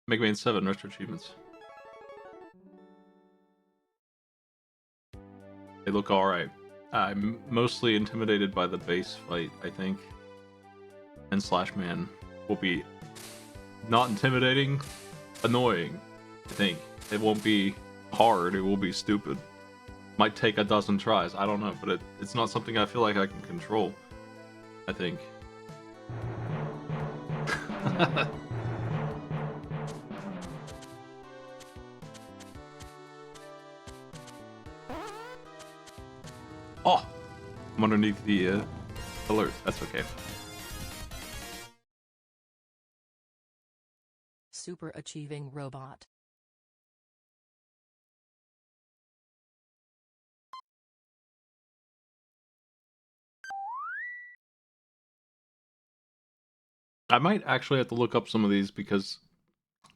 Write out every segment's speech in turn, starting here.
Mega Man 7 retro achievements. They look alright. I'm mostly intimidated by the base fight, I think. And Slash Man will be not intimidating, annoying, I think. It won't be hard, it will be stupid. Might take a dozen tries, I don't know, but it's not something I feel like I can control, I think. Oh! I'm underneath the alert, that's okay. Super achieving robot. I might actually have to look up some of these because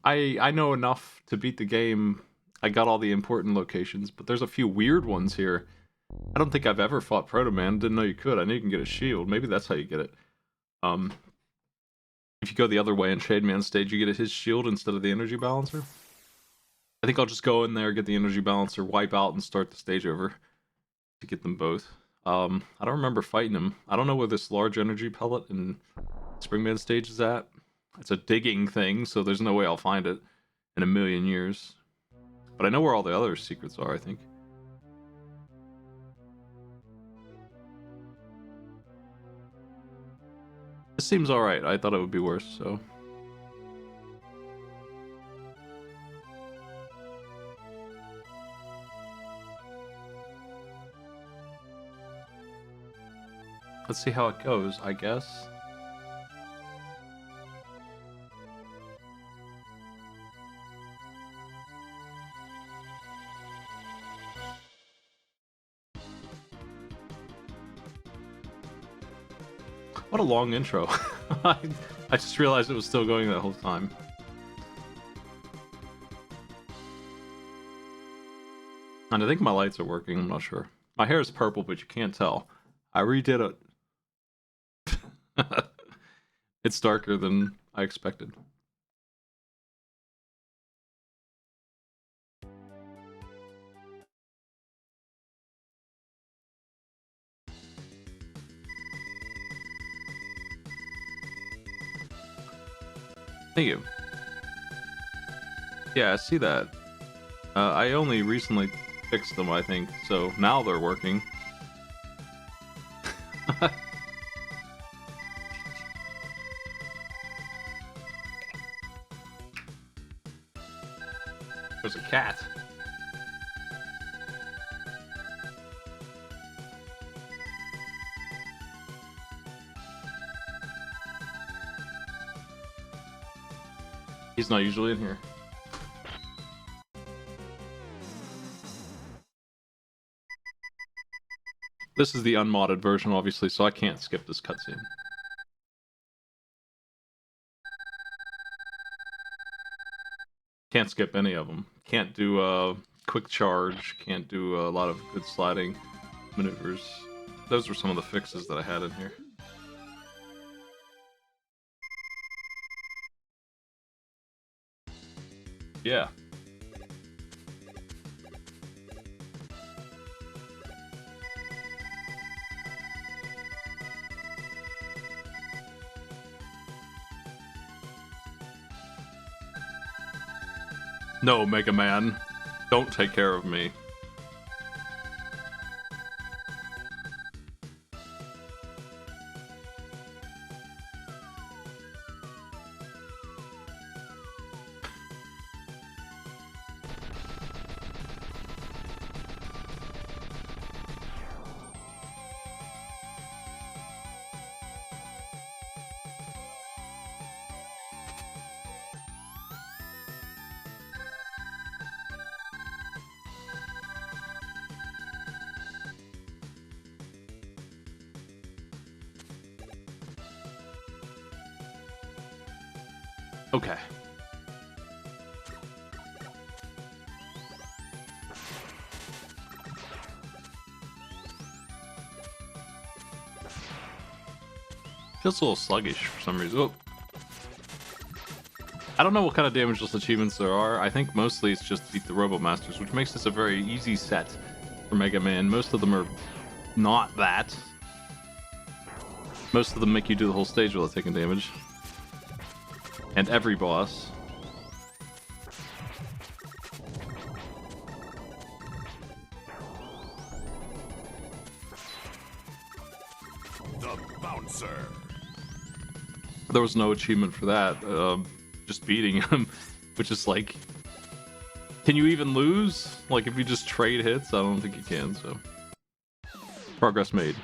I know enough to beat the game. I got all the important locations, but there's a few weird ones here. I don't think I've ever fought Proto Man. Didn't know you could. I know you can get a shield. Maybe that's how you get it. If you go the other way in Shade Man stage, you get his shield instead of the energy balancer. I think I'll just go in there, get the energy balancer, wipe out, and start the stage over to get them both. I don't remember fighting him. I don't know where this large energy pellet in Springman stage is at. It's a digging thing, so there's no way I'll find it in a million years. But I know where all the other secrets are, I think. This seems alright. I thought it would be worse, so. Let's see how it goes, I guess. What a long intro. I just realized it was still going that whole time. And I think my lights are working, I'm not sure. My hair is purple, but you can't tell. I redid it. It's darker than I expected. Thank you. Yeah, I see that. I only recently fixed them, I think, so now they're working. There's a cat. He's not usually in here. This is the unmodded version, obviously, so I can't skip this cutscene. Can't skip any of them. Can't do a quick charge. Can't do a lot of good sliding maneuvers. Those were some of the fixes that I had in here. Yeah. No, Mega Man. Don't take care of me. Okay. Feels a little sluggish for some reason. Oh. I don't know what kind of damageless achievements there are. I think mostly it's just beat the Robo Masters, which makes this a very easy set for Mega Man. Most of them are not that. Most of them make you do the whole stage without taking damage. And every boss. The Bouncer. There was no achievement for that. Just beating him, which is like, can you even lose? Like if you just trade hits, I don't think you can. So progress made.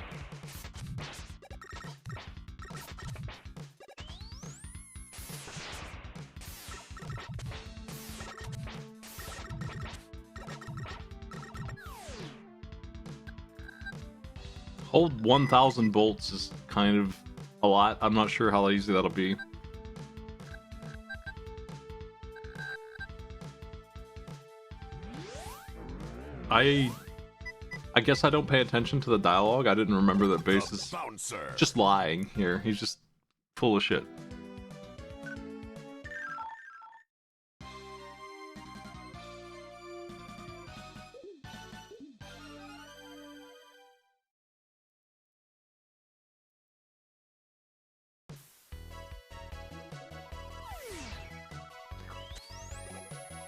Hold 1,000 bolts is kind of a lot. I'm not sure how easy that'll be. I guess I don't pay attention to the dialogue. I didn't remember that Bass is just lying here. He's just full of shit.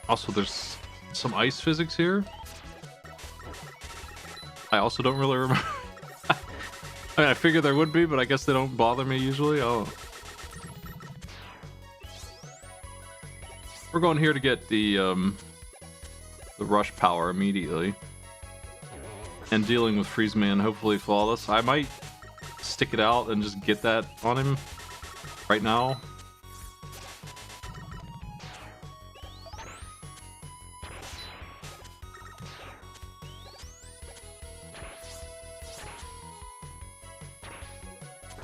Also, there's some ice physics here. I also don't really remember. I mean, I figured there would be, but I guess they don't bother me usually. Oh. We're going here to get the rush power immediately. And dealing with Freeze Man, hopefully flawless. I might stick it out and just get that on him right now.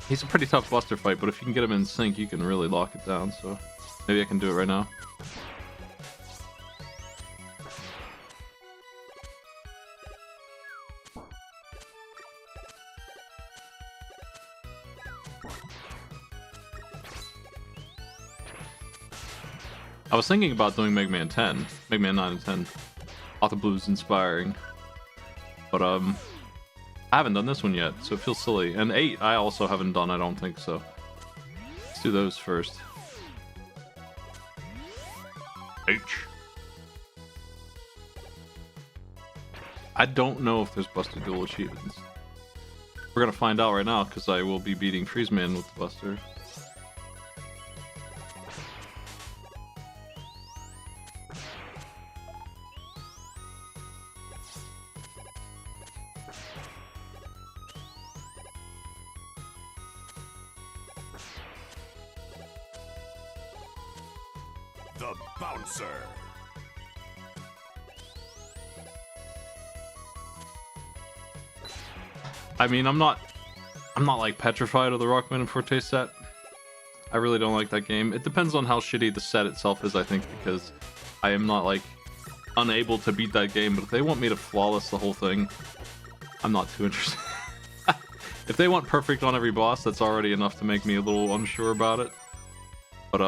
He's a pretty tough Buster fight, but if you can get him in sync, you can really lock it down, so maybe I can do it right now. I was thinking about doing Mega Man 10, Mega Man 9 and 10. Auto Blue's inspiring. But, I haven't done this one yet, so it feels silly. And 8, I also haven't done, I don't think so. Let's do those first. H. I don't know if there's Buster Duel achievements. We're gonna find out right now, because I will be beating Freeze Man with the Buster. The Bouncer. I mean, I'm not like petrified of the Rockman and Forte set. I really don't like that game. It depends on how shitty the set itself is, I think, because I am not like unable to beat that game. But if they want me to flawless the whole thing, I'm not too interested. If they want perfect on every boss, that's already enough to make me a little unsure about it. But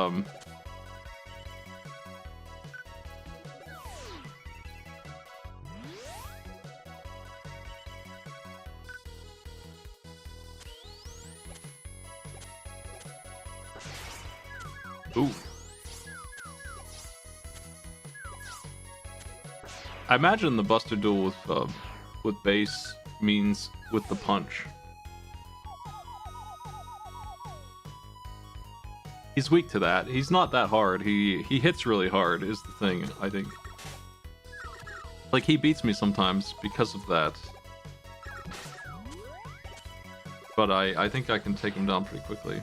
ooh. I imagine the Buster Duel with Bass means with the punch. He's weak to that. He's not that hard. He hits really hard is the thing, I think. Like, he beats me sometimes because of that. But I think I can take him down pretty quickly.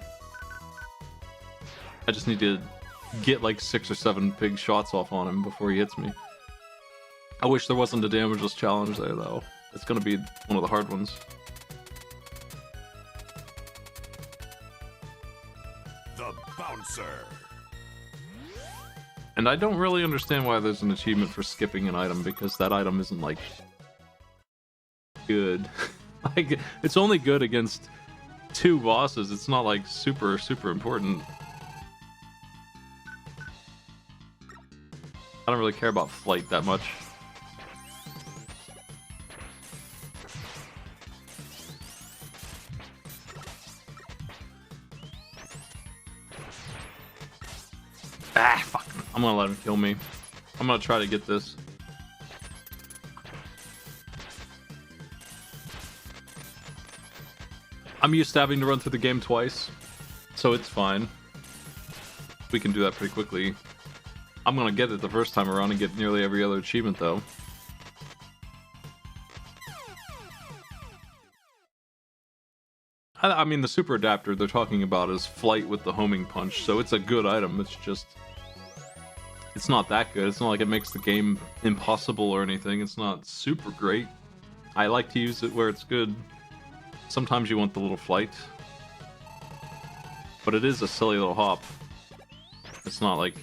I just need to get like 6 or 7 big shots off on him before he hits me. I wish there wasn't a damageless challenge there, though. It's gonna be one of the hard ones. The Bouncer. And I don't really understand why there's an achievement for skipping an item, because that item isn't like good. Like, it's only good against 2 bosses. It's not like super important. I don't really care about flight that much. Ah, fuck. I'm gonna let him kill me. I'm gonna try to get this. I'm used to having to run through the game twice, so it's fine. We can do that pretty quickly. I'm gonna get it the first time around and get nearly every other achievement, though. I mean, the super adapter they're talking about is flight with the homing punch, so it's a good item. It's just... it's not that good. It's not like it makes the game impossible or anything. It's not super great. I like to use it where it's good. Sometimes you want the little flight. But it is a silly little hop. It's not like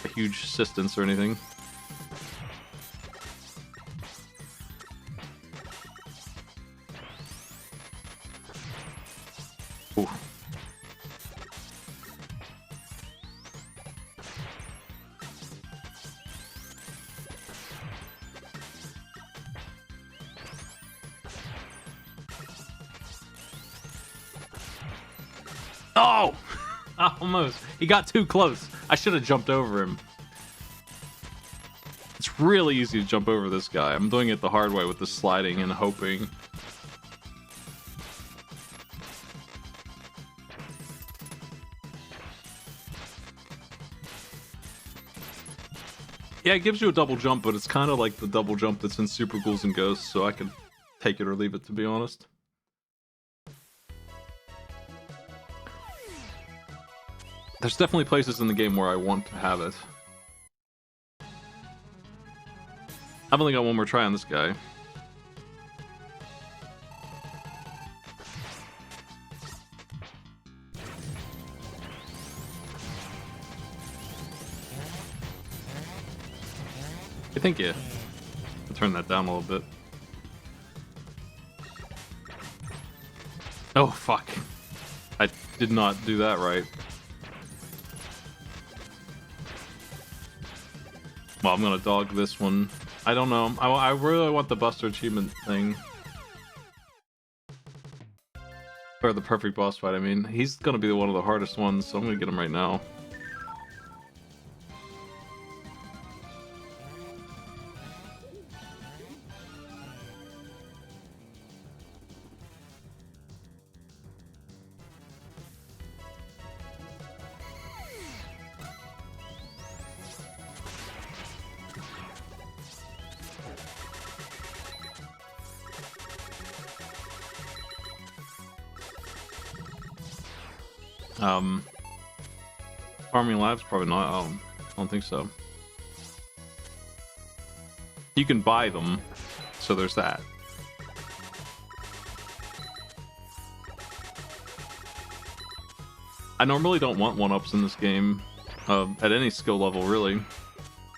a huge assistance or anything. Ooh. Oh! Almost. He got too close. I should have jumped over him. It's really easy to jump over this guy. I'm doing it the hard way with the sliding and hoping. Yeah, it gives you a double jump, but it's kind of like the double jump that's in Super Ghouls and Ghosts, so I can take it or leave it, to be honest. There's definitely places in the game where I want to have it. I've only got one more try on this guy. I think, yeah. I'll turn that down a little bit. Oh, fuck. I did not do that right. Well, I'm gonna dog this one. I don't know. I really want the Buster achievement thing. Or the perfect boss fight, I mean. He's gonna be one of the hardest ones, so I'm gonna get him right now. Farming Labs? Probably not. I don't think so. You can buy them, so there's that. I normally don't want 1-ups in this game, at any skill level, really.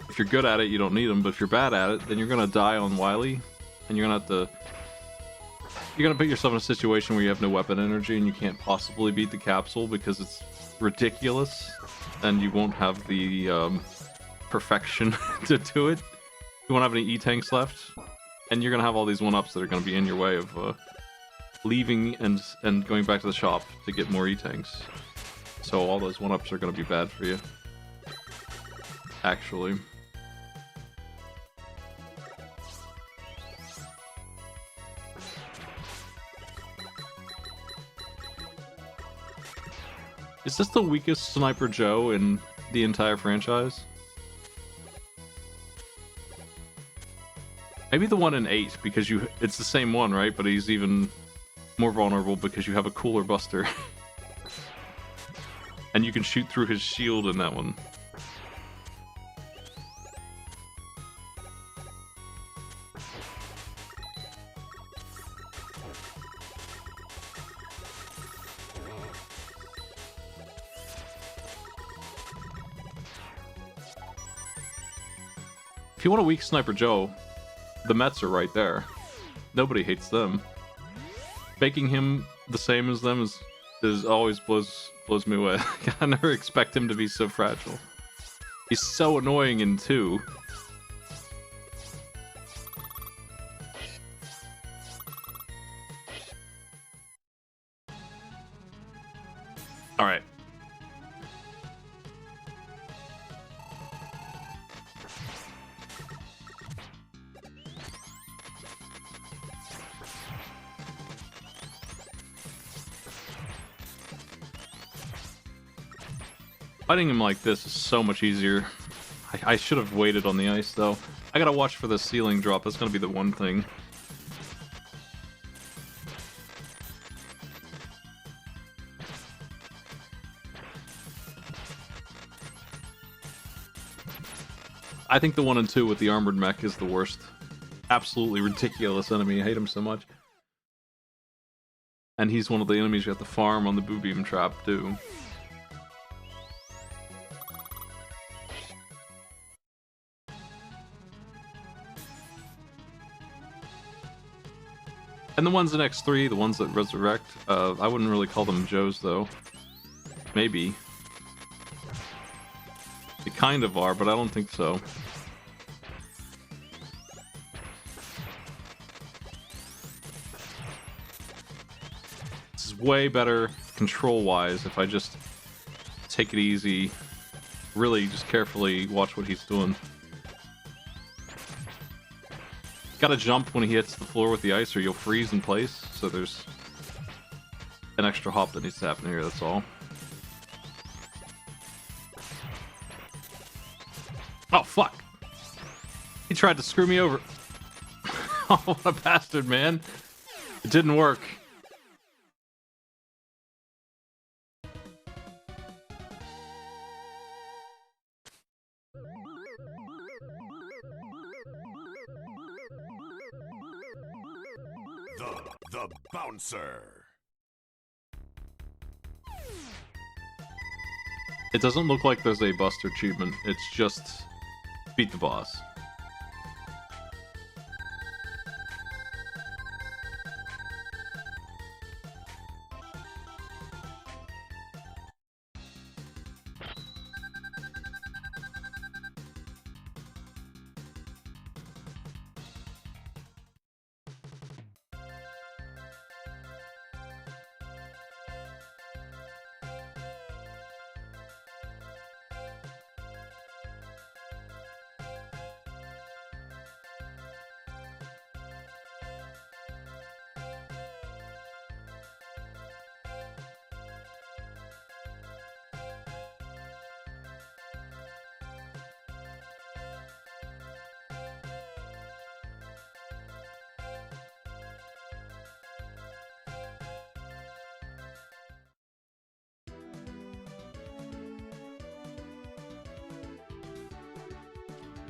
If you're good at it, you don't need them, but if you're bad at it, then you're gonna die on Wily, and you're gonna have to... You're gonna put yourself in a situation where you have no weapon energy and you can't possibly beat the capsule because it's ridiculous, and you won't have the perfection to do it. You won't have any E-tanks left, and you're gonna have all these 1-ups that are gonna be in your way of leaving and going back to the shop to get more E-tanks. So all those 1-ups are gonna be bad for you. Actually. Is this the weakest Sniper Joe in the entire franchise? Maybe the one in 8, because it's the same one, right? But he's even more vulnerable because you have a cooler Buster. And you can shoot through his shield in that one. If you want a weak Sniper Joe, the Mets are right there. Nobody hates them. Making him the same as them is always blows me away. I never expect him to be so fragile. He's so annoying in 2. Alright. Fighting him like this is so much easier. I should have waited on the ice, though. I gotta watch for the ceiling drop. That's gonna be the one thing. I think the 1 and 2 with the armored mech is the worst. Absolutely ridiculous enemy. I hate him so much. And he's one of the enemies you have to farm on the Boo Beam trap, too. And the ones in X3, the ones that resurrect, I wouldn't really call them Joes, though. Maybe. They kind of are, but I don't think so. This is way better control-wise if I just take it easy, really just carefully watch what he's doing. Gotta jump when he hits the floor with the ice or you'll freeze in place, so there's an extra hop that needs to happen here, that's all. Oh, fuck! He tried to screw me over. Oh, what a bastard, man. It didn't work. The Bouncer. It doesn't look like there's a Buster achievement, it's just beat the boss.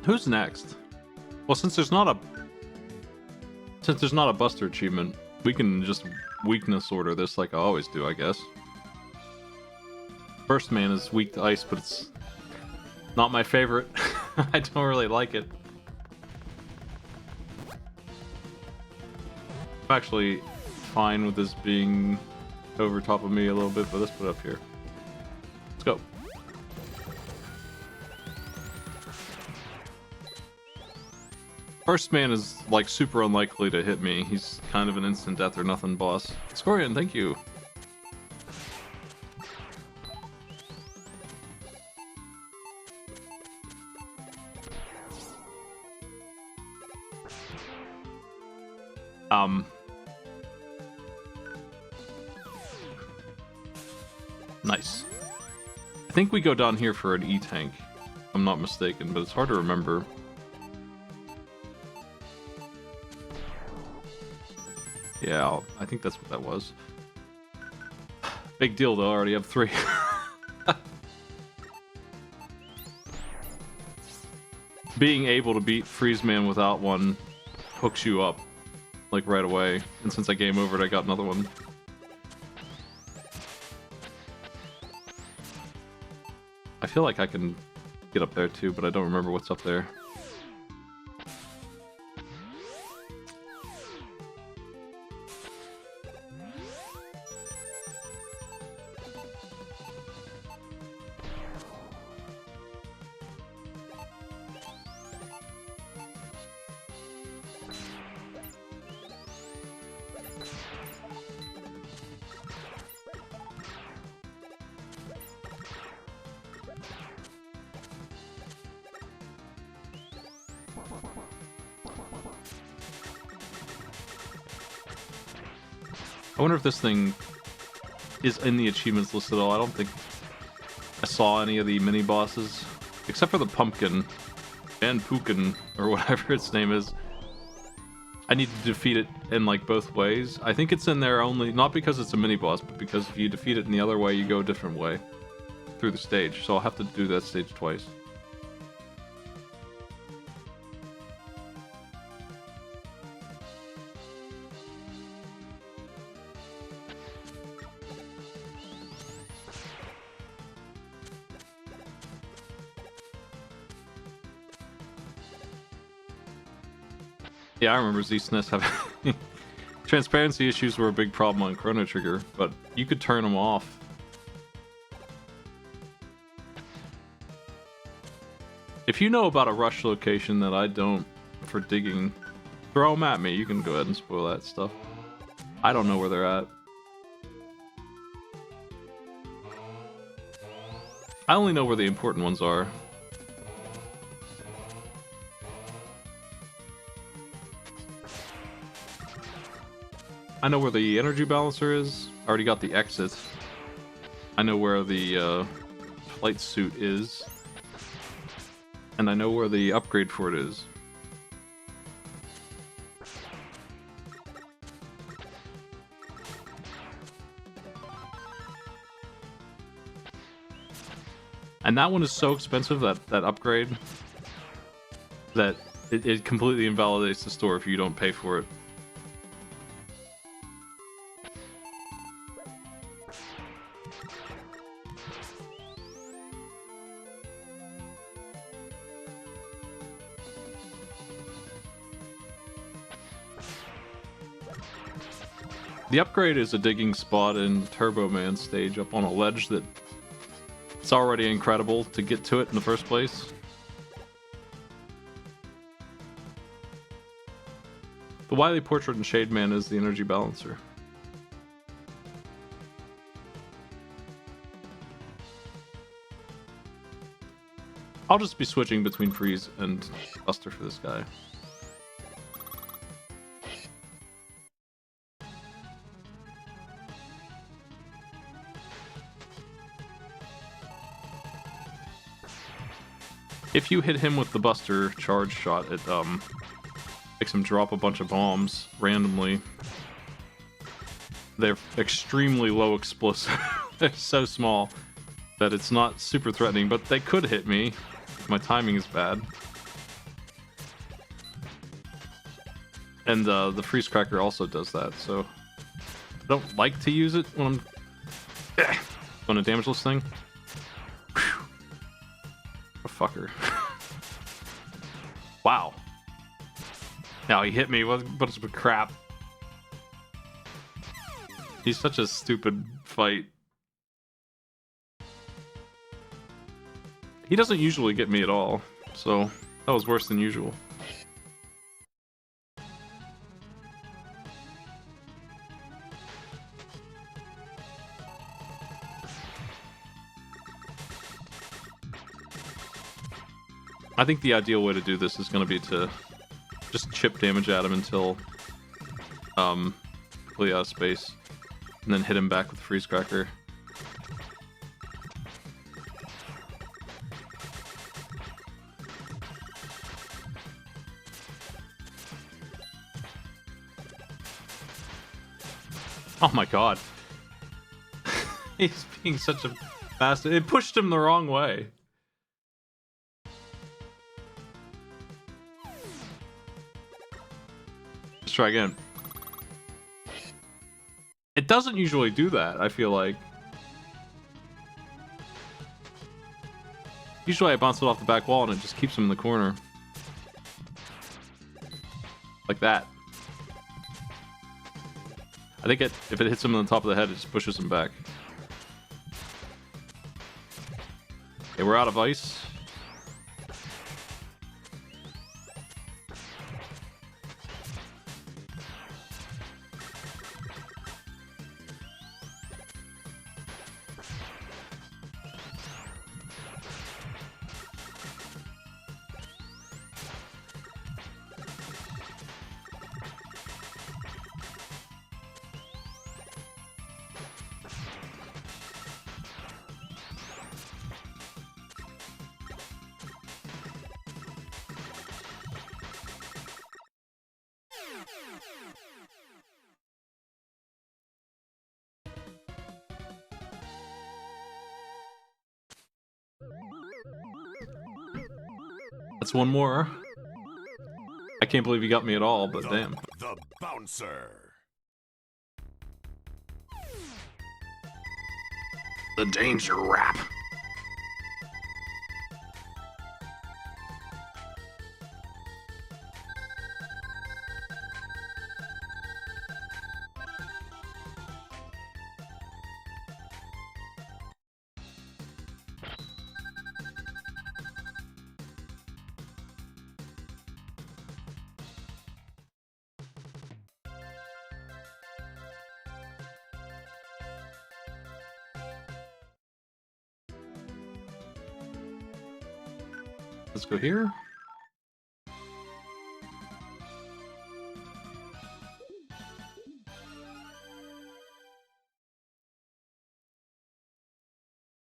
Who's next? Well, since there's not a Buster achievement, we can just weakness order this like I always do, I guess. First man is weak to ice, but it's not my favorite. I don't really like it. I'm actually fine with this being over top of me a little bit, but let's put it up here. Let's go. First man is like super unlikely to hit me. He's kind of an instant death or nothing boss. Scorian, thank you. Nice. I think we go down here for an E-tank. If I'm not mistaken, but it's hard to remember. Yeah, I think that's what that was. Big deal though, I already have 3. Being able to beat Freeze Man without one hooks you up, like right away. And since I game overed, I got another one. I feel like I can get up there too, but I don't remember what's up there. I wonder if this thing is in the achievements list at all. I don't think I saw any of the mini bosses, except for the pumpkin and Pukin, or whatever its name is. I need to defeat it in like both ways. I think it's in there only, not because it's a mini boss, but because if you defeat it in the other way, you go a different way through the stage. So I'll have to do that stage twice. Yeah, I remember Z-SNES having transparency issues were a big problem on Chrono Trigger, but you could turn them off. If you know about a rush location that I don't for digging, throw them at me. You can go ahead and spoil that stuff. I don't know where they're at. I only know where the important ones are. I know where the energy balancer is. I already got the exit. I know where the flight suit is. And I know where the upgrade for it is. And that one is so expensive, that upgrade, that it completely invalidates the store if you don't pay for it. The upgrade is a digging spot in Turbo Man stage up on a ledge that it's already incredible to get to it in the first place. The Wily Portrait and Shade Man is the energy balancer. I'll just be switching between Freeze and Buster for this guy. If you hit him with the Buster charge shot, it makes him drop a bunch of bombs randomly. They're extremely low explosive. They're so small that it's not super threatening, but they could hit me if my timing is bad. And the Freeze Cracker also does that, so I don't like to use it when I'm going to damage this thing. A fucker. Wow. Now he hit me with a bunch of crap. He's such a stupid fight. He doesn't usually get me at all, so that was worse than usual. I think the ideal way to do this is going to be to just chip damage at him until completely out of space, and then hit him back with Freeze Cracker. Oh my god. He's being such a bastard. It pushed him the wrong way. Let's try again. It doesn't usually do that, I feel like. Usually I bounce it off the back wall and it just keeps him in the corner. Like that. I think if it hits him on the top of the head, it just pushes him back. Okay, we're out of ice. That's one more. I can't believe you got me at all, but damn. The Bouncer. The Danger Rap. Let's go here.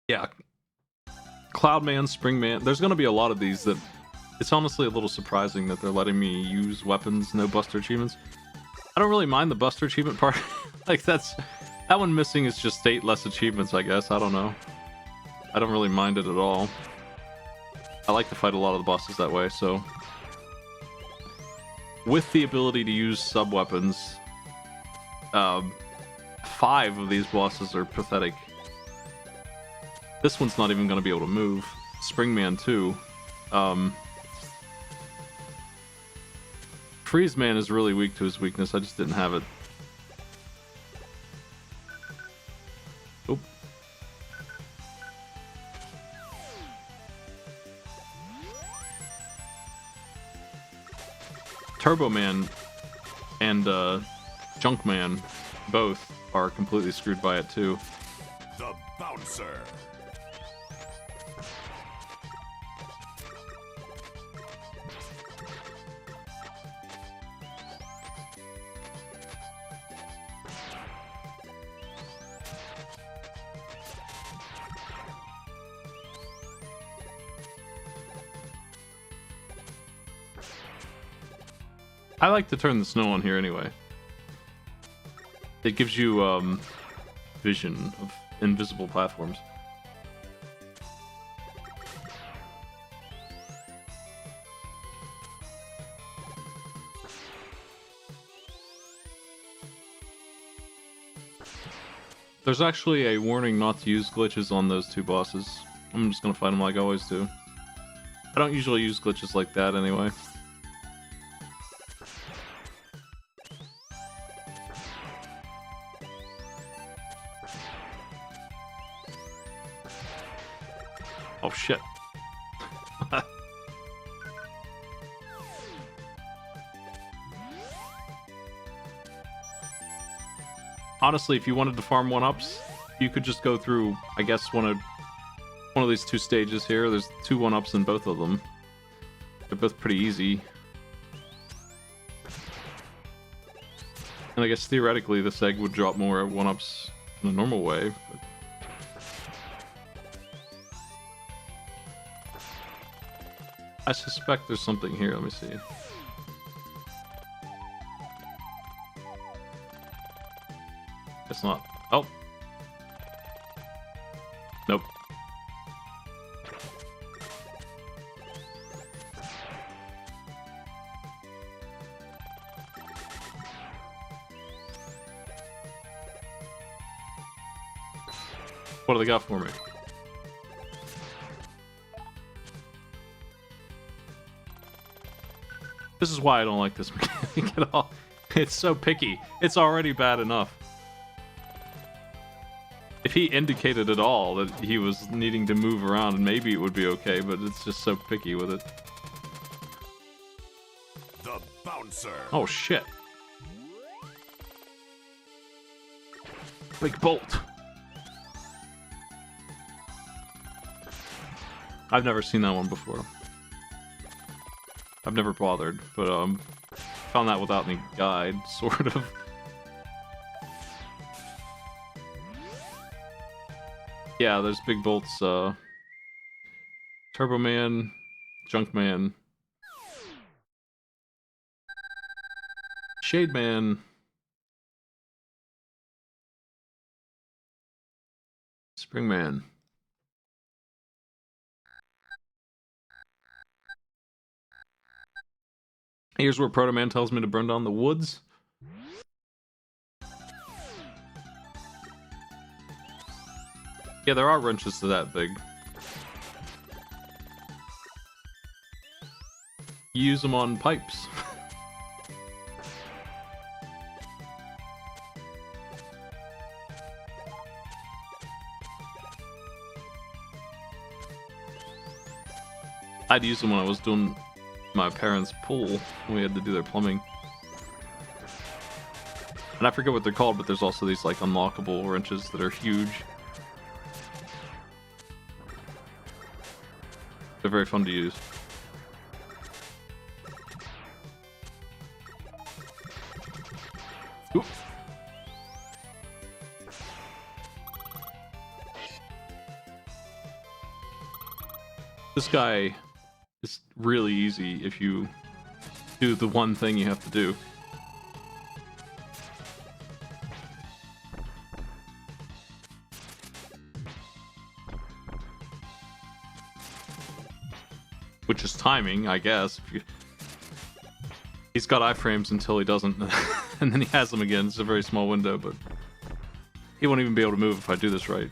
Yeah. Cloudman, Springman. There's going to be a lot of these that it's honestly a little surprising that they're letting me use weapons, no Buster achievements. I don't really mind the Buster achievement part. Like that one missing is just 8 less achievements, I guess. I don't know. I don't really mind it at all. I like to fight a lot of the bosses that way, so with the ability to use sub-weapons, 5 of these bosses are pathetic. This one's not even going to be able to move. Springman too. Freeze Man is really weak to his weakness. I just didn't have it. Oop. Turbo Man and Junk Man both are completely screwed by it too. The Bouncer. I like to turn the snow on here anyway. It gives you vision of invisible platforms. There's actually a warning not to use glitches on those 2 bosses. I'm just gonna fight them like I always do. I don't usually use glitches like that anyway. Oh shit. Honestly, if you wanted to farm 1-ups, you could just go through, I guess, one of these 2 stages here. There's 2 1-ups in both of them. They're both pretty easy. And I guess theoretically this egg would drop more 1-ups in a normal way. But... I suspect there's something here. Let me see. It's not. Oh. Nope. What do they got for me? This is why I don't like this mechanic at all. It's so picky. It's already bad enough. If he indicated at all that he was needing to move around, maybe it would be okay, but it's just so picky with it. The Bouncer. Oh shit. Big bolt. I've never seen that one before. I've never bothered, but found that without any guide, sort of. Yeah, there's big bolts, Turbo Man, Junk Man, Shade Man, Spring Man. Here's where Proto Man tells me to burn down the woods. Yeah, there are wrenches to that big. Use them on pipes. I'd use them when I was doing my parents' pool when we had to do their plumbing. And I forget what they're called, but there's also these like unlockable wrenches that are huge. They're very fun to use. Oop. This guy is really easy if you do the one thing you have to do. Which is timing, I guess. He's got iframes until he doesn't, and then he has them again. It's a very small window, but he won't even be able to move if I do this right.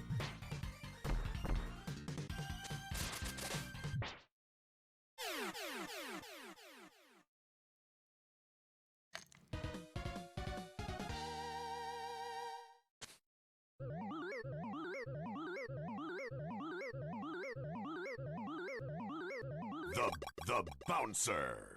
The bouncer.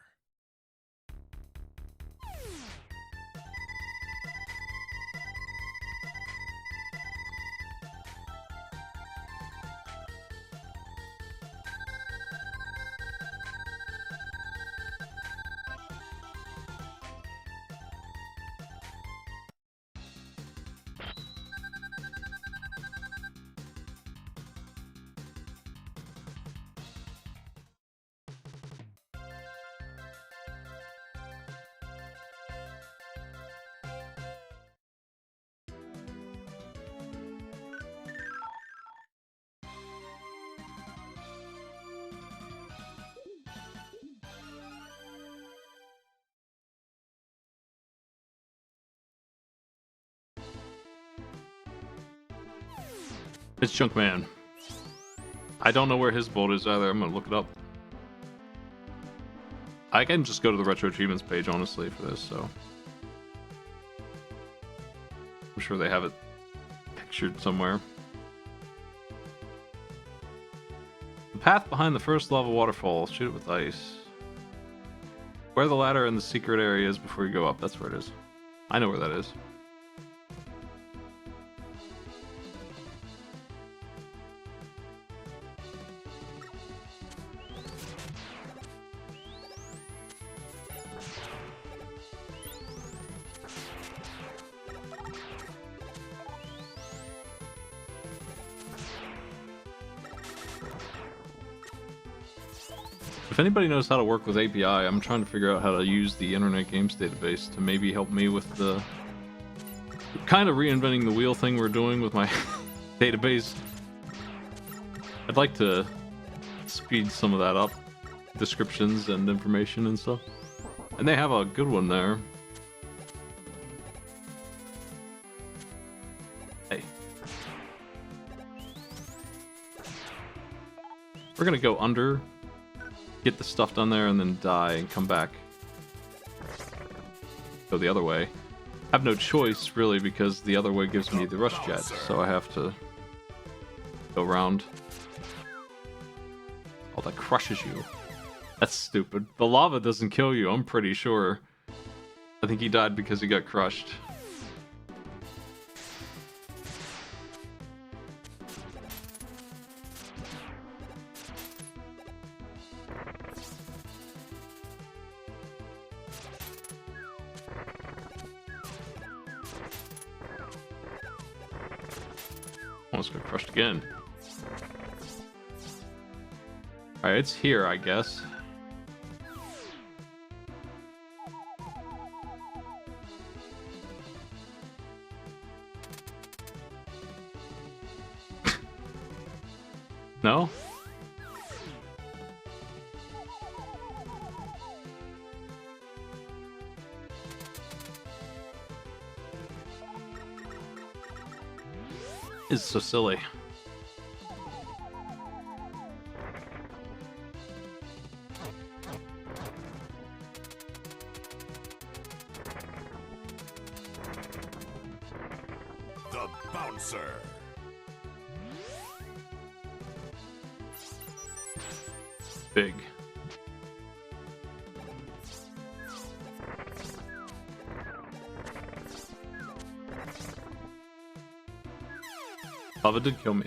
It's Junkman. I don't know where his bolt is either. I'm gonna look it up. I can just go to the Retro Achievements page, honestly, for this, so... I'm sure they have it pictured somewhere. The path behind the first lava waterfall. Shoot it with ice. Where the ladder in the secret area is before you go up. That's where it is. I know where that is. If anybody knows how to work with API, I'm trying to figure out how to use the Internet Games Database to maybe help me with the kind of reinventing the wheel thing we're doing with my database. I'd like to speed some of that up, descriptions and information and stuff. And they have a good one there. Hey. We're gonna go under, get the stuff done there, and then die and come back. Go the other way. I have no choice, really, because the other way gives me the rush jet, so I have to go around. Oh, that crushes you. That's stupid. The lava doesn't kill you, I'm pretty sure. I think he died because he got crushed. Almost got crushed again. Alright, it's here, I guess. No? is so silly. The Bouncer. Big. Lava did kill me.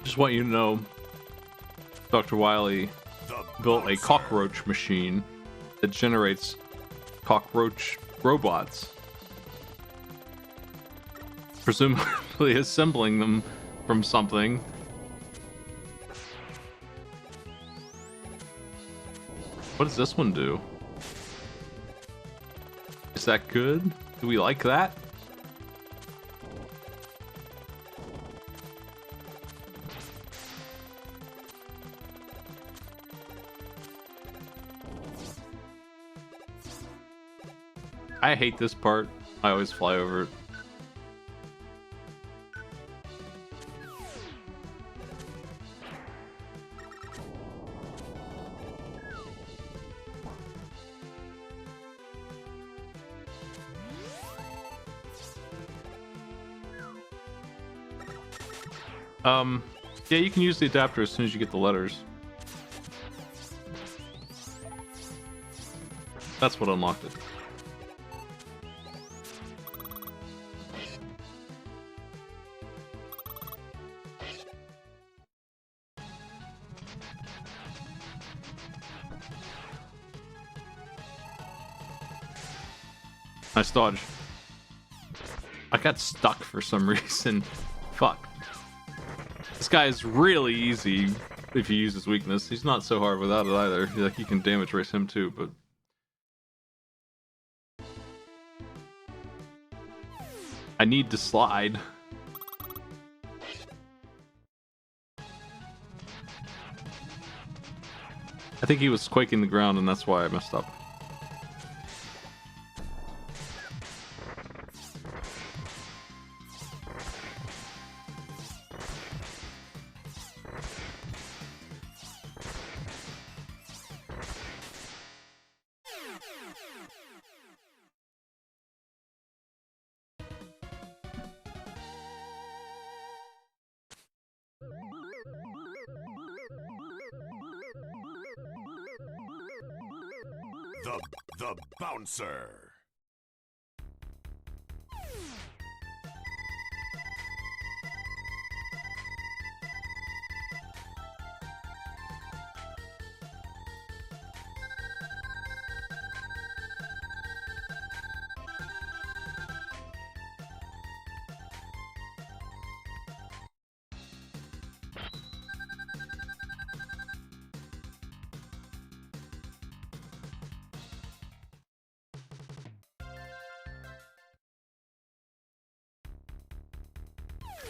Just want you to know, Dr. Wily The built a Bouncer. cockroach machine that generates cockroach robots, presumably assembling them from something. What does this one do? Is that good? Do we like that? I hate this part. I always fly over it. Yeah, you can use the adapter as soon as you get the letters. That's what unlocked it. Nice dodge. I got stuck for some reason. Fuck. This guy is really easy if you use his weakness. He's not so hard without it either. Like, you can damage race him too, but... I need to slide. I think he was quaking the ground and that's why I messed up. The Bouncer.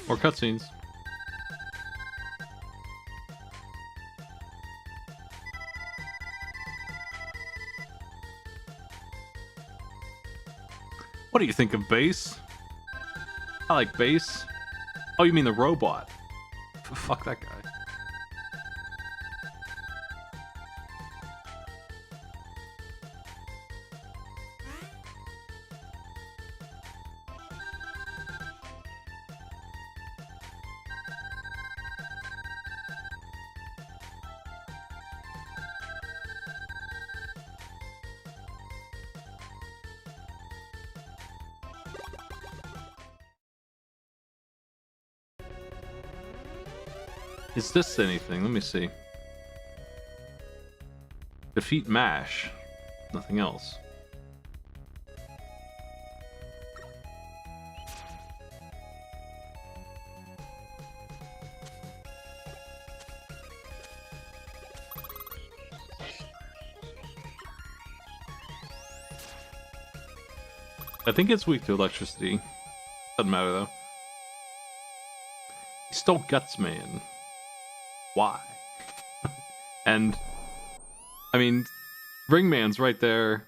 More cutscenes. What do you think of bass? I like bass. Oh, you mean the robot? Fuck that guy. Is this anything? Let me see. Defeat MASH. Nothing else. I think it's weak to electricity. Doesn't matter though. He stole Guts Man. Why? And I mean, Ringman's right there.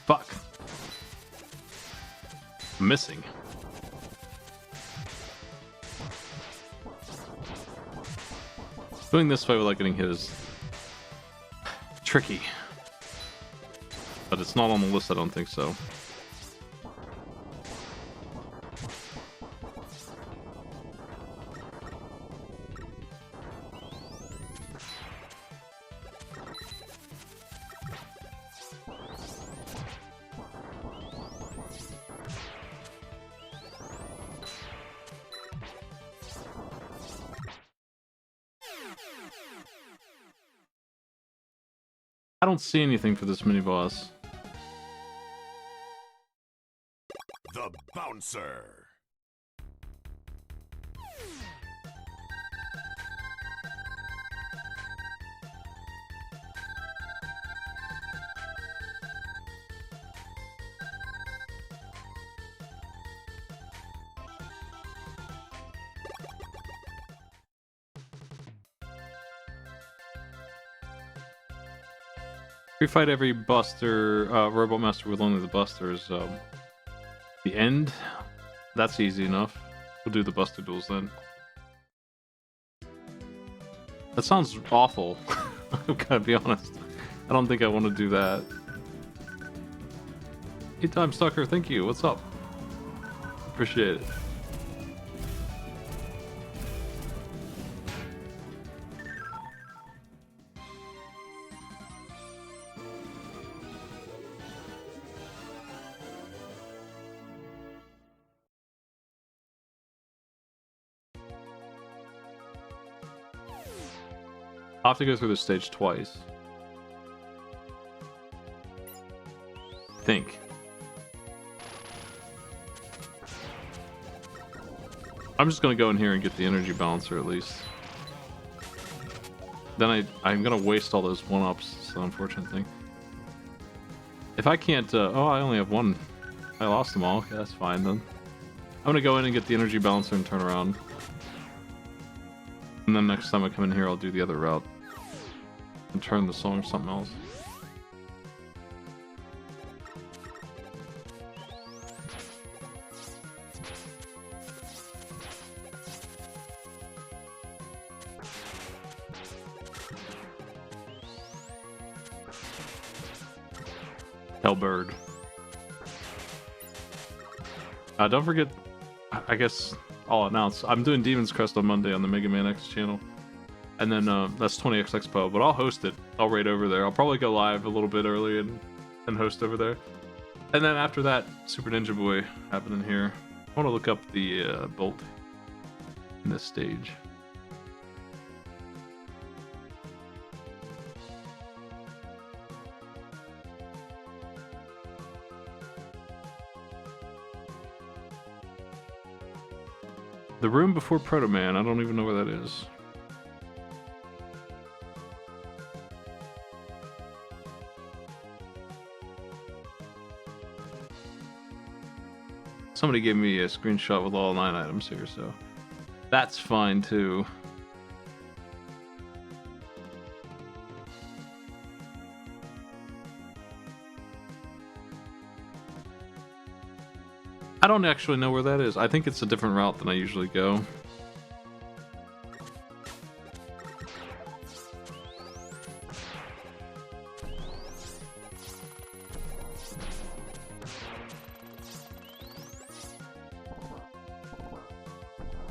Fuck. I'm missing. Doing this way without getting hit is tricky. But it's not on the list, I don't think so. I don't see anything for this mini boss. The Bouncer. We fight every Buster, Robot Master with only the Busters. The end? That's easy enough. We'll do the Buster duels then. That sounds awful. I'm gonna be honest. I don't think I want to do that. Hey, Time Sucker, thank you. What's up? Appreciate it. I'll have to go through this stage twice. I think. I'm just gonna go in here and get the energy balancer at least. Then I'm gonna waste all those 1-ups. It's the unfortunate thing. If I can't, oh, I only have one. I lost them all. Okay, that's fine then. I'm gonna go in and get the energy balancer and turn around. And then next time I come in here, I'll do the other route. And turn the song to something else. Hellbird. Don't forget, I guess I'll announce, I'm doing Demon's Crest on Monday on the Mega Man X channel. And then that's 20X Expo, but I'll host it. I'll raid over there. I'll probably go live a little bit early and host over there. And then after that, Super Ninja Boy happening here. I want to look up the bolt in this stage. The room before Proto Man, I don't even know where that is. Somebody gave me a screenshot with all 9 items here, so that's fine too. I don't actually know where that is. I think it's a different route than I usually go.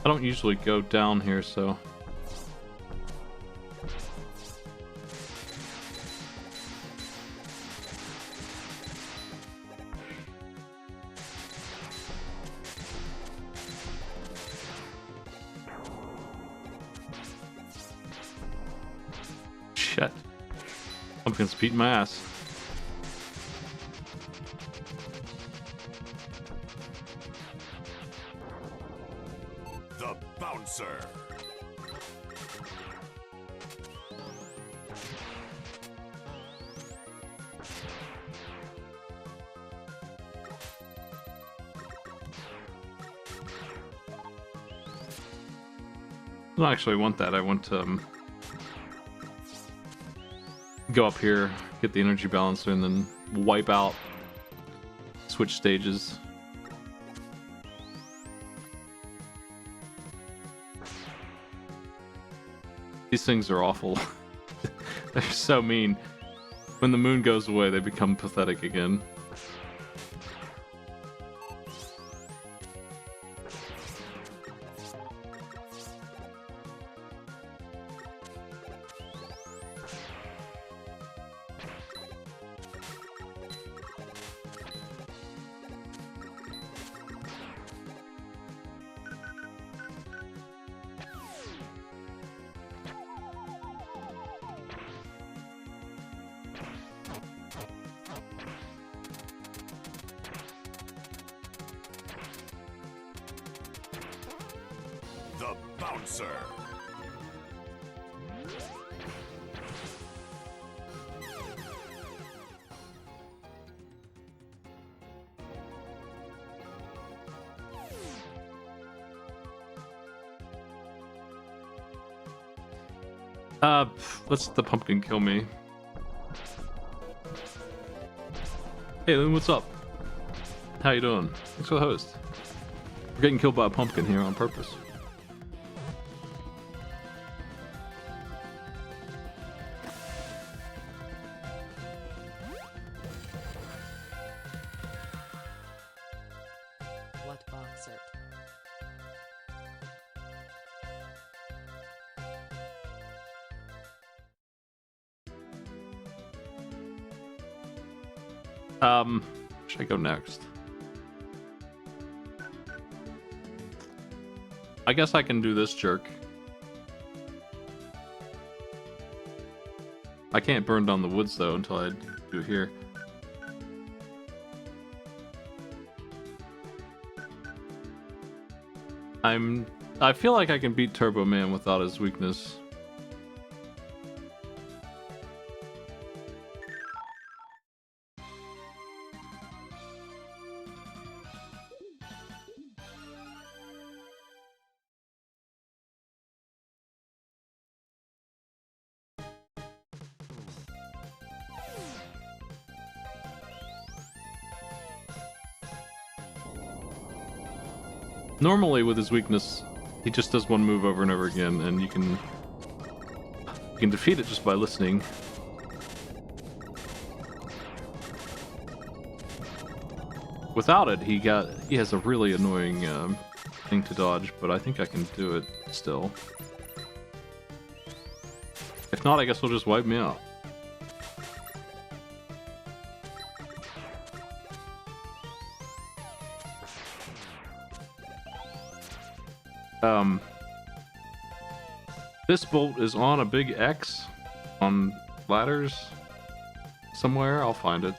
I don't usually go down here, so... Shit. Pumpkin's beating my ass. The Bouncer. I don't actually want that. I want to go up here, get the energy balancer, and then wipe out, switch stages. These things are awful. They're so mean. When the moon goes away, they become pathetic again. The Bouncer. Let's the pumpkin kill me. Hey, Loon, what's up? How you doing? Thanks for the host. We're getting killed by a pumpkin here on purpose. What concert? Should I go next? I guess I can do this jerk. I can't burn down the woods though until I do here. I feel like I can beat Turbo Man without his weakness. Normally with his weakness, he just does one move over and over again, and you can defeat it just by listening. Without it, he has a really annoying thing to dodge, but I think I can do it still. If not, I guess he'll just wipe me out. This bolt is on a big X on ladders somewhere. I'll find it.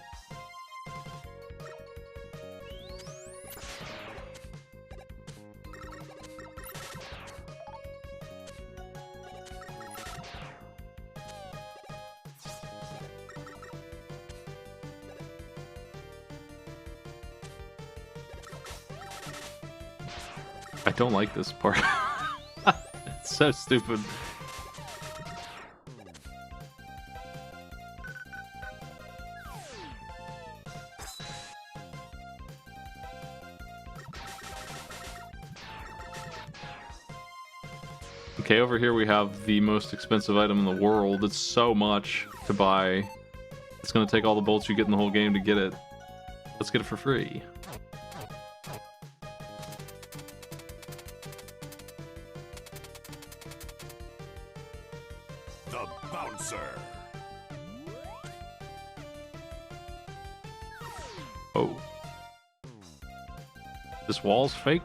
I don't like this part. It's so stupid. Okay, over here we have the most expensive item in the world. It's so much to buy. It's gonna take all the bolts you get in the whole game to get it. Let's get it for free. The Bouncer. Oh. This wall's fake?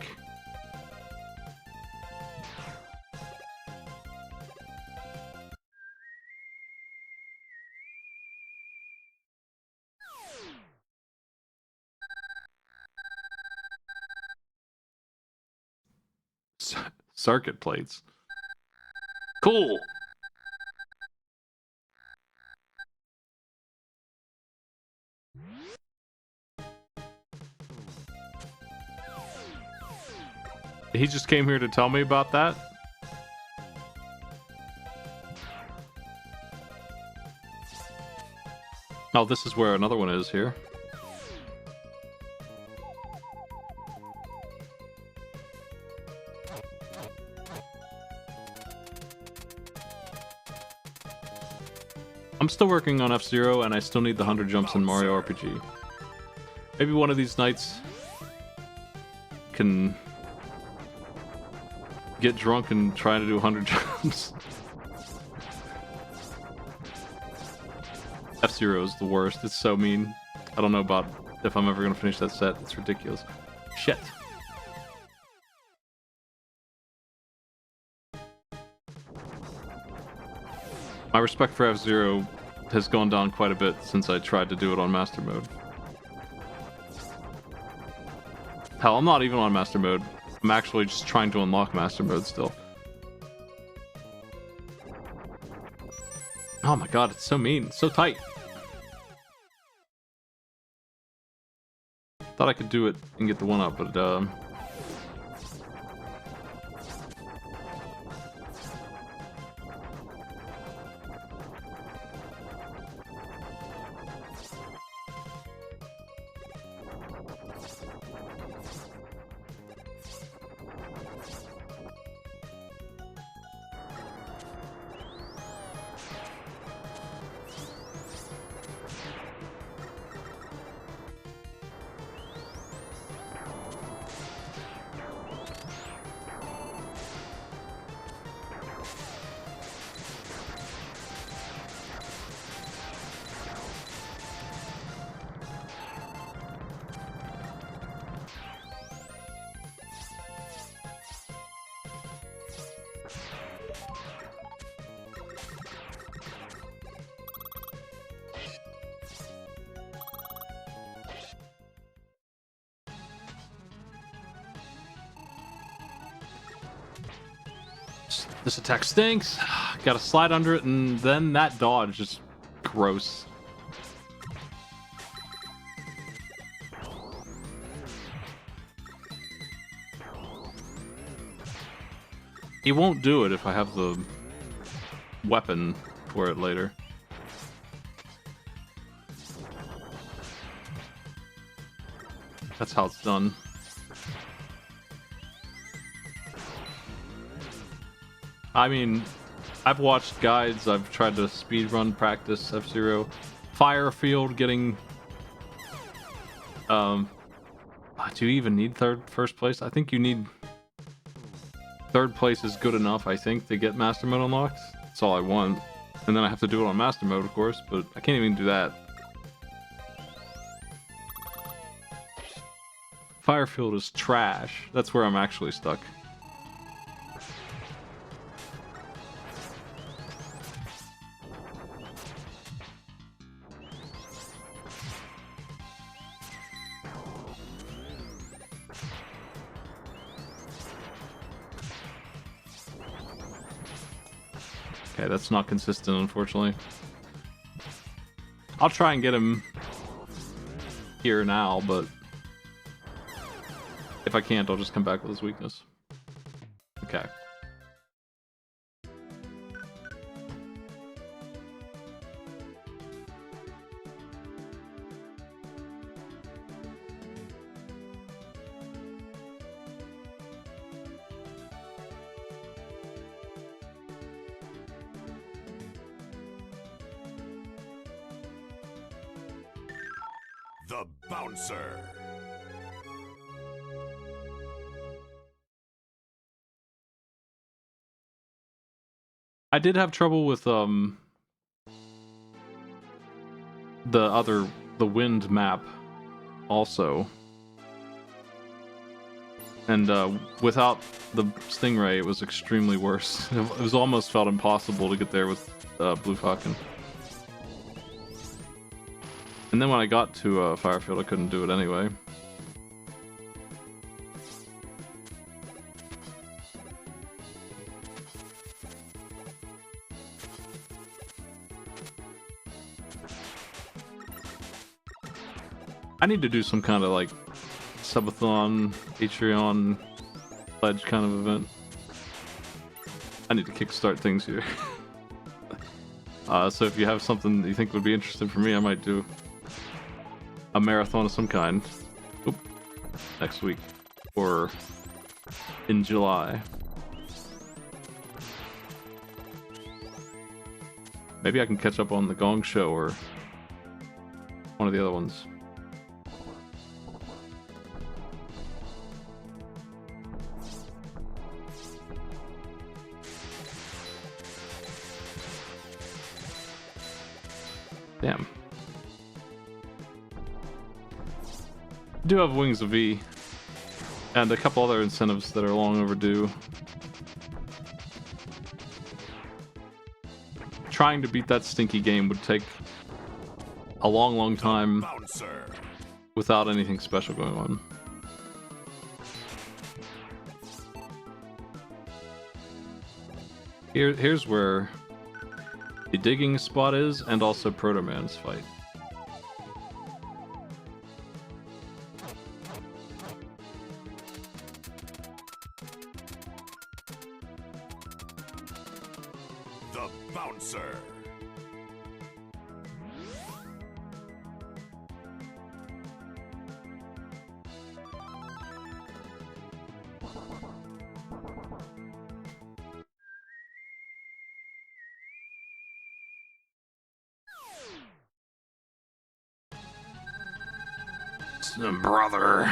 Circuit plates. Cool. He just came here to tell me about that? Oh, this is where another one is here. I'm still working on F-Zero, and I still need the 100 jumps in Mario RPG. Maybe one of these nights can get drunk and try to do 100 jumps. F-Zero is the worst. It's so mean. I don't know about if I'm ever going to finish that set. It's ridiculous. Shit. My respect for F-Zero has gone down quite a bit since I tried to do it on Master Mode. Hell, I'm not even on Master Mode. I'm actually just trying to unlock Master Mode still. Oh my god, it's so mean. It's so tight. Thought I could do it and get the one up, but this attack stinks. Gotta slide under it, and then that dodge is gross. He won't do it if I have the weapon for it later. That's how it's done. I mean, I've watched guides, I've tried to speedrun practice F-Zero. Firefield getting... do you even need first place? I think you need... Third place is good enough, I think, to get Master Mode unlocked. That's all I want. And then I have to do it on Master Mode, of course, but I can't even do that. Firefield is trash. That's where I'm actually stuck. Okay, that's not consistent, unfortunately. I'll try and get him here now, but if I can't, I'll just come back with his weakness. Okay. The Bouncer. I did have trouble with the wind map also. And without the Stingray, it was extremely worse. It was almost felt impossible to get there with Blue Falcon. And then when I got to Firefield, I couldn't do it anyway. I need to do some kind of like subathon, Patreon pledge kind of event. I need to kickstart things here. So if you have something that you think would be interesting for me, I might do a marathon of some kind. Oop. Next week. Or in July. Maybe I can catch up on the Gong Show or one of the other ones. Damn. I do have Wings of V and a couple other incentives that are long overdue. Trying to beat that stinky game would take a long time Bouncer. without anything special going on. Here's where the digging spot is, and also Proto Man's fight. The Bouncer. Brother.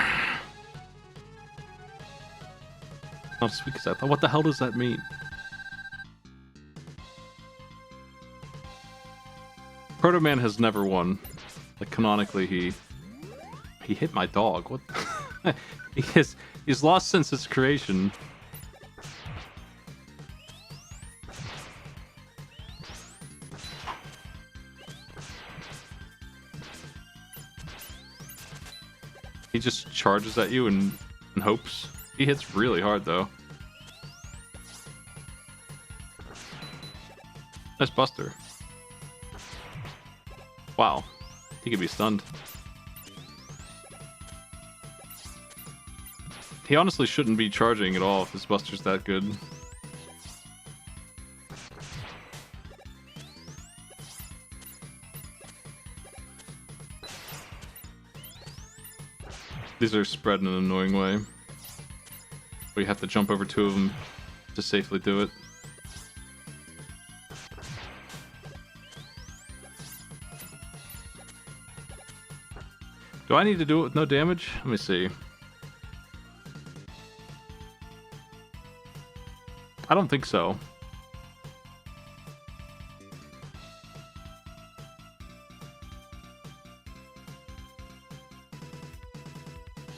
Not as weak as I thought. What the hell does that mean? Proto Man has never won. Like canonically, he hit my dog. What? He's lost since its creation. He just charges at you and hopes. He hits really hard though. Nice Buster. Wow. He could be stunned. He honestly shouldn't be charging at all if his Buster's that good. These are spread in an annoying way. We have to jump over two of them to safely do it. Do I need to do it with no damage? Let me see. I don't think so.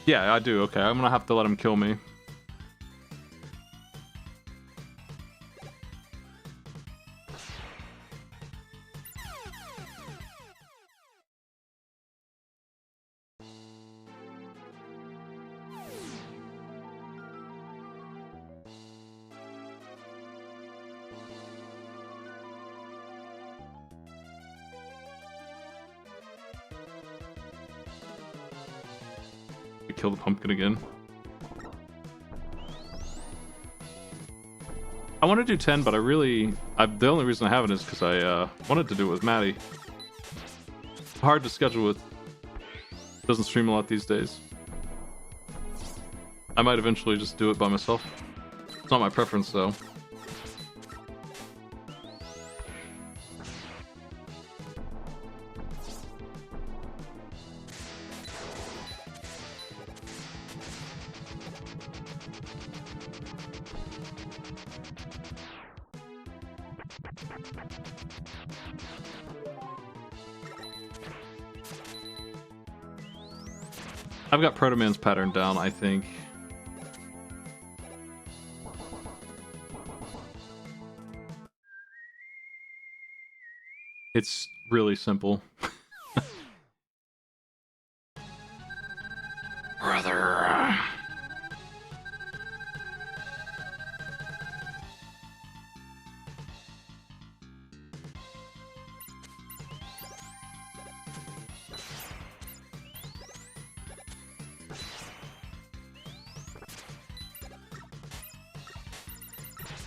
Yeah, I do. Okay, I'm gonna have to let him kill me. Kill the pumpkin again. I want to do 10, but the only reason I haven't is because I wanted to do it with Maddie. Hard to schedule with. Doesn't stream a lot these days. I might eventually just do it by myself. It's not my preference though. I've got Proto Man's pattern down, I think. It's really simple. Brother.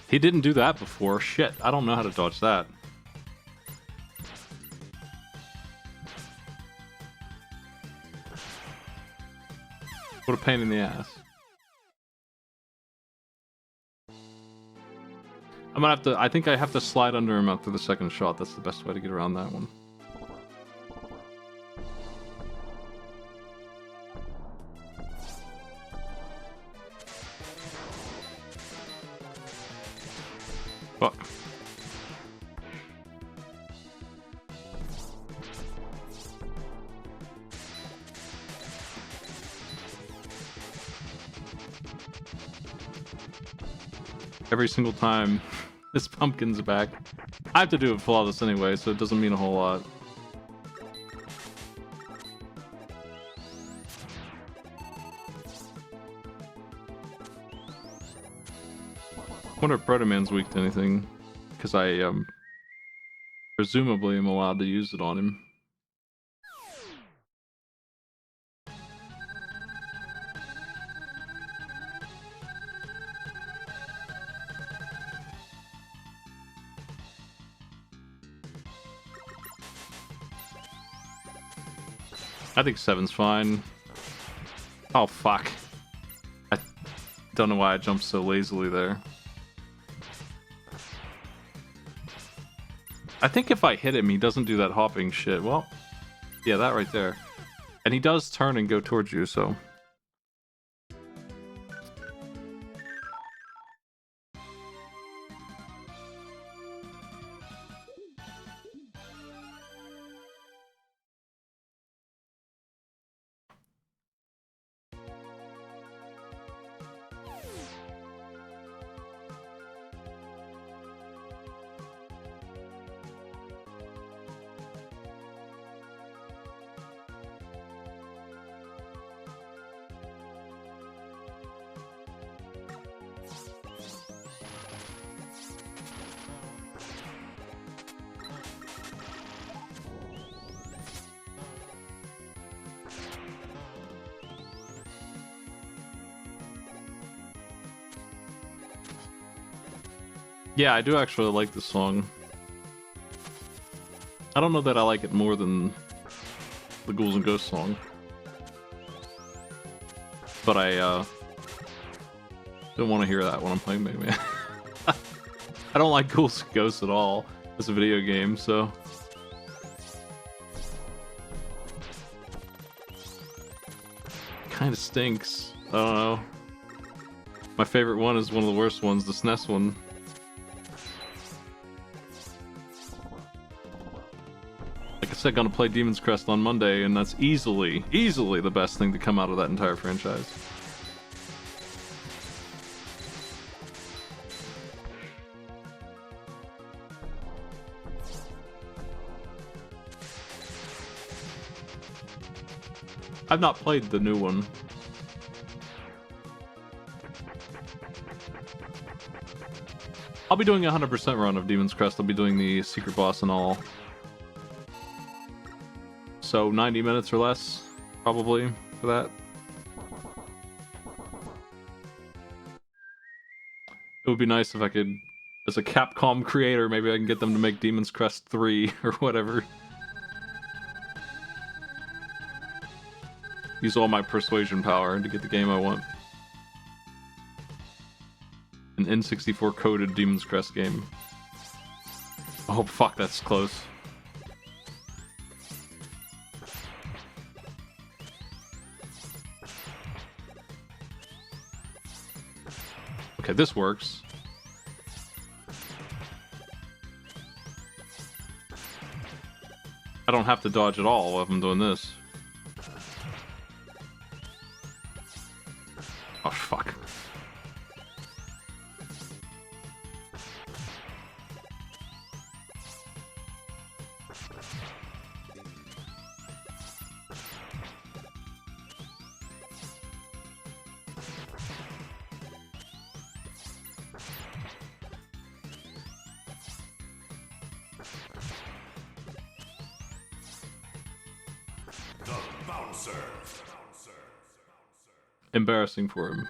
He didn't do that before. Shit, I don't know how to dodge that. What a pain in the ass. I'm gonna have to, I think I have to slide under him after the second shot. That's the best way to get around that one. Fuck. Every single time this pumpkin's back. I have to do it flawless anyway, so it doesn't mean a whole lot. I wonder if Proto Man's weak to anything, because I presumably am allowed to use it on him. I think 7's fine. Oh fuck. I don't know why I jumped so lazily there. I think if I hit him, he doesn't do that hopping shit. Well, yeah, that right there. And he does turn and go towards you, so... Yeah, I do actually like this song. I don't know that I like it more than the Ghouls and Ghosts song. But I don't want to hear that when I'm playing Mega Man. I don't like Ghouls and Ghosts at all as a video game, so... Kinda stinks. I don't know. My favorite one is one of the worst ones, the SNES one. Like I said, gonna play Demon's Crest on Monday, and that's easily the best thing to come out of that entire franchise. I've not played the new one. I'll be doing a 100% run of Demon's Crest. I'll be doing the secret boss and all. So 90 minutes or less, probably, for that. It would be nice if I could, as a Capcom creator, maybe I can get them to make Demon's Crest 3 or whatever. Use all my persuasion power to get the game I want. An N64 coded Demon's Crest game. Oh fuck, that's close. Okay, this works. I don't have to dodge at all if I'm doing this. Oh, fuck. The Bouncer. Embarrassing for him.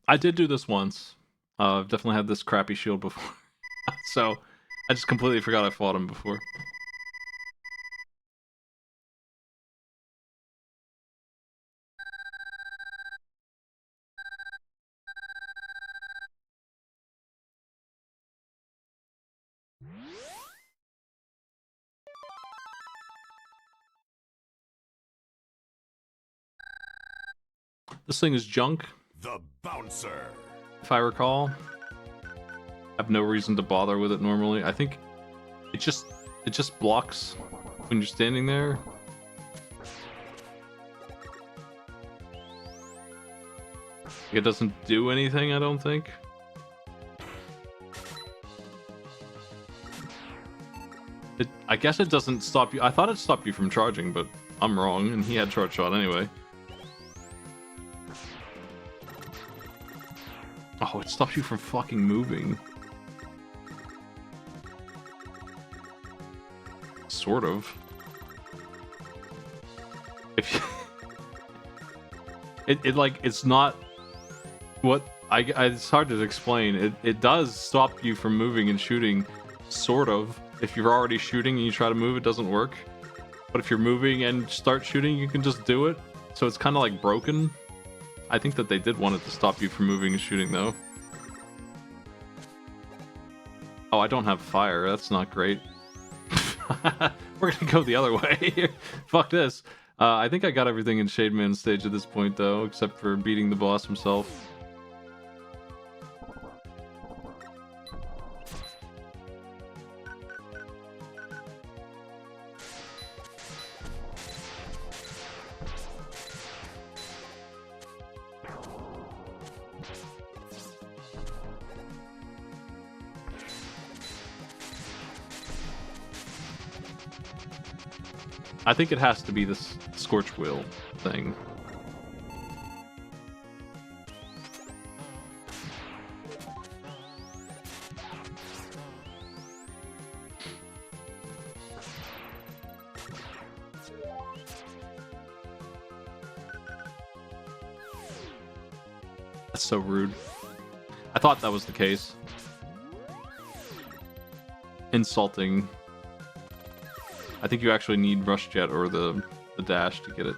I did do this once. I've definitely had this crappy shield before. So, I just completely forgot I fought him before. This thing is junk, The Bouncer. if I recall. I have no reason to bother with it normally. I think it just blocks when you're standing there. It doesn't do anything, I don't think. I guess it doesn't stop you. I thought it stopped you from charging, but I'm wrong, and he had charge shot anyway. Oh, it stops you from fucking moving. Sort of. If you... it's not what it's hard to explain. It does stop you from moving and shooting, sort of. If you're already shooting and you try to move, it doesn't work. But if you're moving and start shooting, you can just do it. So it's kind of like broken. I think that they did want it to stop you from moving and shooting, though. Oh, I don't have fire. That's not great. We're gonna go the other way. Fuck this. I think I got everything in Shademan stage at this point, though, except for beating the boss himself. I think it has to be this Scorch Wheel thing. That's so rude. I thought that was the case. Insulting. I think you actually need Rush Jet or the dash to get it.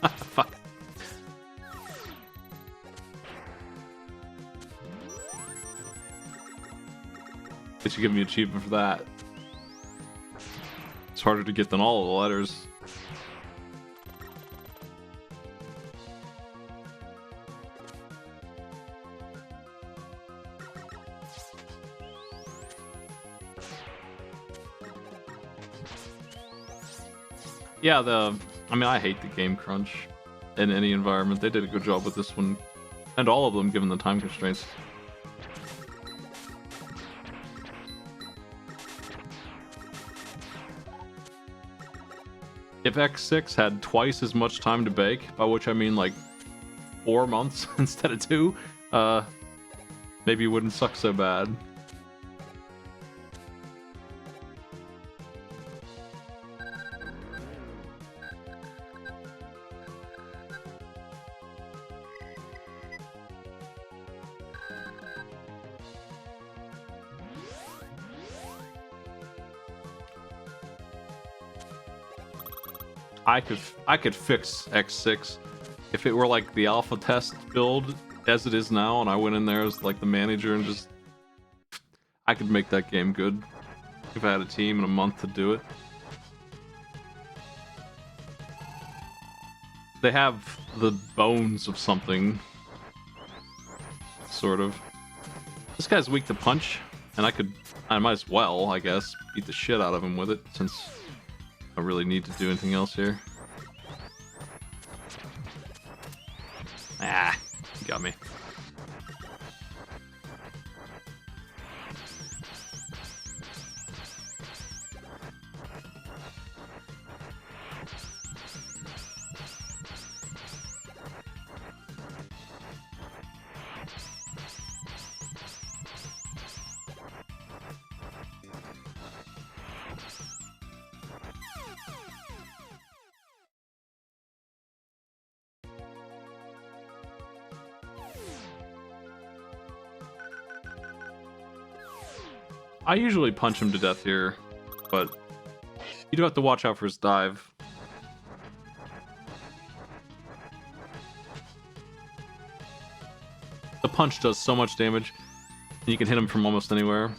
Fuck. They should give me an achievement for that. It's harder to get than all of the letters. Yeah, I mean, I hate the game crunch in any environment. They did a good job with this one, and all of them, given the time constraints. If X6 had twice as much time to bake, by which I mean like 4 months instead of 2, maybe it wouldn't suck so bad. I could fix X6 if it were like the alpha test build as it is now, and I went in there as like the manager and just I could make that game good if I had a team and a month to do it. they have the bones of something, sort of. This guy's weak to punch, and I might as well, I guess, beat the shit out of him with it, since I don't really need to do anything else here. Ah, you got me. I usually punch him to death here, but you do have to watch out for his dive. The punch does so much damage, and you can hit him from almost anywhere.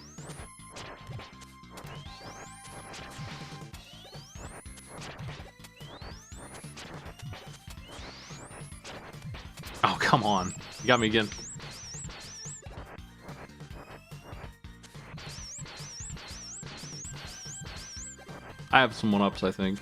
Oh, come on. You got me again. I have some 1-ups, I think.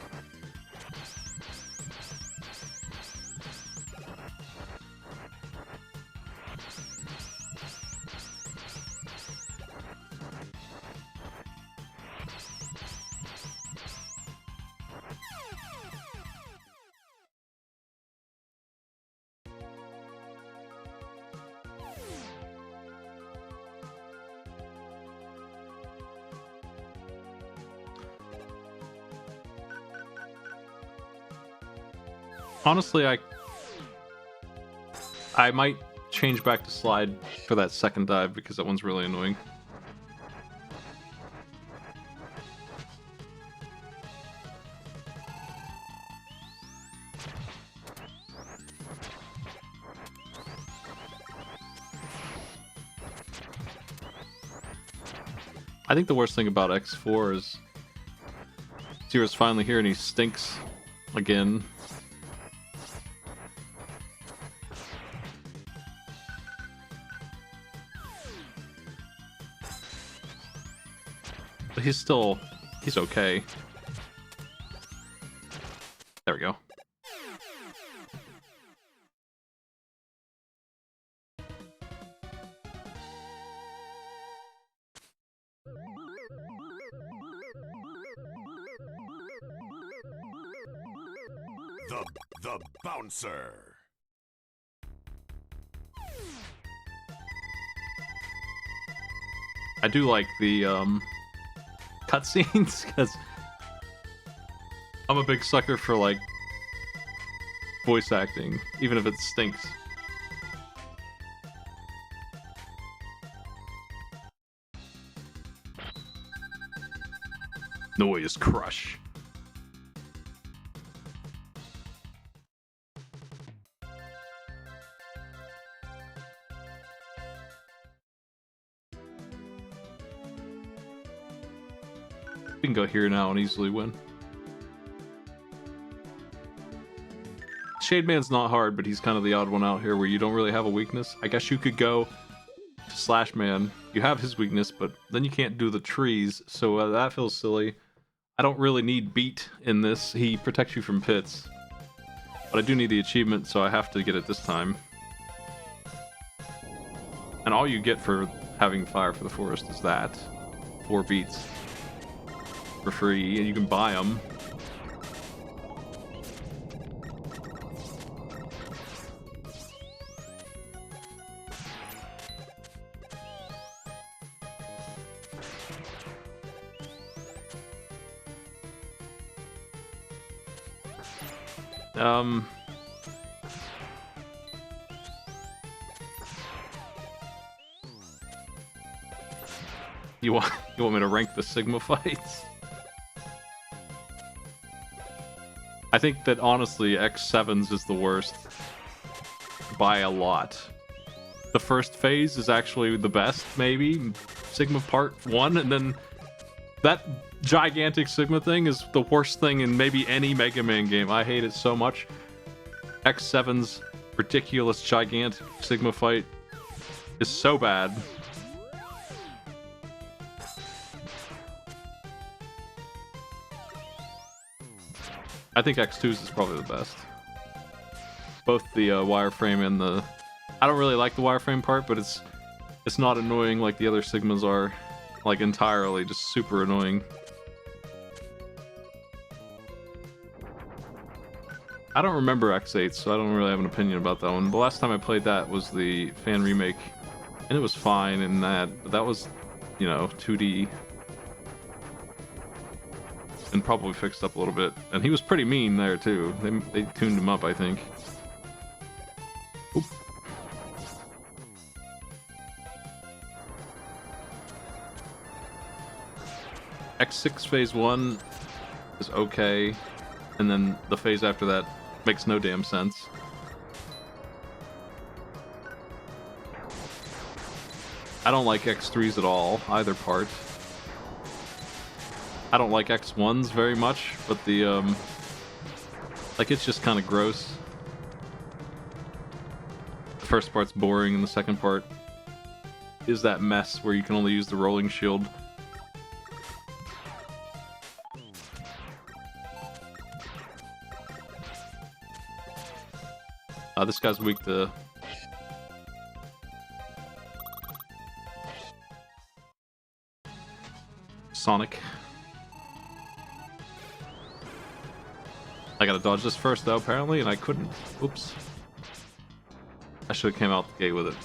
Honestly, I might change back to slide for that second dive because that one's really annoying. I think the worst thing about X4 is Zero's finally here and he stinks again. But he's okay. There we go. The bouncer. I do like the cutscenes because I'm a big sucker for like voice acting, even if it stinks. Noise crush. We can go here now and easily win. Shade Man's not hard, but he's kind of the odd one out here where you don't really have a weakness. I guess you could go to Slash Man. You have his weakness, but then you can't do the trees, so that feels silly. I don't really need Beat in this. He protects you from pits. But I do need the achievement, so I have to get it this time. And all you get for having Fire for the Forest is that. 4 beats. For free, and you can buy them. You want me to rank the Sigma fights? I think that honestly X7's is the worst by a lot. The first phase is actually the best, maybe Sigma Part 1, and then that gigantic Sigma thing is the worst thing in maybe any Mega Man game. I hate it so much. X7's ridiculous gigantic Sigma fight is so bad. I think X2's is probably the best. Both the wireframe and the... I don't really like the wireframe part, but it's not annoying like the other Sigmas are. Like, entirely, just super annoying. I don't remember X8, so I don't really have an opinion about that one. The last time I played that was the fan remake, and it was fine in that, but that was, you know, 2D. And probably fixed up a little bit. And he was pretty mean there, too. They tuned him up, I think. Oop. X6 phase 1 is okay, and then the phase after that makes no damn sense. I don't like X3s at all, either part. I don't like X1s very much, but the, like, it's just kind of gross. The first part's boring, and the second part is that mess where you can only use the rolling shield. This guy's weak to... Sonic. I gotta dodge this first though, apparently, and I couldn't. Oops. I should have came out the gate with it.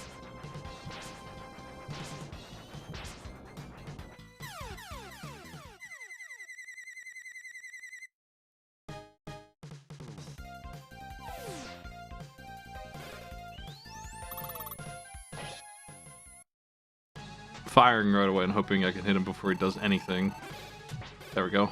Firing right away and hoping I can hit him before he does anything. There we go.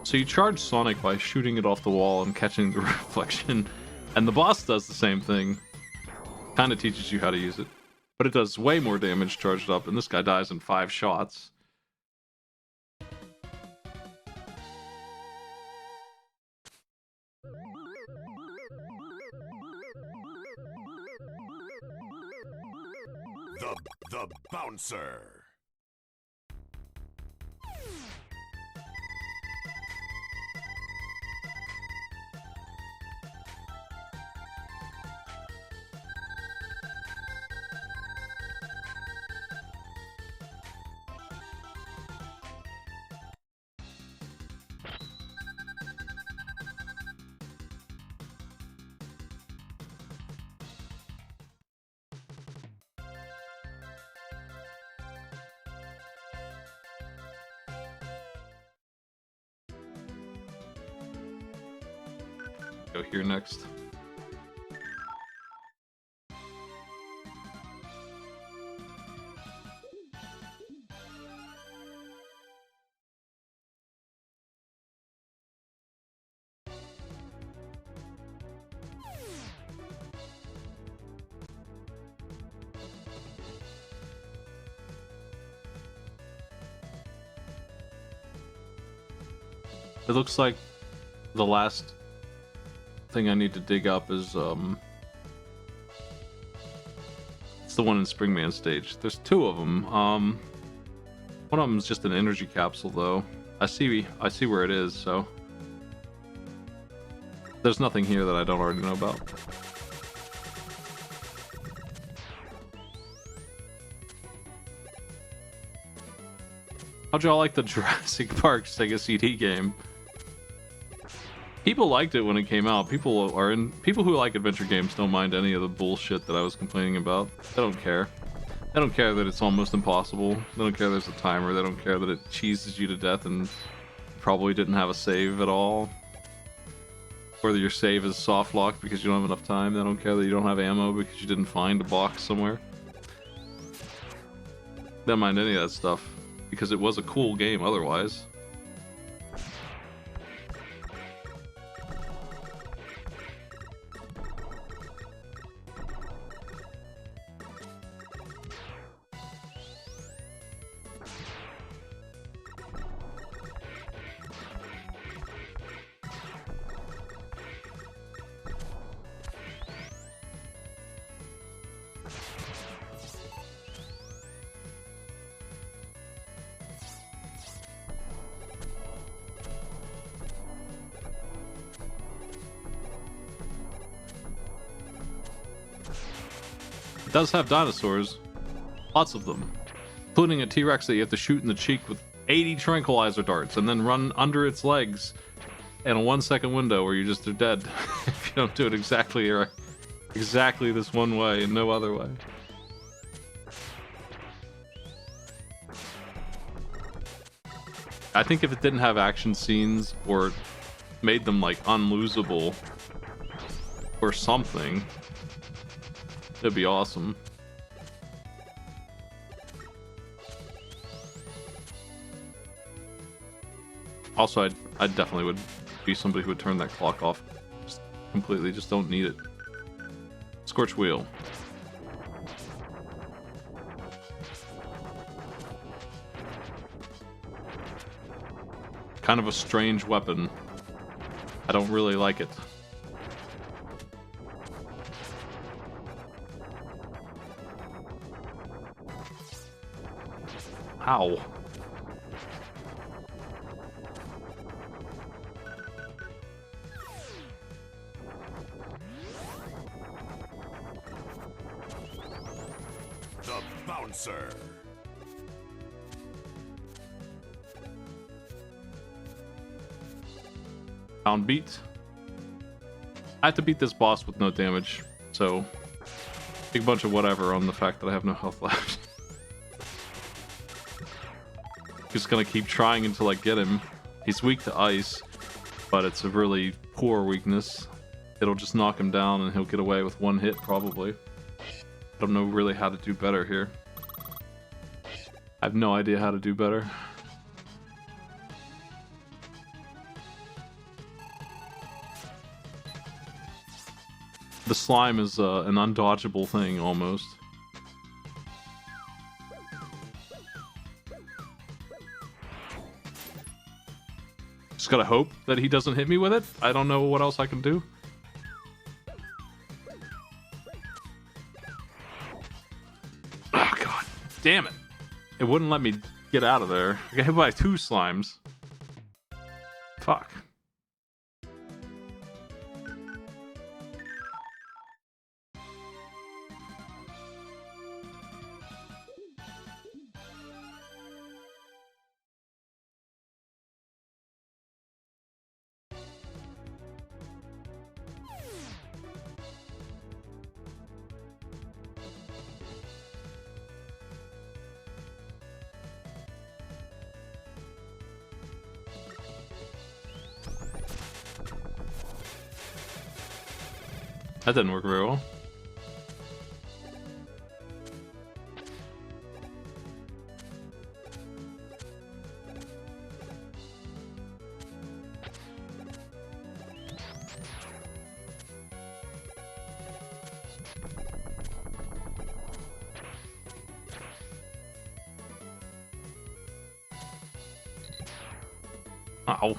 So you charge Sonic by shooting it off the wall and catching the reflection, and the boss does the same thing. Kind of teaches you how to use it. But it does way more damage charged up, and this guy dies in 5 shots. The Bouncer. Go here next. It looks like the last thing I need to dig up is it's the one in Springman stage. There's 2 of them. One of them is just an energy capsule though. I see where it is, so there's nothing here that I don't already know about. How'd y'all like the Jurassic Park Sega CD game? People liked it when it came out. People who like adventure games don't mind any of the bullshit that I was complaining about. They don't care. They don't care that it's almost impossible. They don't care there's a timer. They don't care that it cheeses you to death and probably didn't have a save at all. Whether your save is soft locked because you don't have enough time. They don't care that you don't have ammo because you didn't find a box somewhere. They don't mind any of that stuff because it was a cool game otherwise. It does have dinosaurs. Lots of them. Including a T-Rex that you have to shoot in the cheek with 80 tranquilizer darts and then run under its legs in a 1-second window where you just are dead if you don't do it exactly this one way and no other way. I think if it didn't have action scenes or made them like unlosable or something, it'd be awesome. Also, I definitely would be somebody who would turn that clock off just completely. Just don't need it. Scorch Wheel. Kind of a strange weapon. I don't really like it. Ow. The Bouncer. Pound beat. I have to beat this boss with no damage, so big bunch of whatever on the fact that I have no health left. Just gonna keep trying until I get him. He's weak to ice, but it's a really poor weakness. It'll just knock him down and he'll get away with one hit probably. Don't know really how to do better here. I have no idea how to do better. The slime is an undodgeable thing almost. Just gotta hope that he doesn't hit me with it. I don't know what else I can do. Oh god, damn it. It wouldn't let me get out of there. I got hit by 2 slimes. Fuck. That didn't work very well. Ow.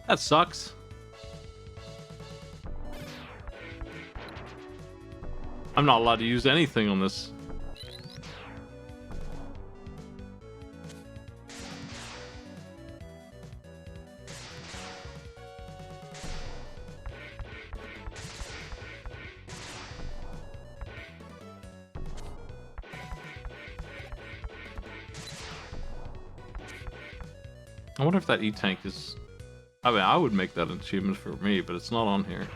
That sucks. I'm not allowed to use anything on this. I wonder if that E-Tank is... I mean, I would make that an achievement for me, but it's not on here.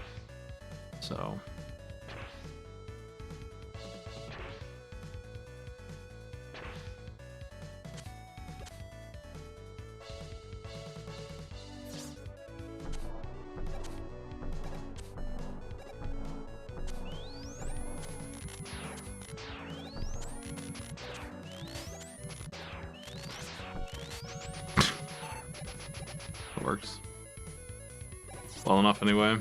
So... works. Well enough anyway.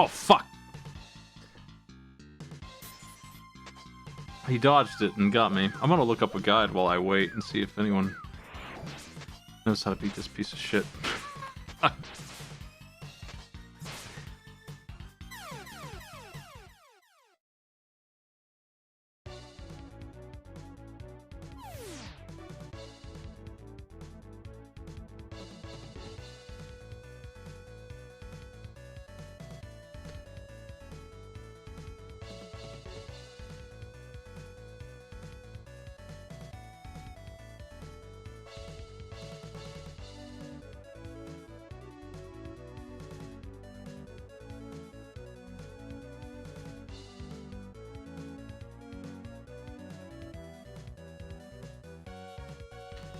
Oh, fuck! He dodged it and got me. I'm gonna look up a guide while I wait and see if anyone knows how to beat this piece of shit.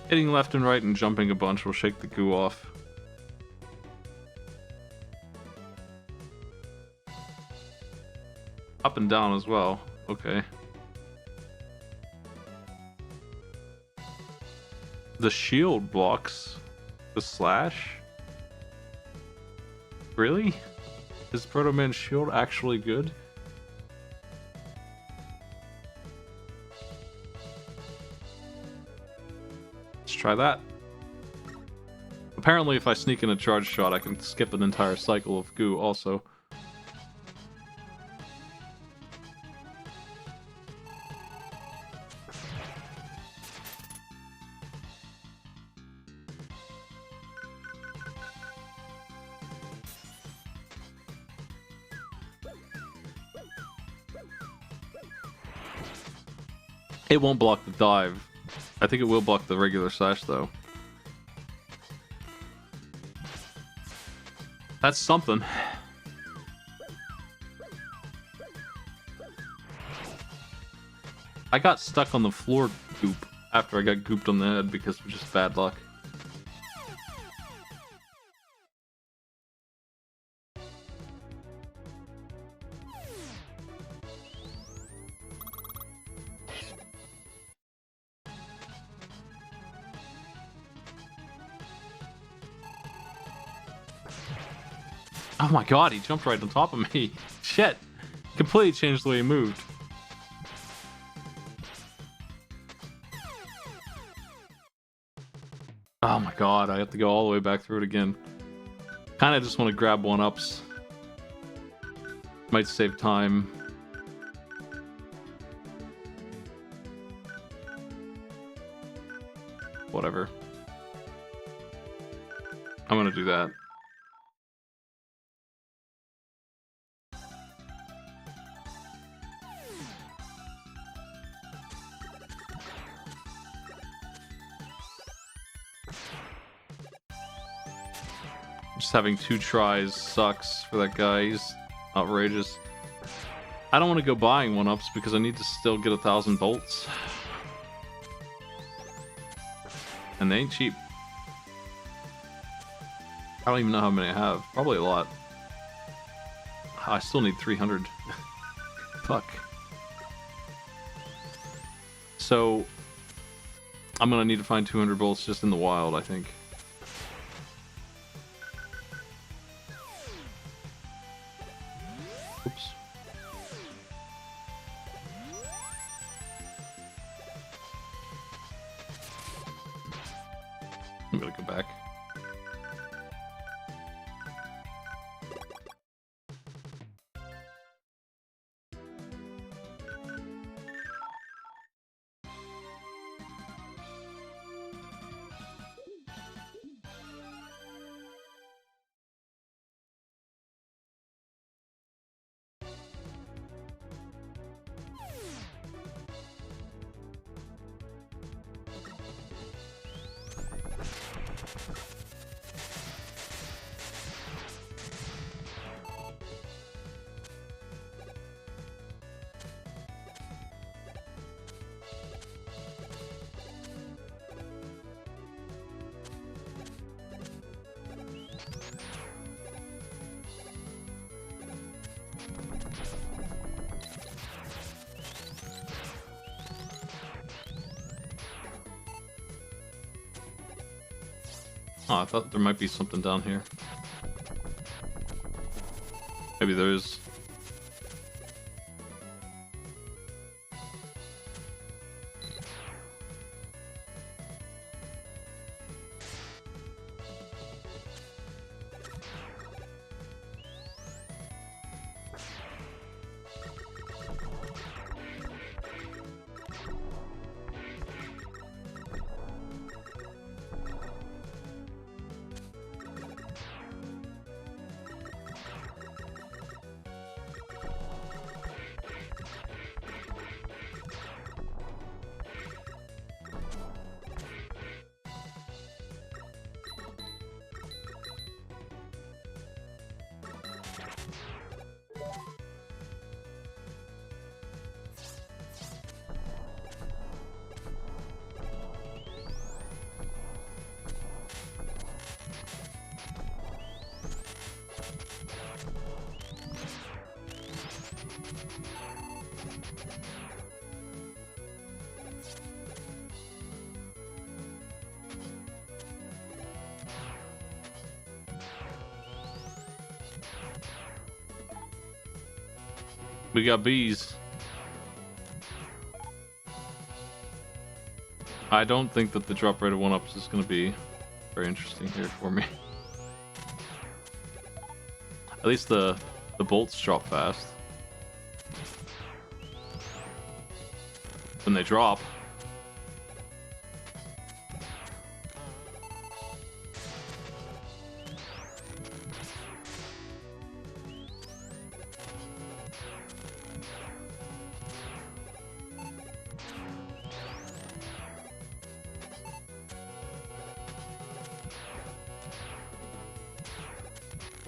Hitting left and right and jumping a bunch will shake the goo off. Up and down as well. Okay. The shield blocks the slash? Really? Is Proto Man's shield actually good? Let's try that. Apparently if I sneak in a charge shot, I can skip an entire cycle of goo also. It won't block the dive. I think it will block the regular slash though. That's something. I got stuck on the floor goop after I got gooped on the head because of just bad luck. Oh my god, he jumped right on top of me. Shit. Completely changed the way he moved. Oh my god, I have to go all the way back through it again. Kinda just want to grab one-ups. Might save time. Whatever. I'm gonna do that. Just having 2 tries sucks for that guy. He's outrageous. I don't want to go buying 1-ups because I need to still get 1,000 bolts. And they ain't cheap. I don't even know how many I have. Probably a lot. I still need 300. Fuck. So, I'm gonna need to find 200 bolts just in the wild, I think. Oops. I'm gonna go back. Oh, I thought there might be something down here. Maybe there is. We got bees. I don't think that the drop rate of 1-ups is going to be very interesting here for me. At least the bolts drop fast. When they drop.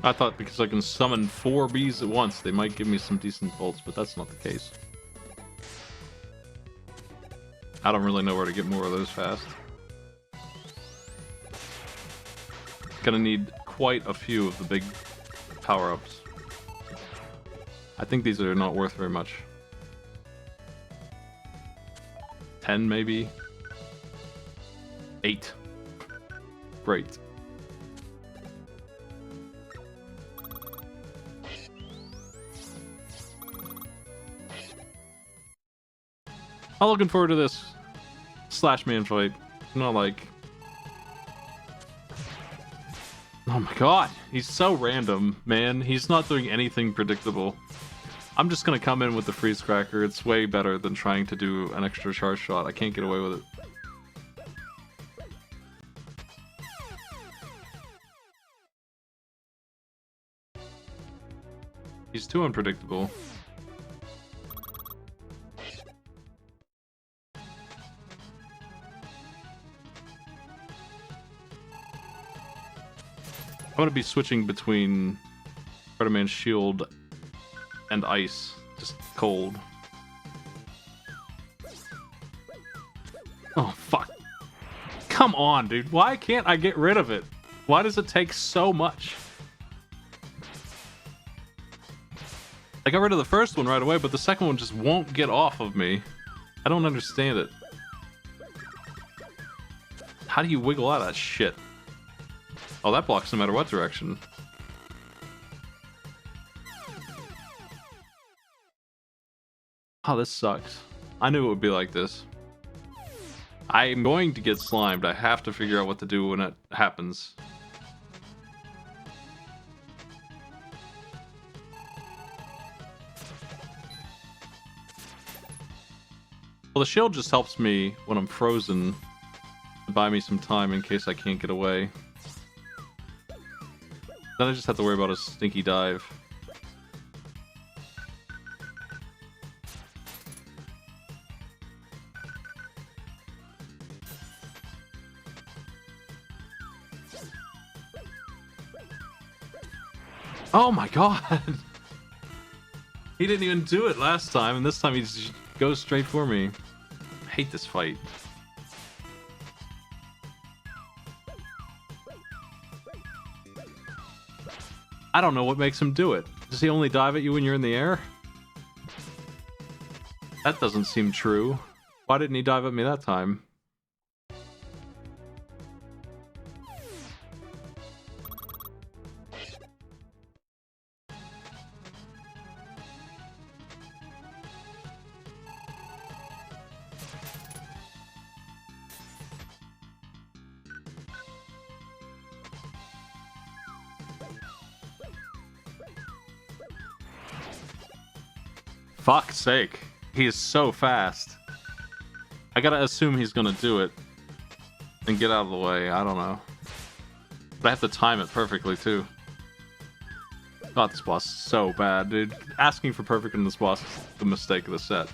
I thought because I can summon 4 bees at once, they might give me some decent bolts, but that's not the case. I don't really know where to get more of those fast. Gonna need quite a few of the big power-ups. I think these are not worth very much. 10 maybe? 8. Great. I'm looking forward to this Slash Man fight. Not like... Oh my god, he's so random, man. He's not doing anything predictable. I'm just gonna come in with the Freeze Cracker. It's way better than trying to do an extra charge shot. I can't get away with it. He's too unpredictable. I'm gonna be switching between Spider-Man's shield and ice. Just cold. Oh, fuck. Come on, dude. Why can't I get rid of it? Why does it take so much? I got rid of the first one right away, but the second one just won't get off of me. I don't understand it. How do you wiggle out of that shit? Oh, that blocks no matter what direction. Oh, this sucks. I knew it would be like this. I am going to get slimed. I have to figure out what to do when it happens. Well, the shield just helps me when I'm frozen to buy me some time in case I can't get away. Then I just have to worry about a stinky dive. Oh my god! He didn't even do it last time, and this time he just goes straight for me. I hate this fight. I don't know what makes him do it. Does he only dive at you when you're in the air? That doesn't seem true. Why didn't he dive at me that time? Fuck's sake. He is so fast. I gotta assume he's gonna do it. And get out of the way. I don't know. But I have to time it perfectly, too. God, this boss is so bad, dude. Asking for perfect in this boss is the mistake of the set.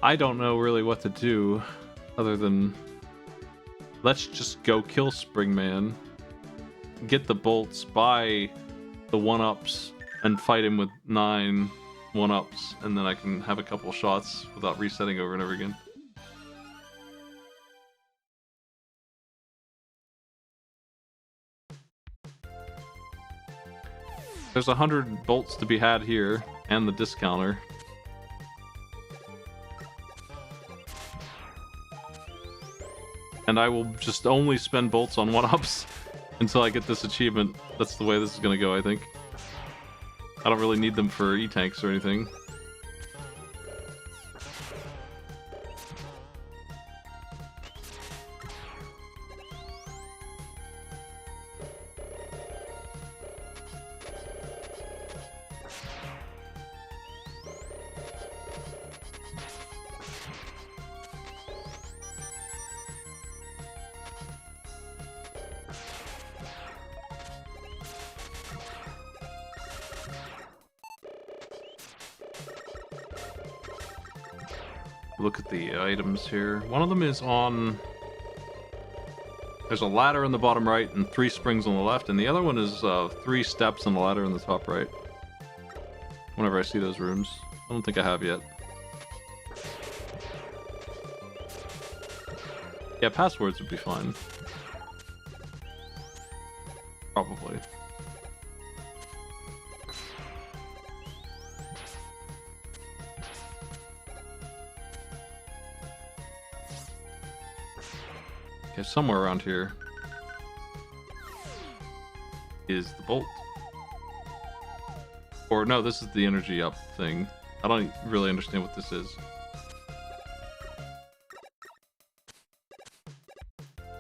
I don't know really what to do other than let's just go kill Springman, get the bolts, buy the 1-ups, and fight him with 9 1-ups, and then I can have a couple shots without resetting over and over again. There's 100 bolts to be had here, and the discounter. And I will just only spend bolts on 1-ups until I get this achievement. That's the way this is gonna go, I think. I don't really need them for E-tanks or anything. Look at the items here. One of them is on... There's a ladder in the bottom right and 3 springs on the left, and the other one is 3 steps on the ladder in the top right. Whenever I see those rooms. I don't think I have yet. Yeah, passwords would be fine. Probably. Okay, somewhere around here is the bolt. Or no, this is the energy up thing. I don't really understand what this is.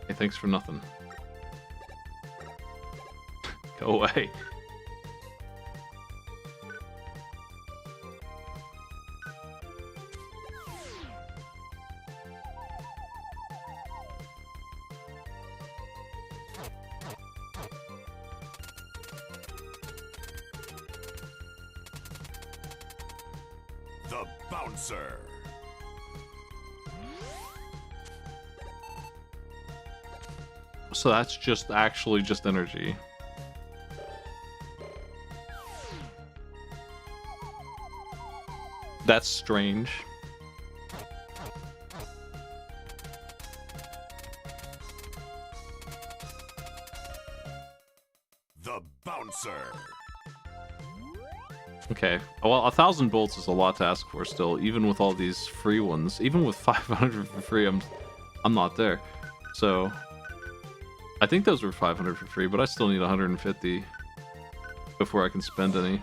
Hey, thanks for nothing. Go away. The Bouncer. So that's just actually just energy. That's strange. The Bouncer. Okay, well, 1,000 bolts is a lot to ask for still, even with all these free ones. Even with 500 for free, I'm not there. So, I think those were 500 for free, but I still need 150 before I can spend any.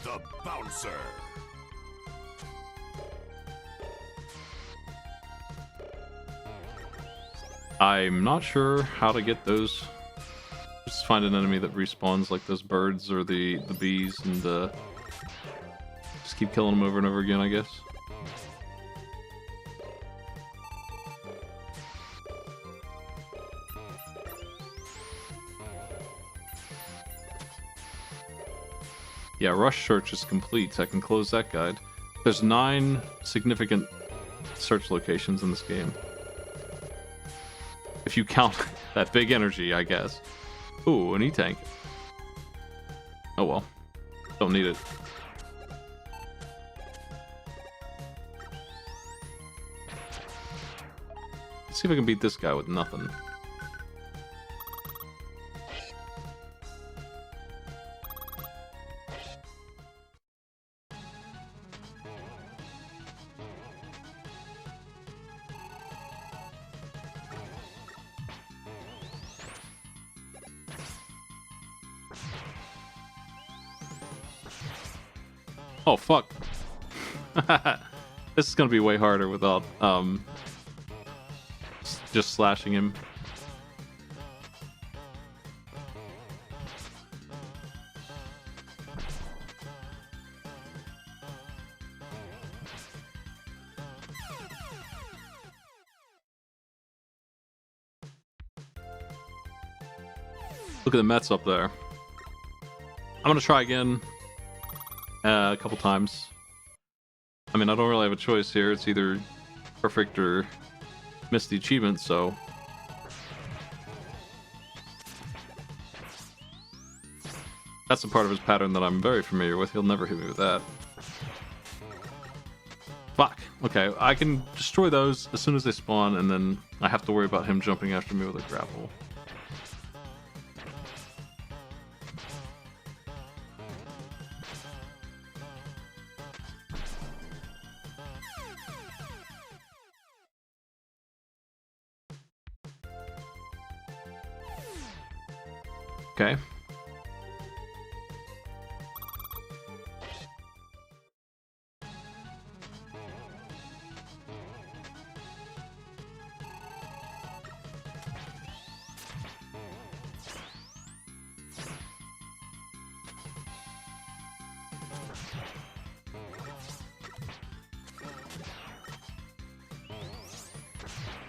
The Bouncer. I'm not sure how to get those. Just find an enemy that respawns like those birds or the bees and just keep killing them over and over again, I guess. Yeah, Rush Search is complete. I can close that guide. There's 9 significant search locations in this game. If you count that big energy, I guess. Ooh, an E-tank. Oh well. Don't need it. Let's see if I can beat this guy with nothing. Oh fuck. This is gonna be way harder without just slashing him. Look at the Mets up there. I'm gonna try again a couple times. I mean, I don't really have a choice here. It's either perfect or miss the achievement, so... That's a part of his pattern that I'm very familiar with. He'll never hit me with that. Fuck. Okay, I can destroy those as soon as they spawn, and then I have to worry about him jumping after me with a grapple. Okay.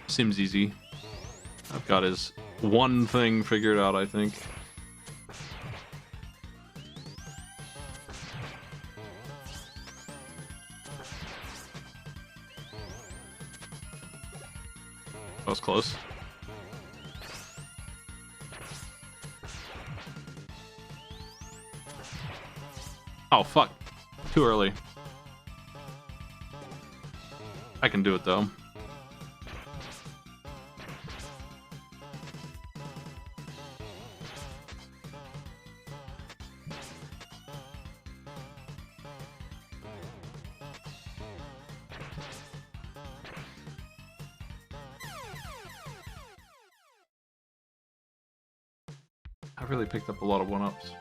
Seems easy. I've got his one thing figured out, I think. That was close. Oh, fuck. Too early. I can do it, though. I really picked up a lot of one-ups.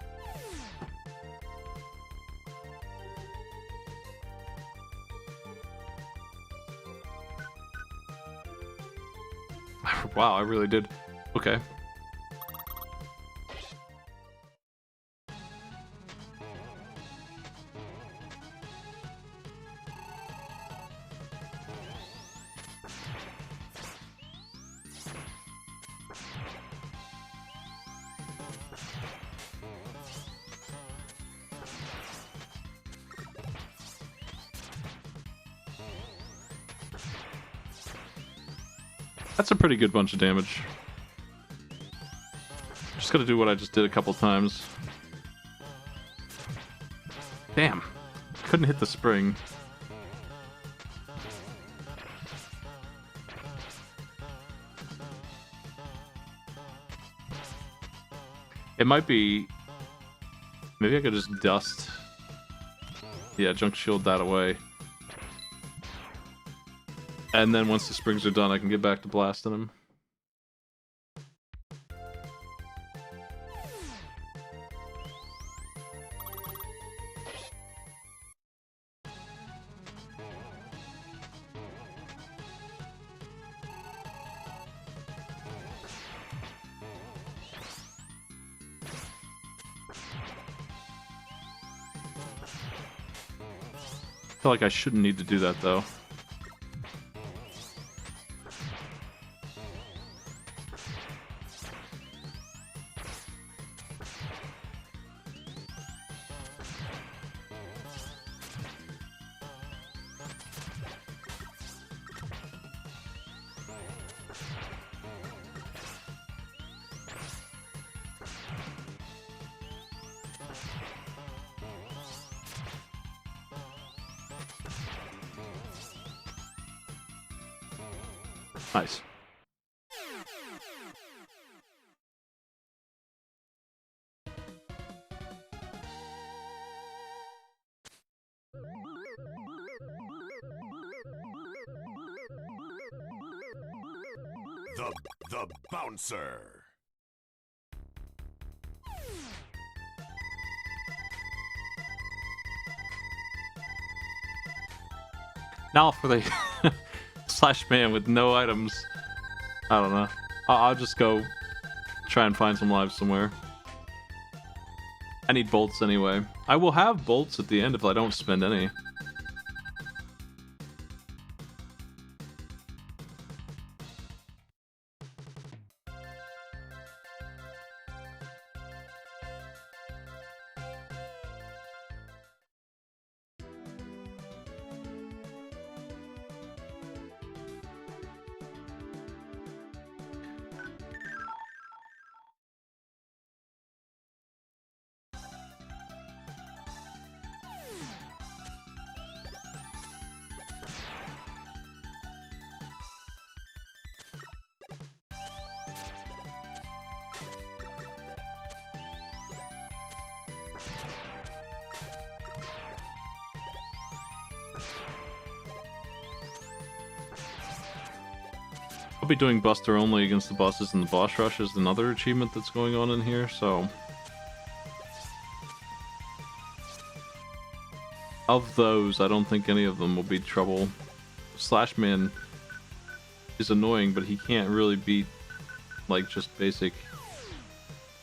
Wow, I really did. Okay. That's a pretty good bunch of damage. Just gotta do what I just did a couple times. Damn. Couldn't hit the spring. It might be... Maybe I could just dust... Yeah, junk shield that away. And then once the springs are done, I can get back to blasting him. I feel like I shouldn't need to do that, though. Nice. The Bouncer. Now for the slash man with no items. I don't know. I'll just go try and find some lives somewhere. I need bolts anyway. I will have bolts at the end if I don't spend any. I'll be doing Buster only against the bosses, and the boss rush is another achievement that's going on in here, so... Of those, I don't think any of them will be trouble. Slashman is annoying, but he can't really beat, like, just basic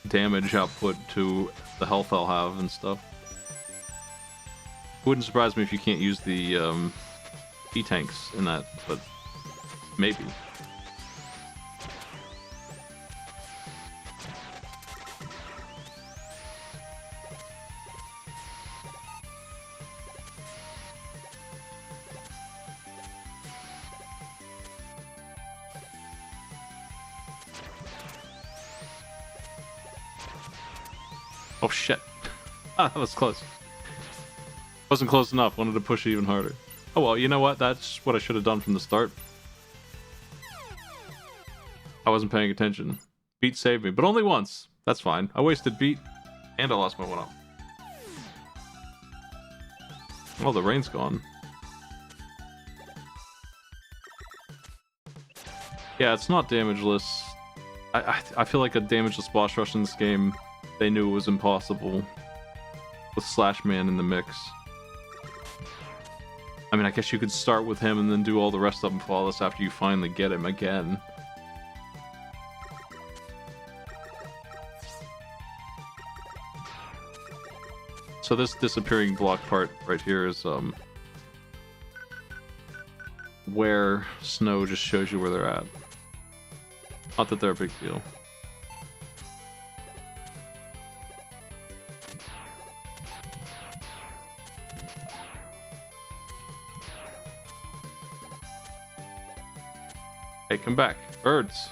damage output to the health I'll have and stuff. It wouldn't surprise me if you can't use the E-tanks in that, but maybe. Oh shit. That was close. Wasn't close enough, wanted to push it even harder. Oh well, you know what? That's what I should have done from the start. I wasn't paying attention. Beat saved me, but only once. That's fine. I wasted beat, and I lost my 1-up. Oh, the rain's gone. Yeah, it's not damageless. I feel like a damageless boss rush in this game, they knew it was impossible with Slashman in the mix. I mean, I guess you could start with him and then do all the rest of them flawless after you finally get him again. So this disappearing block part right here is where snow just shows you where they're at. Not that they're a big deal. Hey, come back. Birds.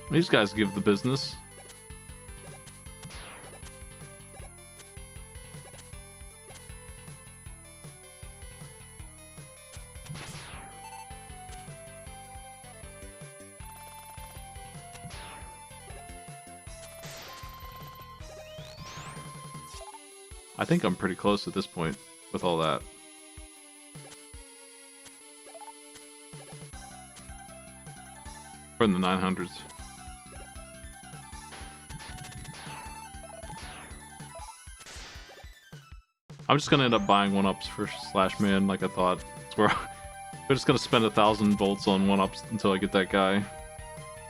These guys give the business. I think I'm pretty close at this point with all that. We're in the 900s. I'm just gonna end up buying 1-ups for Slashman like I thought. It's where we're just gonna spend 1,000 bolts on 1-ups until I get that guy.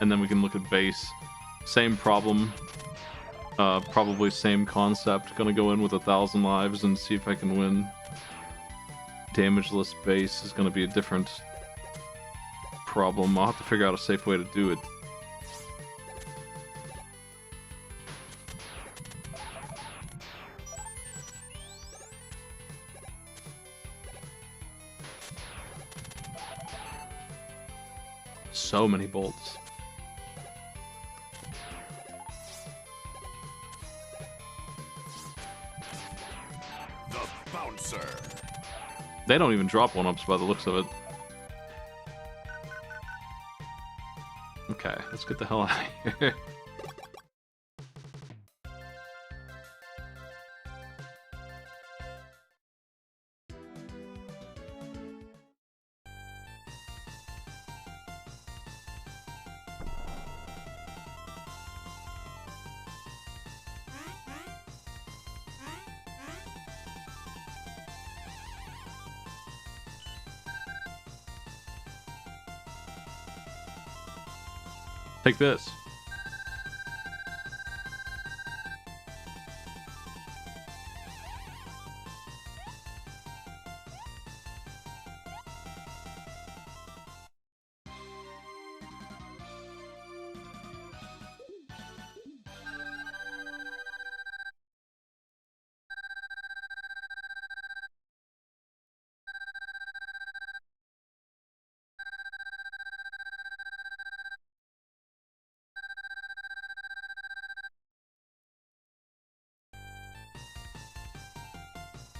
And then we can look at base. Same problem. Probably same concept. Gonna go in with 1,000 lives and see if I can win. Damageless base is gonna be a different problem. I'll have to figure out a safe way to do it. So many bolts. The Bouncer. They don't even drop 1-ups by the looks of it. Okay, let's get the hell out of here. Take this.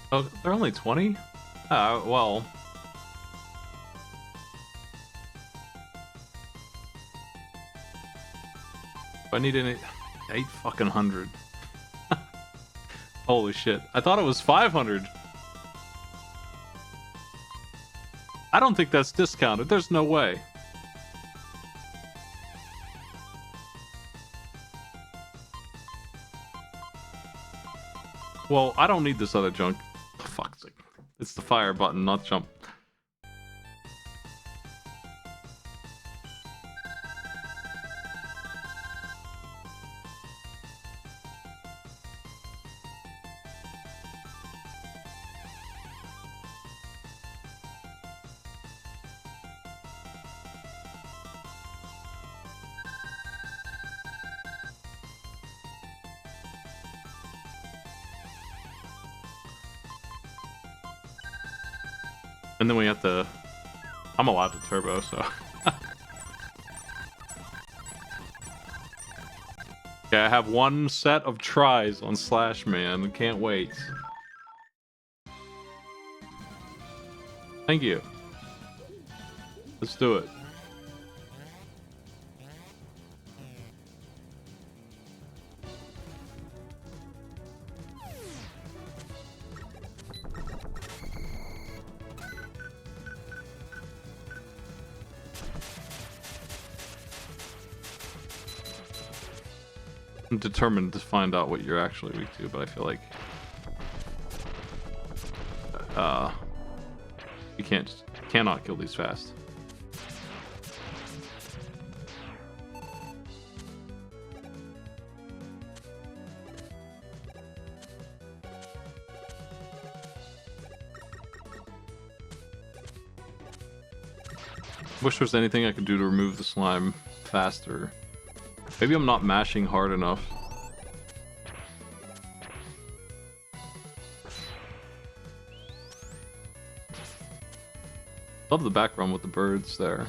Oh, they're only 20? Well. I need an 8 fucking hundred. Holy shit. I thought it was 500. I don't think that's discounted. There's no way. Well, I don't need this other junk. Oh, fuck's sake. It's the fire button, not jump. And then we have to... I'm allowed to turbo, so... Okay, I have one set of tries on Slash Man. Can't wait. Thank you. Let's do it. I'm determined to find out what you're actually weak to, but I feel like you cannot kill these fast. Wish there was anything I could do to remove the slime faster. Maybe I'm not mashing hard enough. Love the background with the birds there.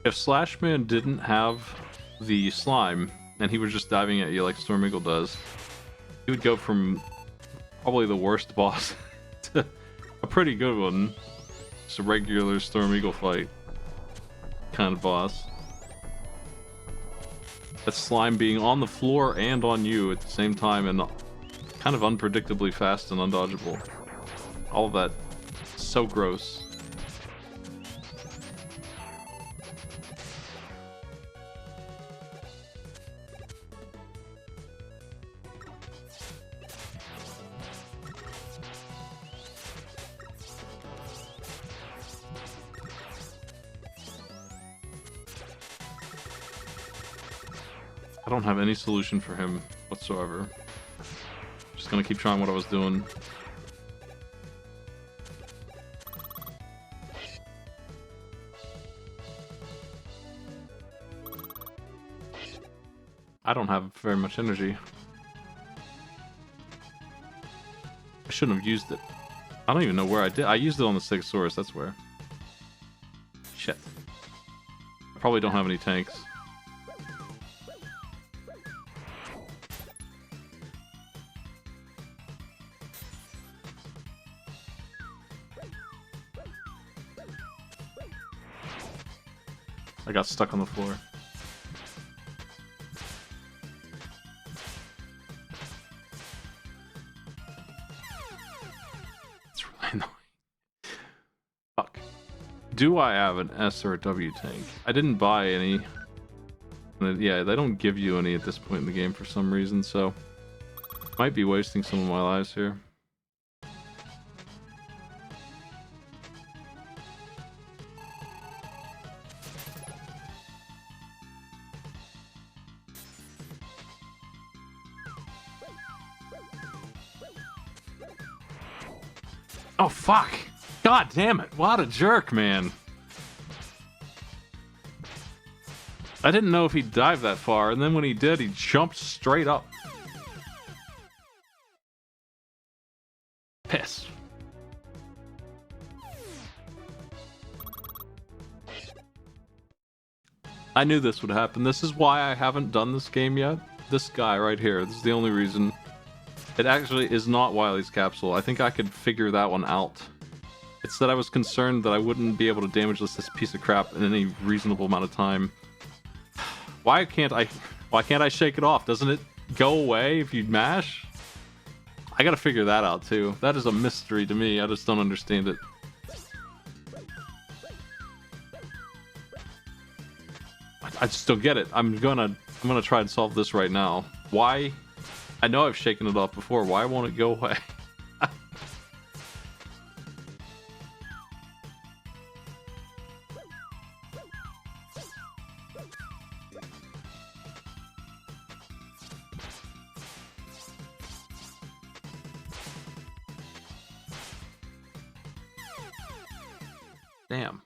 If Slashman didn't have the slime, and he was just diving at you like Storm Eagle does, he would go from probably the worst boss to a pretty good one. Just a regular Storm Eagle fight kind of boss. That slime being on the floor and on you at the same time, and kind of unpredictably fast and undodgeable. All of that, so gross. I don't have any solution for him whatsoever. Just gonna keep trying what I was doing. I don't have very much energy. I shouldn't have used it. I don't even know where I did. I used it on the Stegosaurus, that's where. Shit. I probably don't have any tanks. I got stuck on the floor. Do I have an S or a W tank? I didn't buy any. Yeah, they don't give you any at this point in the game for some reason, so might be wasting some of my lives here. Oh, fuck! God damn it! What a jerk, man! I didn't know if he'd dive that far, and then when he did, he jumped straight up. Piss. I knew this would happen. This is why I haven't done this game yet. This guy right here. This is the only reason. It actually is not Wily's capsule. I think I could figure that one out. It's that I was concerned that I wouldn't be able to damage this piece of crap in any reasonable amount of time. Why can't I shake it off? Doesn't it go away if you mash? I gotta figure that out too. That is a mystery to me. I just don't understand it. I just don't get it. I'm gonna try and solve this right now. Why? I know I've shaken it off before. Why won't it go away? Damn.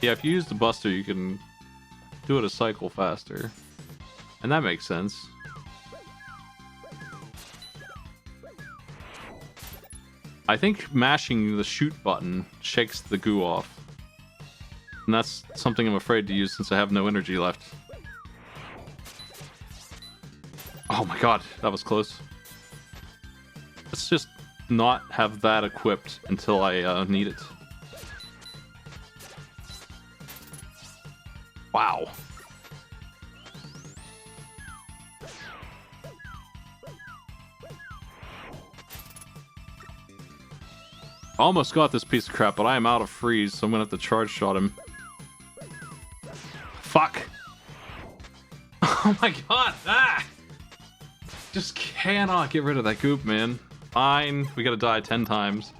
Yeah, if you use the Buster, you can do it a cycle faster. And that makes sense. I think mashing the shoot button shakes the goo off. And that's something I'm afraid to use since I have no energy left. Oh my god, that was close. Let's just not have that equipped until I need it. Wow. Almost got this piece of crap, but I am out of freeze, so I'm gonna have to charge shot him. Fuck. Oh my god. Ah! Just cannot get rid of that goop, man. Fine. We gotta die 10 times.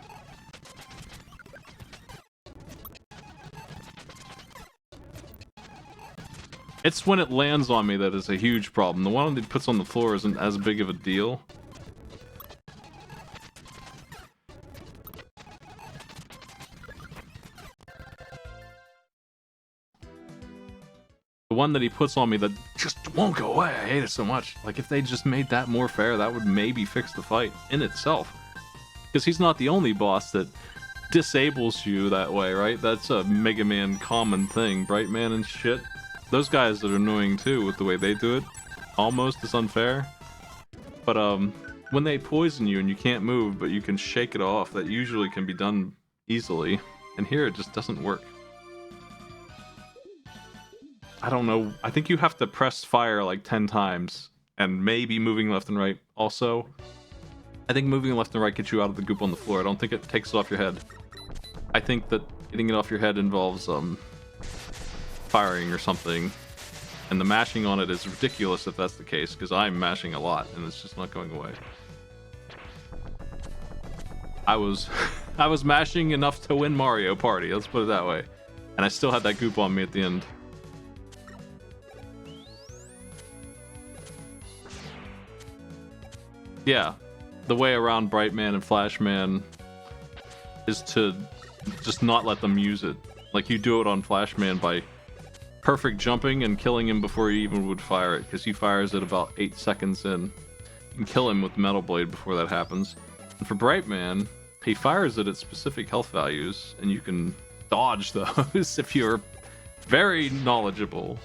It's when it lands on me that is a huge problem. The one that it puts on the floor isn't as big of a deal. The one that he puts on me that just won't go away. I hate it so much. Like, if they just made that more fair, that would maybe fix the fight in itself. Because he's not the only boss that disables you that way, right? That's a Mega Man common thing. Bright Man and shit. Those guys are annoying too with the way they do it. Almost as unfair. But when they poison you and you can't move, but you can shake it off, that usually can be done easily. And here it just doesn't work. I don't know. I think you have to press fire like 10 times. And maybe moving left and right also. I think moving left and right gets you out of the goop on the floor. I don't think it takes it off your head. I think that getting it off your head involves firing or something. And the mashing on it is ridiculous if that's the case, because I'm mashing a lot and it's just not going away. I was mashing enough to win Mario Party, let's put it that way. And I still had that goop on me at the end. Yeah, the way around Bright Man and Flash Man is to just not let them use it. Like, you do it on Flash Man by perfect jumping and killing him before he even would fire it, because he fires it about 8 seconds in. You can kill him with Metal Blade before that happens. And for Bright Man, he fires it at specific health values, and you can dodge those if you're very knowledgeable.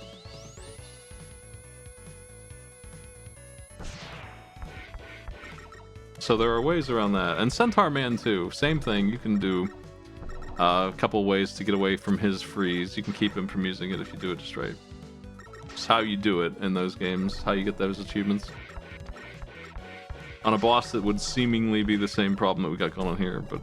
So there are ways around that. And Centaur Man too, same thing. You can do A couple ways to get away from his freeze. You can keep him from using it if you do it just right. It's how you do it in those games, how you get those achievements. On a boss that would seemingly be the same problem that we got going on here, but...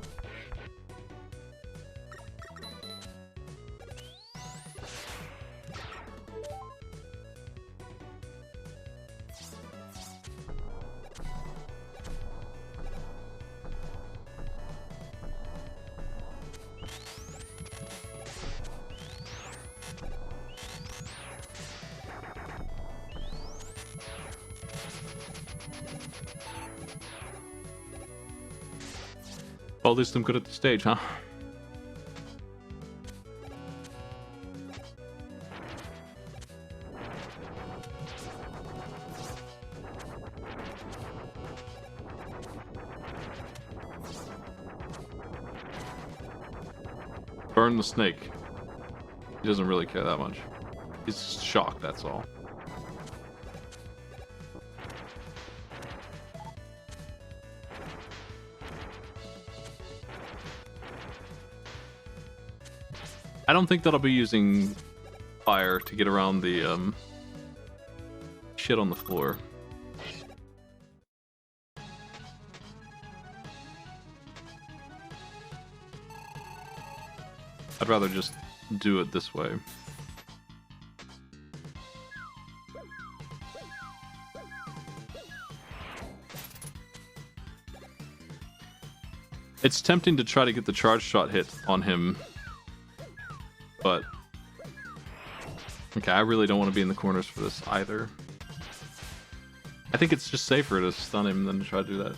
Well, at least I'm good at the stage, huh? Burn the snake. He doesn't really care that much. He's shocked, that's all. I don't think that I'll be using fire to get around the shit on the floor. I'd rather just do it this way. It's tempting to try to get the charge shot hit on him. But okay, I really don't want to be in the corners for this either. I think it's just safer to stun him than to try to do that.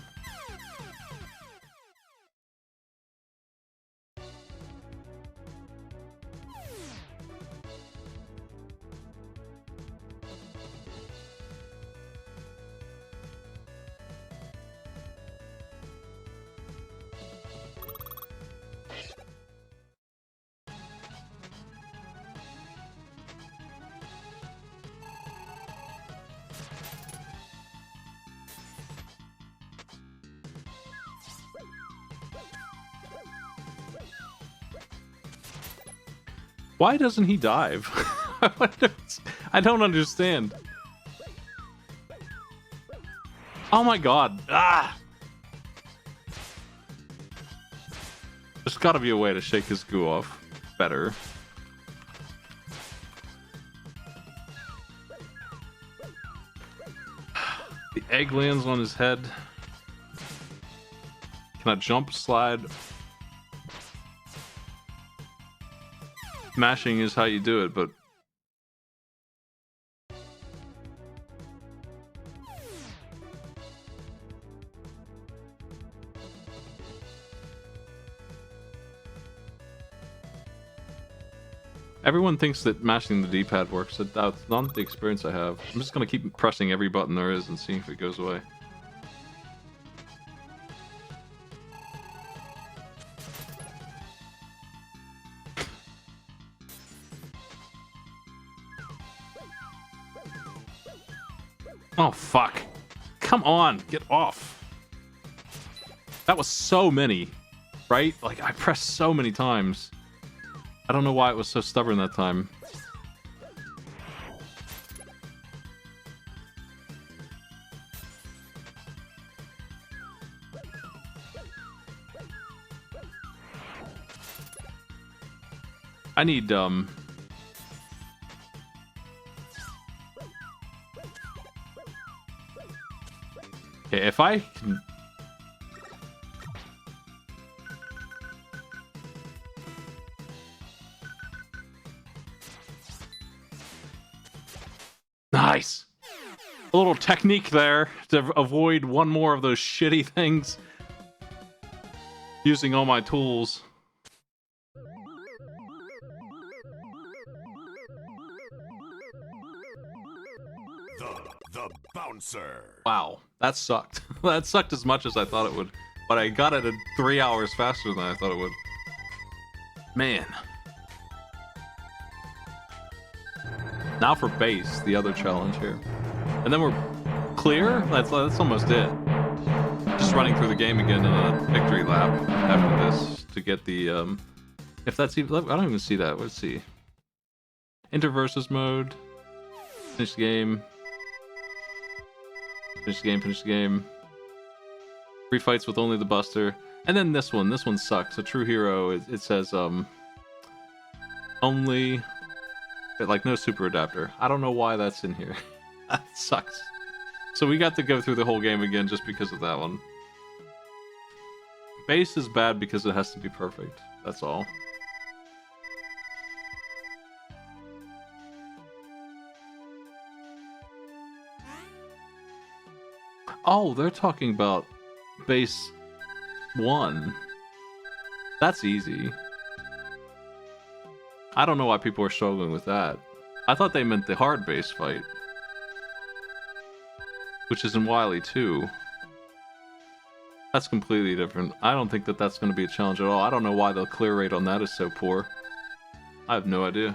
Why doesn't he dive? I don't understand. Oh my god. Ah! There's gotta be a way to shake his goo off better. The egg lands on his head. Can I jump, slide? Mashing is how you do it, but everyone thinks that mashing the D-pad works. That's not the experience I have. I'm just gonna keep pressing every button there is and seeing if it goes away. Oh, fuck. Come on, get off. That was so many, right? Like, I pressed so many times. I don't know why it was so stubborn that time. I need, okay, if I can... Nice! A little technique there to avoid one more of those shitty things. Using all my tools. The bouncer. Wow, that sucked. That sucked as much as I thought it would. But I got it in 3 hours faster than I thought it would. Man. Now for base, the other challenge here. And then we're clear? That's almost it. Just running through the game again in a victory lap after this to get the If that's even, I don't even see that. Let's see. Enter versus mode. Finish the game. Finish the game. Finish the game. Free fights with only the Buster. And then this one. This one sucks. A true hero. It says only like no super adapter. I don't know why that's in here. That sucks. So we got to go through the whole game again just because of that one. Base is bad because it has to be perfect. That's all. Oh, they're talking about base 1. That's easy. I don't know why people are struggling with that. I thought they meant the hard base fight, which is in Wily 2. That's completely different. I don't think that that's going to be a challenge at all. I don't know why the clear rate on that is so poor. I have no idea.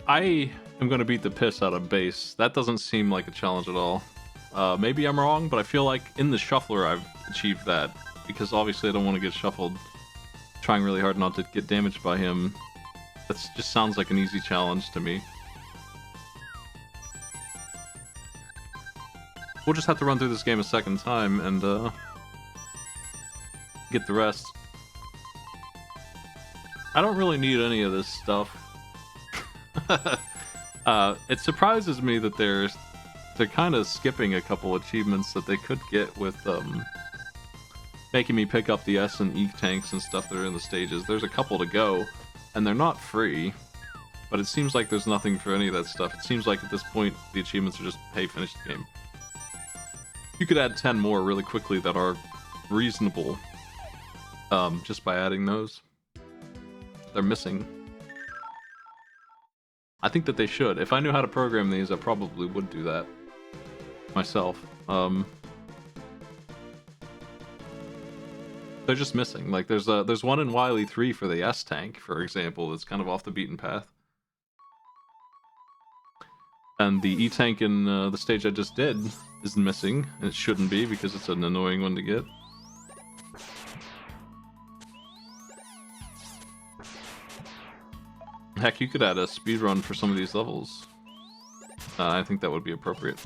I am going to beat the piss out of base. That doesn't seem like a challenge at all. Maybe I'm wrong, but I feel like in the shuffler I've achieved that. Because obviously I don't want to get shuffled. Trying really hard not to get damaged by him. That just sounds like an easy challenge to me. We'll just have to run through this game a second time and get the rest. I don't really need any of this stuff. It surprises me that they're kind of skipping a couple achievements that they could get with making me pick up the S and E tanks and stuff that are in the stages. There's a couple to go, and they're not free, but it seems like there's nothing for any of that stuff. It seems like at this point the achievements are just, hey, finish the game. You could add 10 more really quickly that are reasonable just by adding those. They're missing. I think that they should. If I knew how to program these, I probably would do that myself. They're just missing. Like there's one in Wily 3 for the S tank, for example, that's kind of off the beaten path. And the E tank in the stage I just did is missing, and it shouldn't be because it's an annoying one to get. Heck, you could add a speedrun for some of these levels. I think that would be appropriate.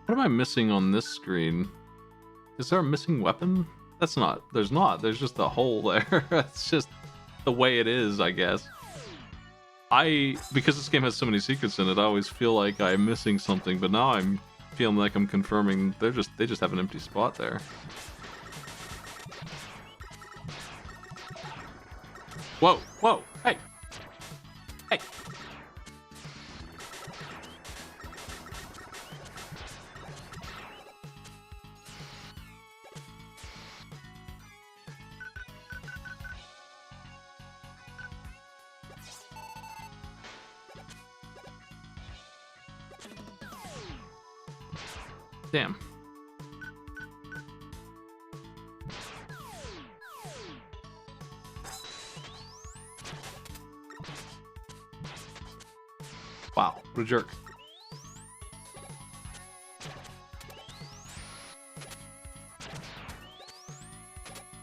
What am I missing on this screen? Is there a missing weapon? That's not. There's not. There's just a hole there. It's just the way it is, I guess. Because this game has so many secrets in it, I always feel like I'm missing something, but now I'm feeling like I'm confirming they just have an empty spot there. Whoa, whoa, hey! Hey! Damn. Wow, what a jerk.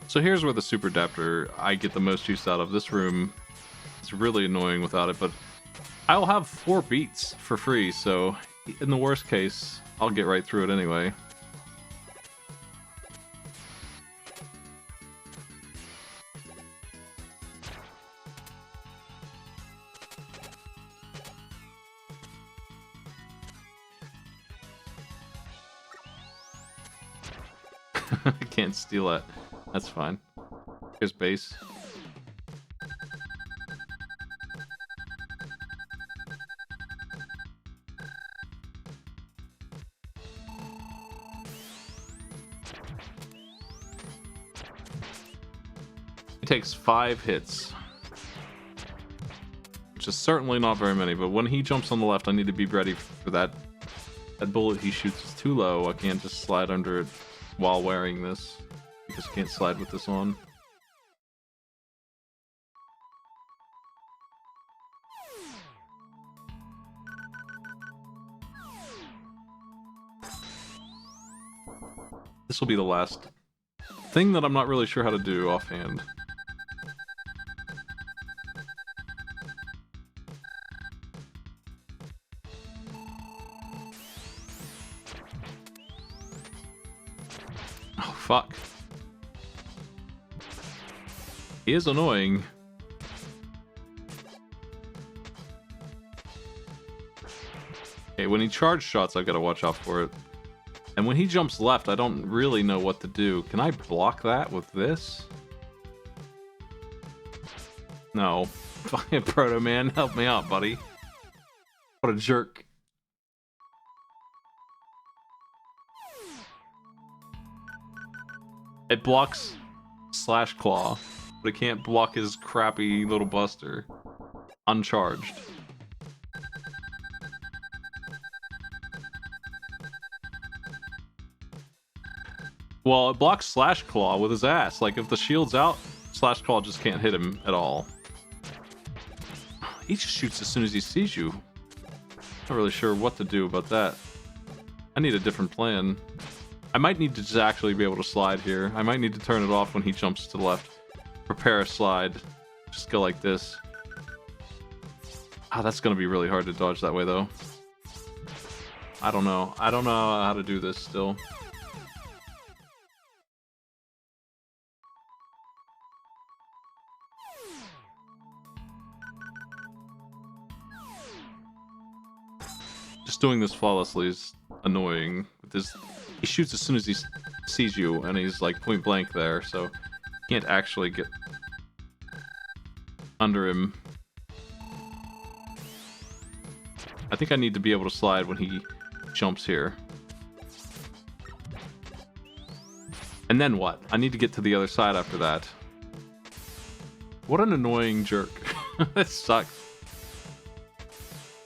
So here's where the super adapter I get the most use out of. This room is really annoying without it, but I'll have 4 beats for free, so in the worst case, I'll get right through it anyway. I can't steal it. That's fine. Here's base. He takes 5 hits. Which is certainly not very many, but when he jumps on the left, I need to be ready for that. That bullet he shoots is too low. I can't just slide under it while wearing this, because I can't slide with this on. This will be the last thing that I'm not really sure how to do offhand. Oh, fuck. He is annoying. Okay, when he charge shots, I gotta watch out for it. And when he jumps left, I don't really know what to do. Can I block that with this? No. Fucking Proto Man, help me out, buddy. What a jerk. It blocks Slash Claw, but it can't block his crappy little buster. Uncharged. Well, it blocks Slash Claw with his ass. Like, if the shield's out, Slash Claw just can't hit him at all. He just shoots as soon as he sees you. Not really sure what to do about that. I need a different plan. I might need to just actually be able to slide here. I might need to turn it off when he jumps to the left. Prepare a slide. Just go like this. Ah, that's gonna be really hard to dodge that way, though. I don't know. I don't know how to do this still. Just doing this flawlessly is annoying. With this, he shoots as soon as he sees you, and he's like point blank there, so you can't actually get under him. I think I need to be able to slide when he jumps here. And then what? I need to get to the other side after that. What an annoying jerk. That sucks.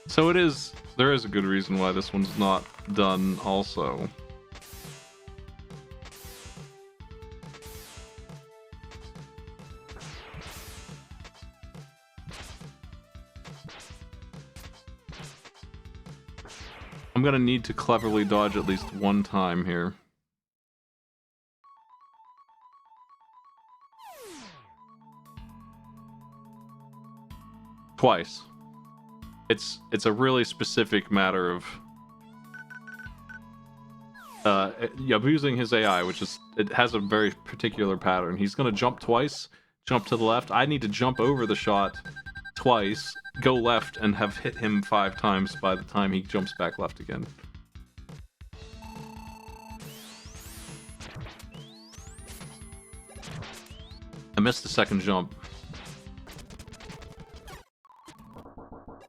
So it is... There is a good reason why this one's not done also. I'm gonna need to cleverly dodge at least one time here. Twice. It's a really specific matter of abusing his AI, which is, it has a very particular pattern. He's gonna jump twice, jump to the left. I need to jump over the shot twice, go left, and have hit him 5 times by the time he jumps back left again. I missed the second jump.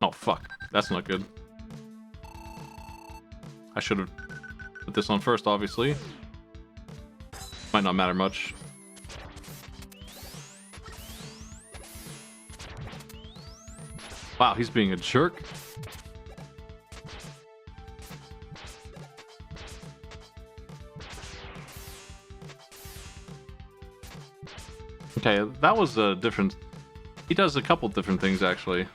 Oh, fuck. That's not good. I should have put this on first, obviously. Might not matter much. Wow, he's being a jerk. Okay, that was a different... He does a couple different things, actually.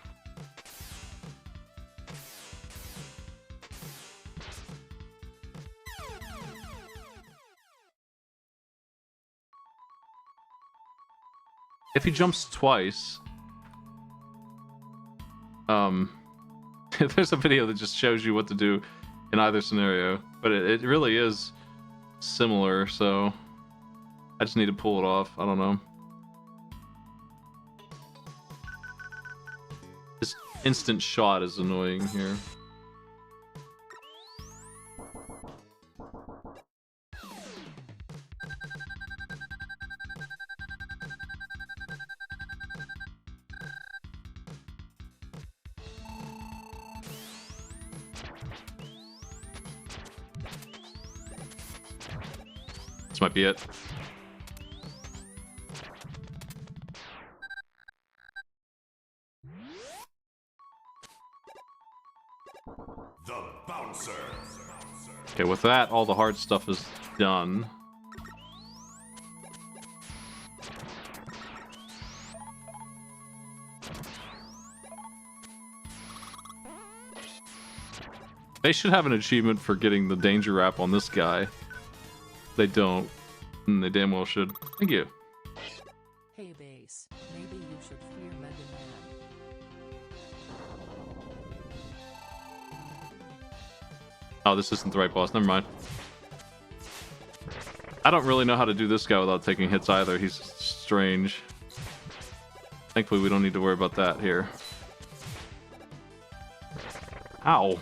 If he jumps twice... there's a video that just shows you what to do in either scenario, but it really is similar, so I just need to pull it off. I don't know. This instant shot is annoying here. This might be it. The Bouncer. Okay, with that, all the hard stuff is done. They should have an achievement for getting the danger wrap on this guy. They don't. And they damn well should. Thank you. Hey base, maybe you should fear Mega Man. Oh, this isn't the right boss. Never mind. I don't really know how to do this guy without taking hits either. He's strange. Thankfully, we don't need to worry about that here. Ow.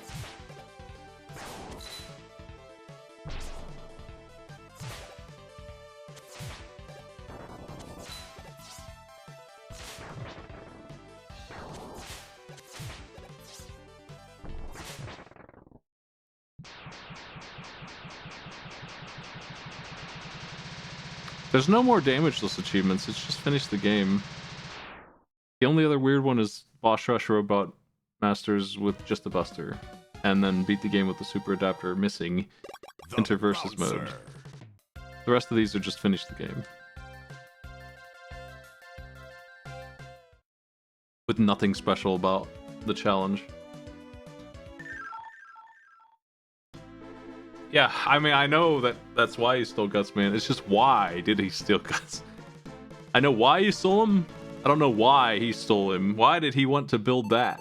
There's no more damageless achievements, it's just finish the game. The only other weird one is Boss Rush Robot Masters with just a Buster. And then beat the game with the Super Adapter missing Enter Versus mode. The rest of these are just finish the game. With nothing special about the challenge. Yeah, I mean, I know that's why he stole Guts, man. It's just why did he steal Guts? I know why he stole him. I don't know why he stole him. Why did he want to build that?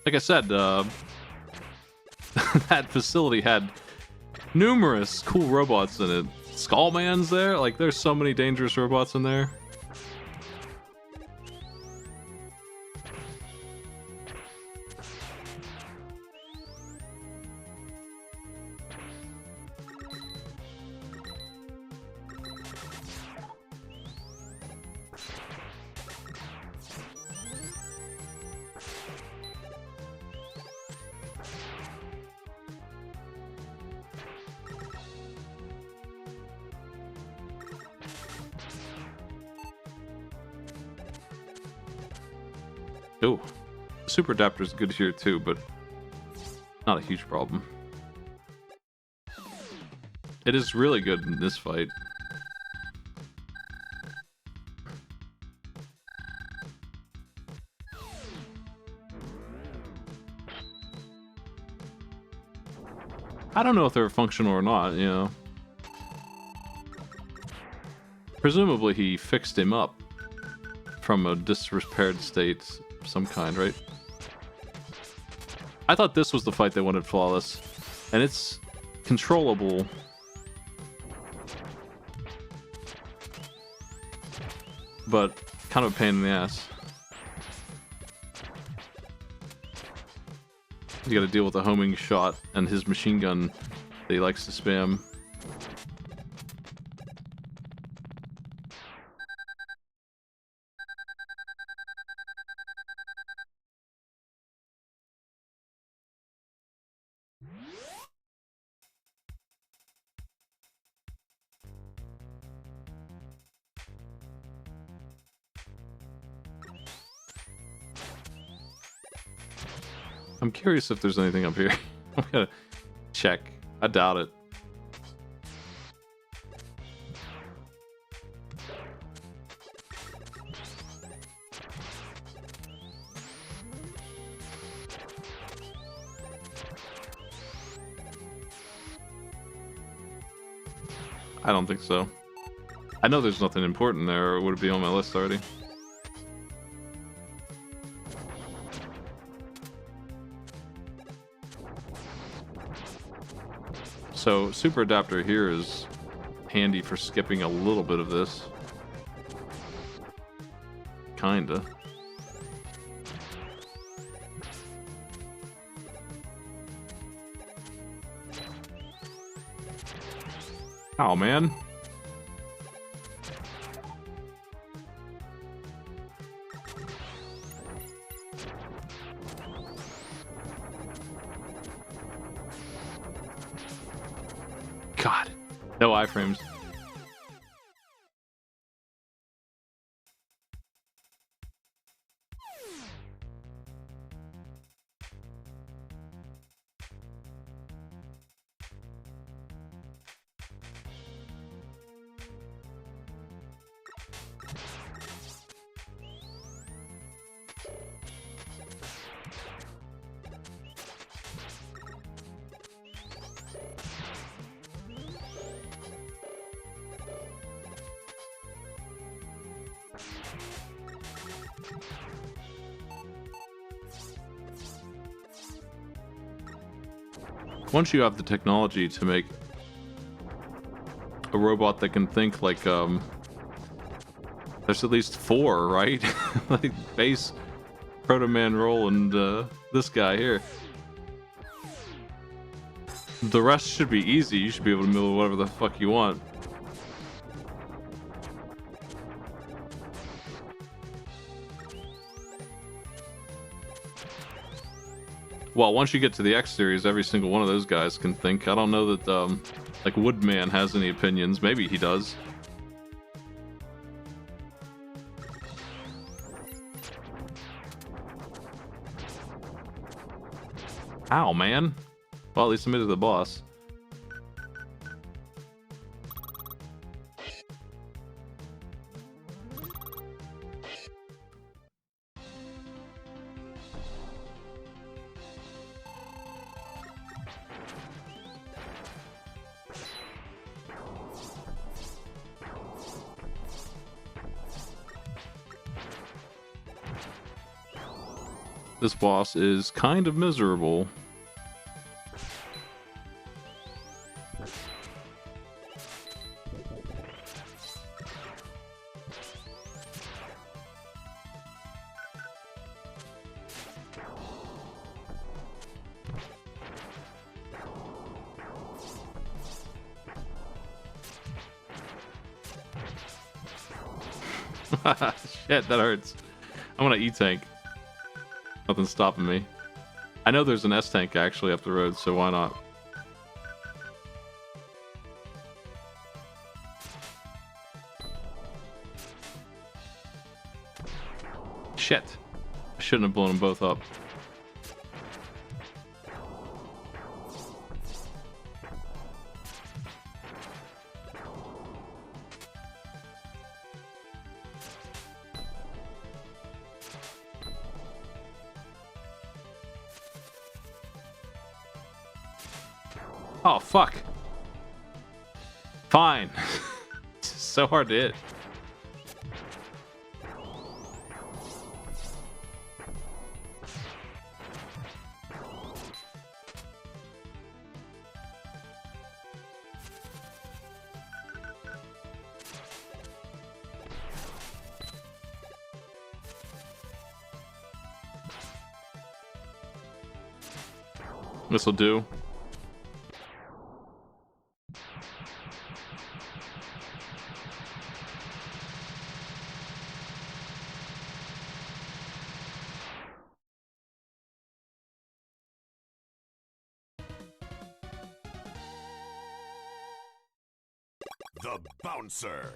Like I said, that facility had numerous cool robots in it. Skullman's there? Like, there's so many dangerous robots in there. Oh, Super Adapter is good here too, but not a huge problem. It is really good in this fight. I don't know if they're functional or not, you know. Presumably he fixed him up from a disrepaired state of some kind, right? I thought this was the fight they wanted flawless, and it's controllable. But kind of a pain in the ass. You gotta deal with a homing shot and his machine gun that he likes to spam. I'm curious if there's anything up here. I'm gonna check. I doubt it. I don't think so. I know there's nothing important there, or would it be on my list already? So, Super Adapter here is handy for skipping a little bit of this. Kinda. Oh man. God, no iframes. Once you have the technology to make a robot that can think like there's at least 4, right? Like Base, Proto Man Roll, and this guy here. The rest should be easy. You should be able to mill whatever the fuck you want. Well, once you get to the X series, every single one of those guys can think. I don't know that, like, Woodman has any opinions. Maybe he does. Ow, man. Well, at least I made it to the boss. This boss is kind of miserable. Shit, that hurts. I'm gonna E-tank. Nothing's stopping me. I know there's an S-tank actually up the road, so why not? Shit. I shouldn't have blown them both up. Oh, fuck. Fine. It's so hard to hit. This'll do. The Bouncer.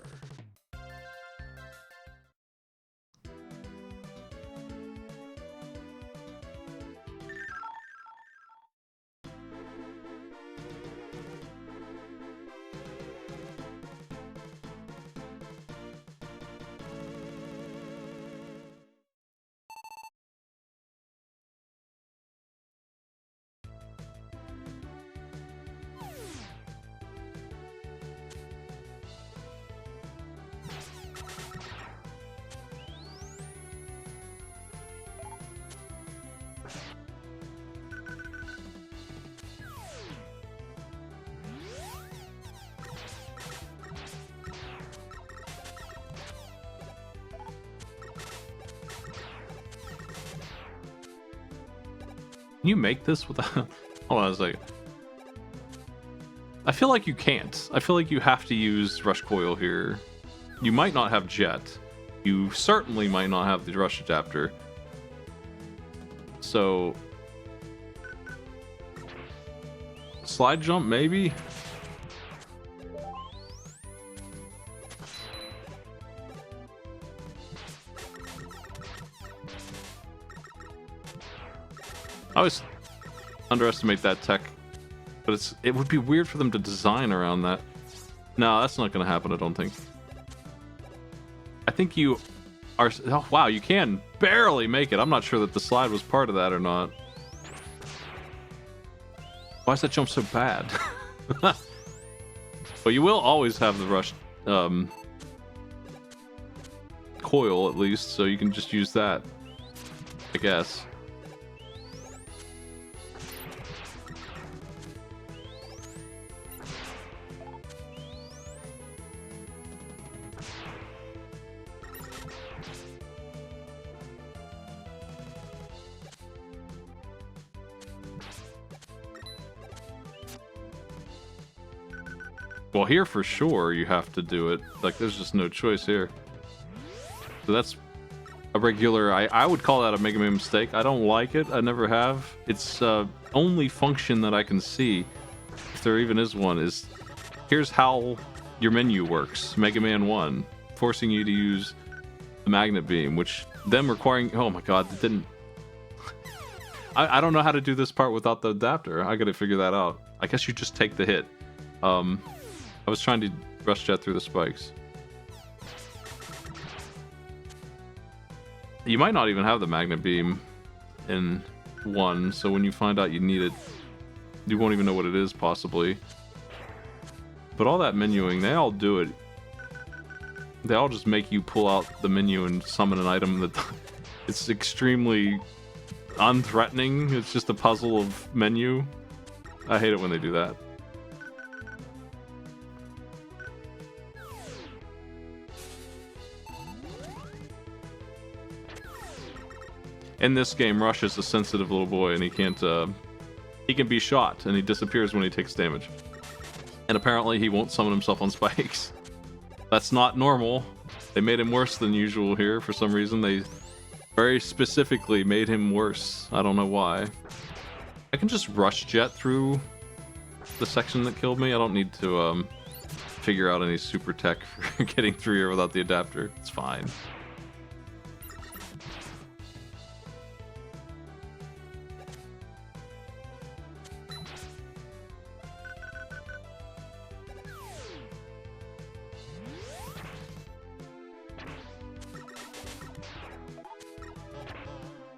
Can you make this without... Hold on a second. I feel like you can't. I feel like you have to use Rush Coil here. You might not have Jet. You certainly might not have the Rush Adapter. So... Slide Jump, maybe? I always underestimate that tech, but it would be weird for them to design around that. No, that's not going to happen, I don't think. I think you are... Oh, wow, you can barely make it. I'm not sure that the slide was part of that or not. Why is that jump so bad? But you will always have the rush coil, at least, so you can just use that, I guess. Well, here for sure you have to do it. Like, there's just no choice here. So that's a regular... I would call that a Mega Man mistake. I don't like it. I never have. It's only function that I can see, if there even is one, is here's how your menu works. Mega Man 1, forcing you to use the Magnet Beam, which them requiring... Oh my god, that didn't... I don't know how to do this part without the adapter. I gotta figure that out. I guess you just take the hit. I was trying to Rush Jet through the spikes. You might not even have the Magnet Beam in 1, so when you find out you need it, you won't even know what it is, possibly. But all that menuing, they all do it. They all just make you pull out the menu and summon an item that... It's extremely unthreatening. It's just a puzzle of menu. I hate it when they do that. In this game, Rush is a sensitive little boy, and he can't, he can be shot, and he disappears when he takes damage. And apparently he won't summon himself on spikes. That's not normal. They made him worse than usual here for some reason. They very specifically made him worse. I don't know why. I can just Rush Jet through the section that killed me. I don't need to, figure out any super tech for getting through here without the adapter. It's fine.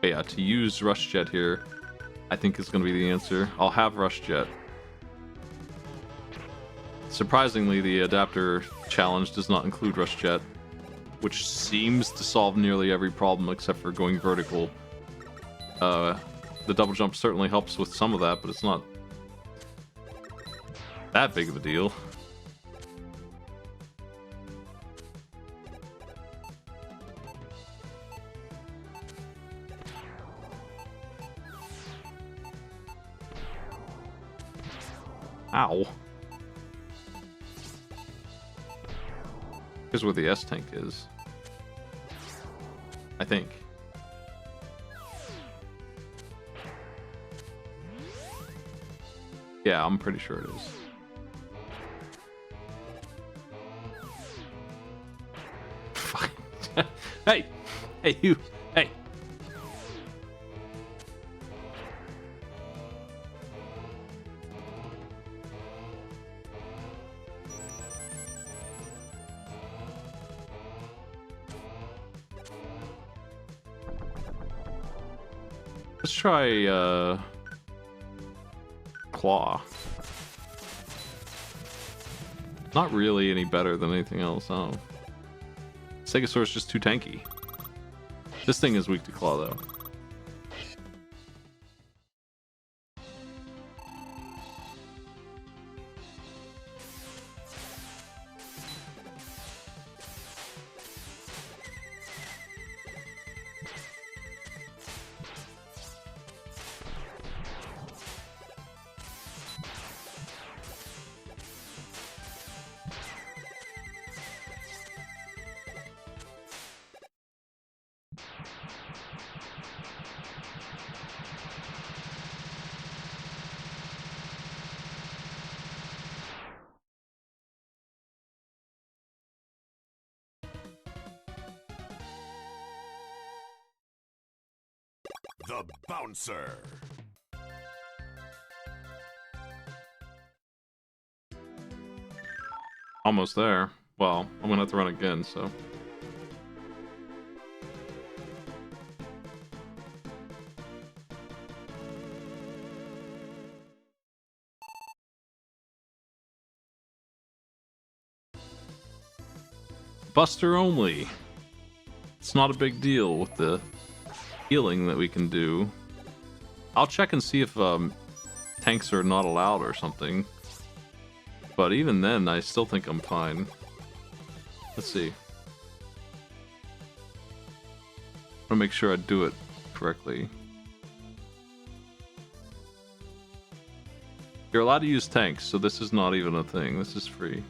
Yeah, to use Rush Jet here, I think is going to be the answer. I'll have Rush Jet. Surprisingly, the adapter challenge does not include Rush Jet, which seems to solve nearly every problem except for going vertical. The double jump certainly helps with some of that, but it's not that big of a deal. Ow. Here's where the S-Tank is. I think. Yeah, I'm pretty sure it is. Fine. Hey! Hey, you! Hey! Let's try, Claw. Not really any better than anything else, oh. Stegosaurus is just too tanky. This thing is weak to Claw, though. The Bouncer. Almost there. Well, I'm gonna have to run again, so. Buster only. It's not a big deal with the healing that we can do. I'll check and see if tanks are not allowed or something. But even then, I still think I'm fine. Let's see. I want to make sure I do it correctly. You're allowed to use tanks, so this is not even a thing. This is free.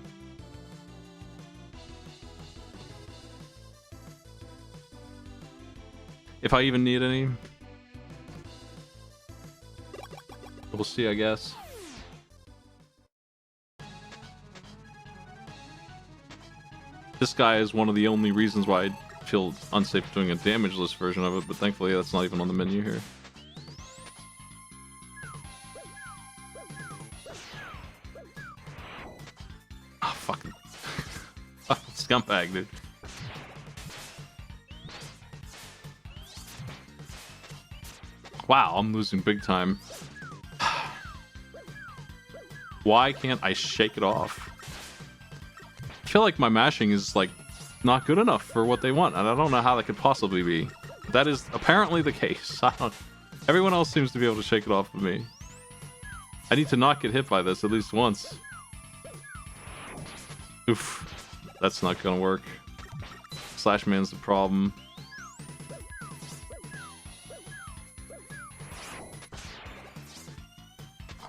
If I even need any. We'll see, I guess. This guy is one of the only reasons why I feel unsafe doing a damageless version of it, but thankfully that's not even on the menu here. Oh, fucking... scumbag, dude. Wow, I'm losing big time. Why can't I shake it off? I feel like my mashing is, like, not good enough for what they want, and I don't know how that could possibly be. That is apparently the case. Everyone else seems to be able to shake it off with me. I need to not get hit by this at least once. Oof. That's not gonna work. Slash Man's the problem.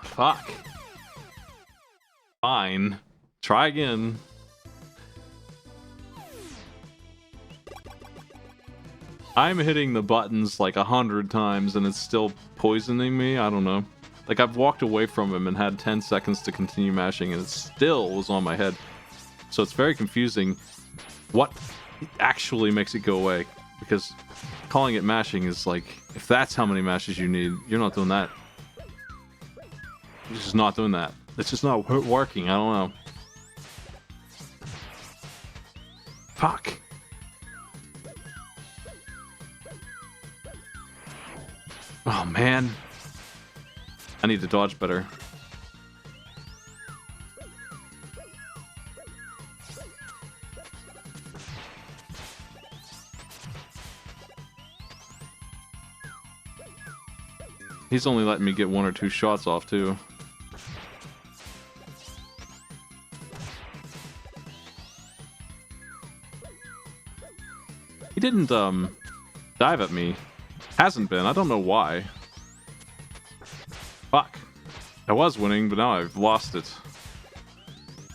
Fuck. Fine. Try again. I'm hitting the buttons like 100 times and it's still poisoning me. I don't know. Like, I've walked away from him and had 10 seconds to continue mashing and it still was on my head. So it's very confusing what actually makes it go away. Because calling it mashing is like, if that's how many mashes you need, you're not doing that. You're just not doing that. It's just not working. I don't know. Fuck. Oh, man. I need to dodge better. He's only letting me get 1 or 2 shots off, too. He didn't, dive at me. Hasn't been. I don't know why. Fuck. I was winning, but now I've lost it.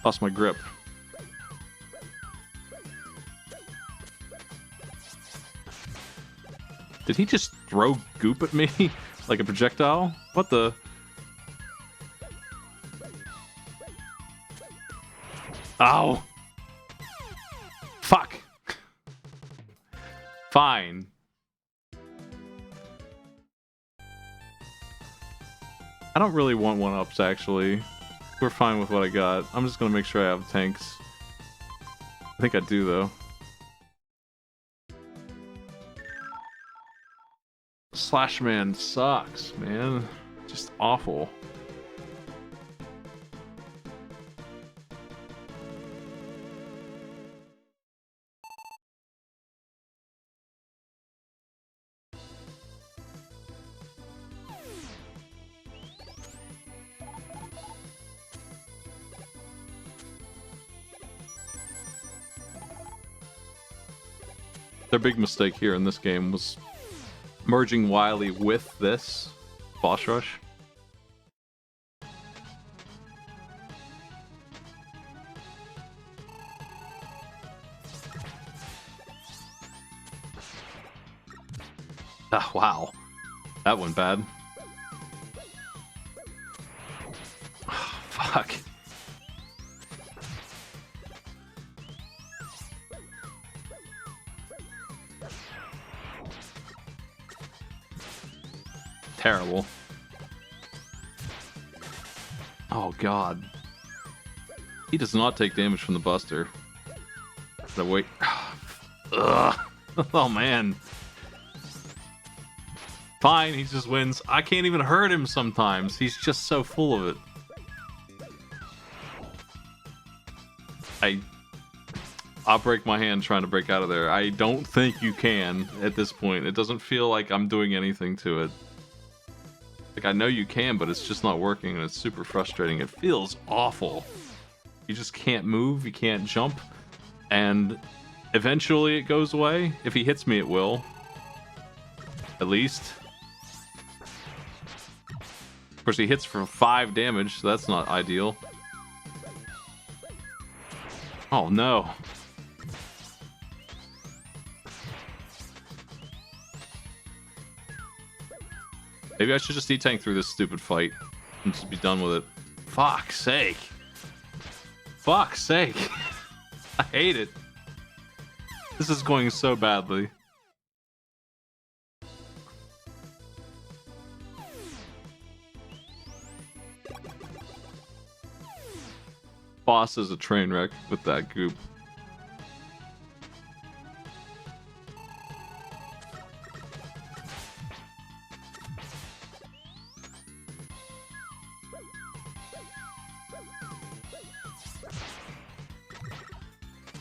Lost my grip. Did he just throw goop at me? Like a projectile? What the? Ow! Fuck! Fine. I don't really want 1-ups, actually. We're fine with what I got. I'm just gonna make sure I have tanks. I think I do, though. Slash Man sucks, man. Just awful. Their big mistake here in this game was merging Wily with this boss rush. Ah, wow. That went bad. Fuck. Terrible. Oh god. He does not take damage from the Buster. So wait. Ugh. Oh man. Fine, he just wins. I can't even hurt him sometimes. He's just so full of it. I'll break my hand trying to break out of there. I don't think you can at this point. It doesn't feel like I'm doing anything to it. Like, I know you can, but it's just not working, and it's super frustrating. It feels awful. You just can't move, you can't jump, and eventually it goes away. If he hits me, it will. At least. Of course, he hits for 5 damage, so that's not ideal. Oh, no. Maybe I should just E-Tank through this stupid fight and just be done with it. Fuck's sake. Fuck's sake. I hate it. This is going so badly. Boss is a train wreck with that goop.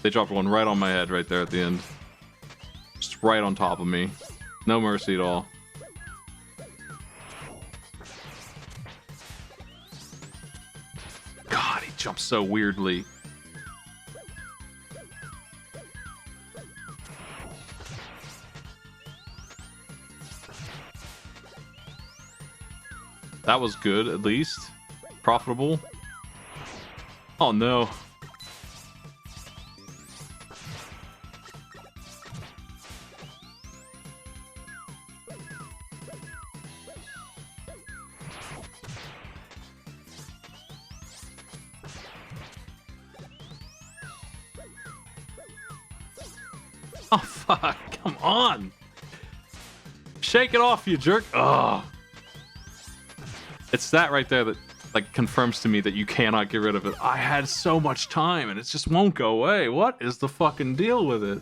They dropped one right on my head right there at the end. Just right on top of me. No mercy at all. God, he jumps so weirdly. That was good, at least. Profitable. Oh no. Oh fuck, come on! Shake it off, you jerk! Ugh. It's that right there that like confirms to me that you cannot get rid of it. I had so much time and it just won't go away. What is the fucking deal with it?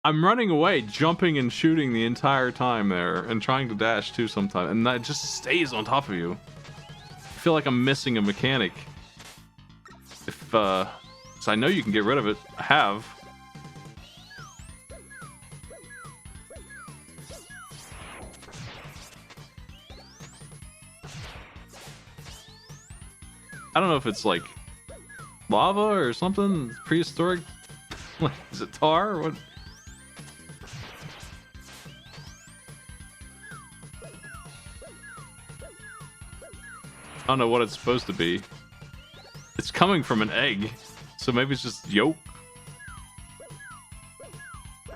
I'm running away, jumping and shooting the entire time there, and trying to dash too sometimes, and that just stays on top of you. I feel like I'm missing a mechanic. If, so I know you can get rid of it. I have. I don't know if it's like lava or something prehistoric. Is it tar or what? I don't know what it's supposed to be. It's coming from an egg, so maybe it's just yolk.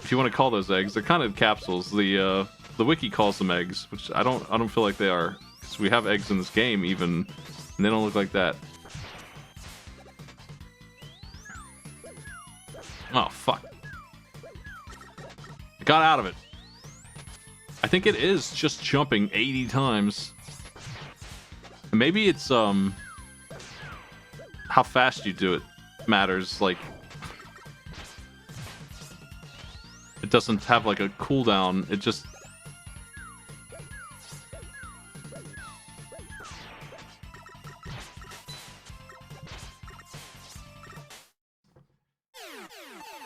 If you want to call those eggs, they're kind of capsules. The wiki calls them eggs, which I don't feel like they are, because we have eggs in this game even, and they don't look like that. Oh fuck! I got out of it. I think it is just jumping 80 times. Maybe it's how fast you do it matters. Like, it doesn't have like a cooldown. It just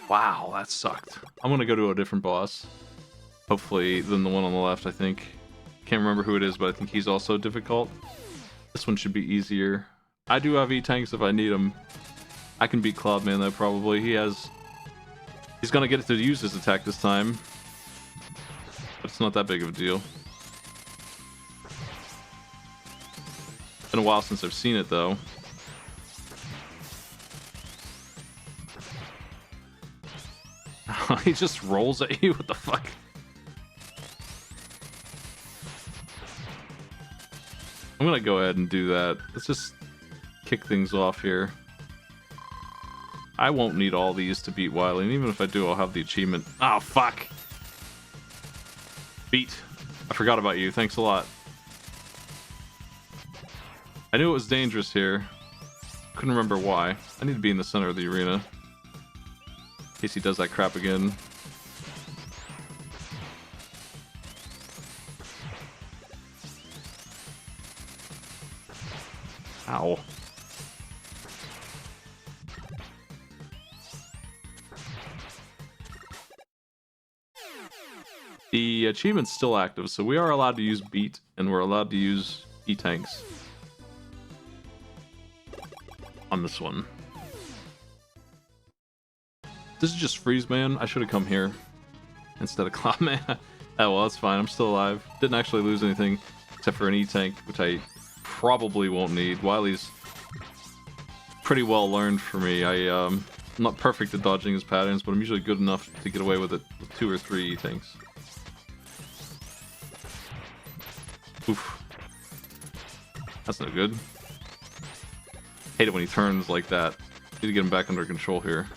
wow, that sucked. I'm gonna go to a different boss, hopefully, than the one on the left. I think. Can't remember who it is, but I think he's also difficult. This one should be easier. I do have E-Tanks if I need them. I can beat Cloudman though, probably. He's gonna get to use his attack this time. But it's not that big of a deal. Been a while since I've seen it though. He just rolls at you? What the fuck? I'm gonna go ahead and do that. Let's just kick things off here. I won't need all these to beat Wily, and even if I do, I'll have the achievement. Oh, fuck! Beat. I forgot about you. Thanks a lot. I knew it was dangerous here. Couldn't remember why. I need to be in the center of the arena. In case he does that crap again. Ow. The achievement's still active, so we are allowed to use Beat, and we're allowed to use E-Tanks on this one. This is just Freeze Man. I should have come here instead of Cloud Man. Oh well, that's fine. I'm still alive. Didn't actually lose anything except for an E-Tank, which I probably won't need. Wily's pretty well learned for me. I'm not perfect at dodging his patterns, but I'm usually good enough to get away with it with 2 or 3 E-Tanks. Oof. That's no good. Hate it when he turns like that. Need to get him back under control here.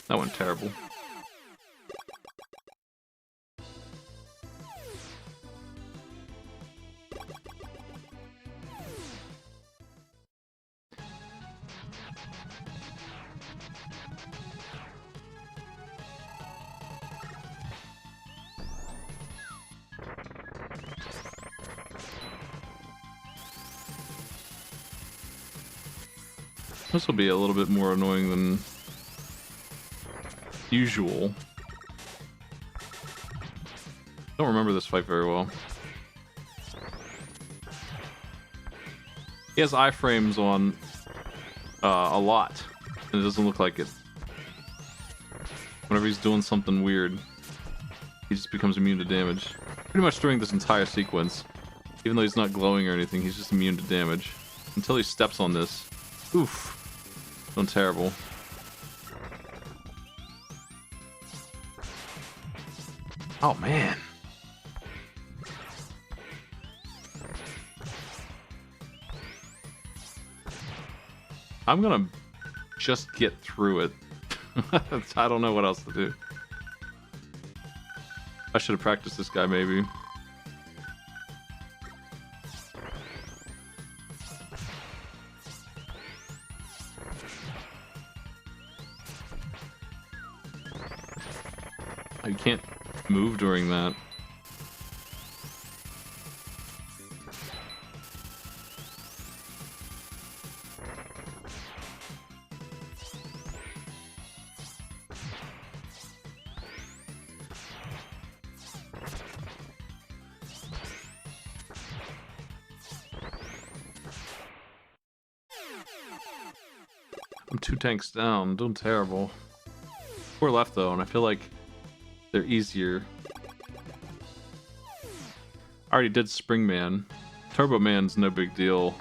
That went terrible. This will be a little bit more annoying than usual. Don't remember this fight very well. He has iframes on a lot, and it doesn't look like it. Whenever he's doing something weird, he just becomes immune to damage. Pretty much during this entire sequence, even though he's not glowing or anything, he's just immune to damage. Until he steps on this. Oof. Doing terrible. Oh man. I'm gonna just get through it. I don't know what else to do. I should have practiced this guy maybe. Oh, you can't move during that. I'm 2 tanks down, doing terrible. 4 left though, and I feel like they're easier. I already did Spring Man. Turbo Man's no big deal.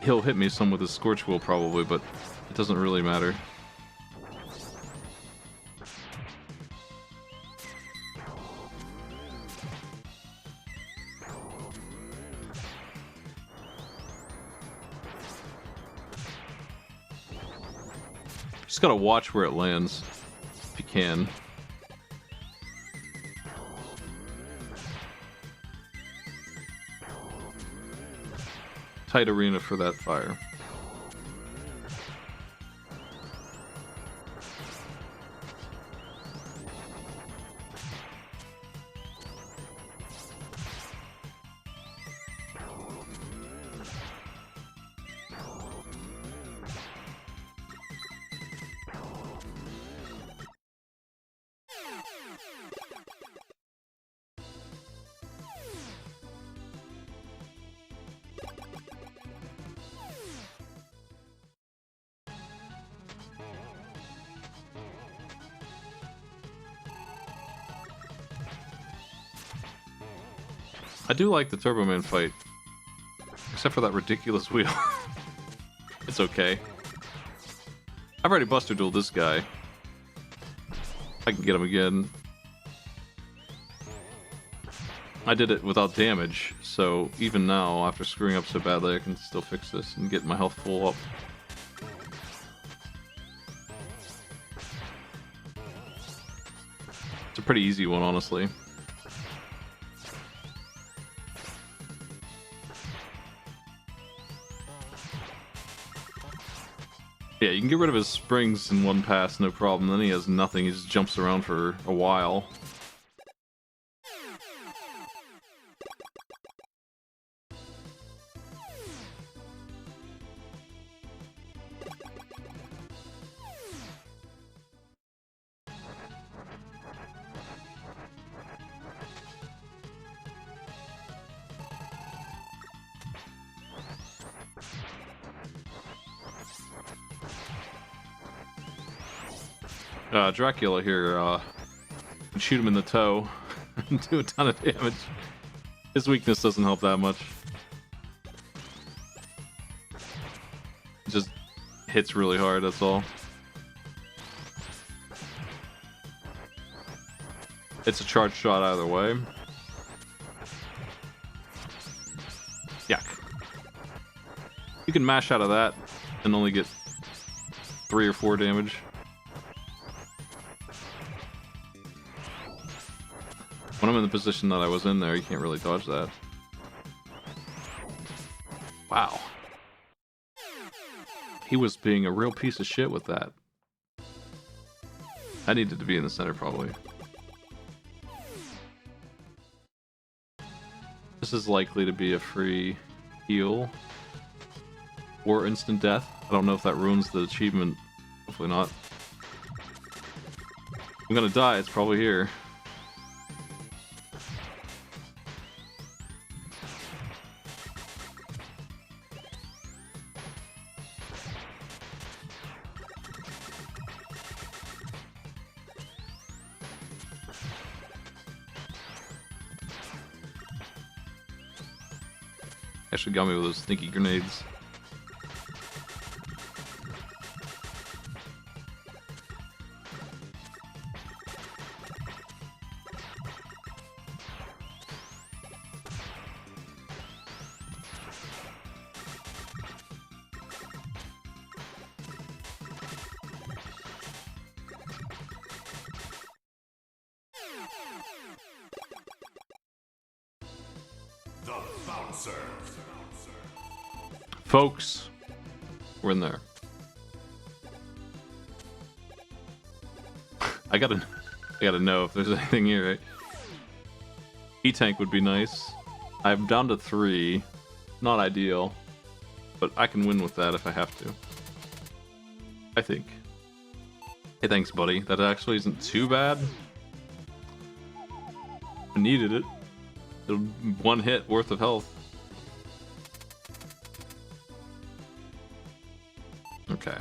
He'll hit me some with his Scorch Wheel probably, but it doesn't really matter. Just gotta watch where it lands, if you can. Tight arena for that fire. I do like the Turbo Man fight. except for that ridiculous wheel. It's okay. I've already Buster Dueled this guy. I can get him again. I did it without damage, so even now, after screwing up so badly, I can still fix this and get my health full up. It's a pretty easy one, honestly. Yeah, you can get rid of his springs in one pass, no problem. Then he has nothing, he just jumps around for a while. Dracula here, can shoot him in the toe and do a ton of damage. His weakness doesn't help that much. It just hits really hard, that's all. It's a charge shot either way. Yuck. You can mash out of that and only get 3 or 4 damage. When I'm in the position that I was in there, you can't really dodge that. Wow. He was being a real piece of shit with that. I needed to be in the center, probably. This is likely to be a free heal. Or instant death. I don't know if that ruins the achievement. Hopefully not. I'm gonna die, it's probably here. Actually got me with those sneaky grenades. The Bouncer. Folks, we're in there. I gotta know if there's anything here, right? E-tank would be nice. I'm down to 3. Not ideal. But I can win with that if I have to. I think. Hey, thanks, buddy. That actually isn't too bad. I needed it. 1 hit worth of health. Okay.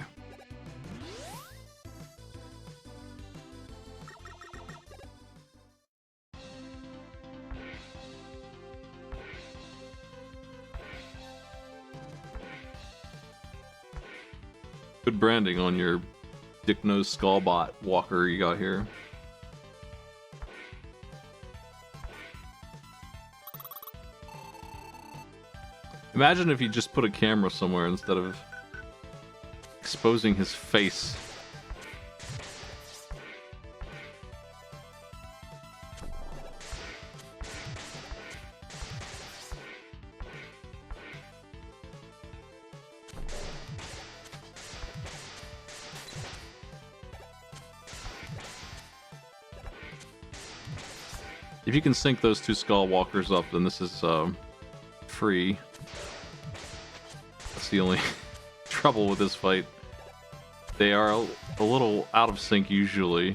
Good branding on your dick nose skullbot walker you got here. Imagine if you just put a camera somewhere instead of exposing his face. If you can sync those 2 skull walkers up, then this is free. That's the only trouble with this fight. They are a little out of sync usually.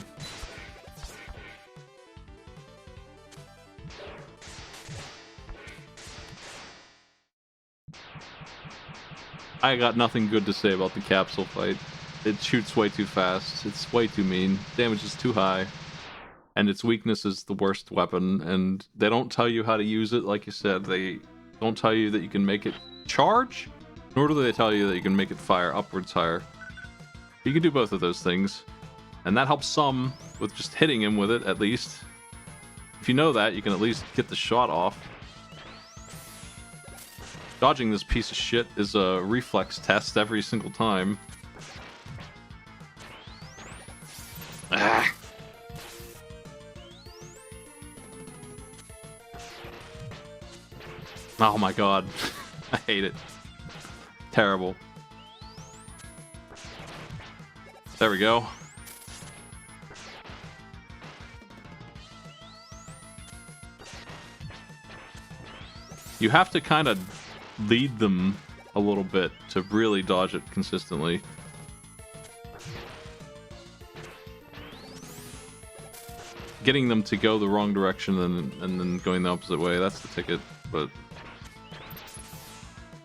I got nothing good to say about the capsule fight. It shoots way too fast. It's way too mean. Damage is too high. And its weakness is the worst weapon. And they don't tell you how to use it, like you said. They don't tell you that you can make it charge, nor do they tell you that you can make it fire upwards higher. You can do both of those things, and that helps some with just hitting him with it, at least. If you know that, you can at least get the shot off. Dodging this piece of shit is a reflex test every single time. Ah. Oh my god. I hate it. Terrible. There we go. You have to kind of lead them a little bit to really dodge it consistently. Getting them to go the wrong direction and then going the opposite way, that's the ticket, but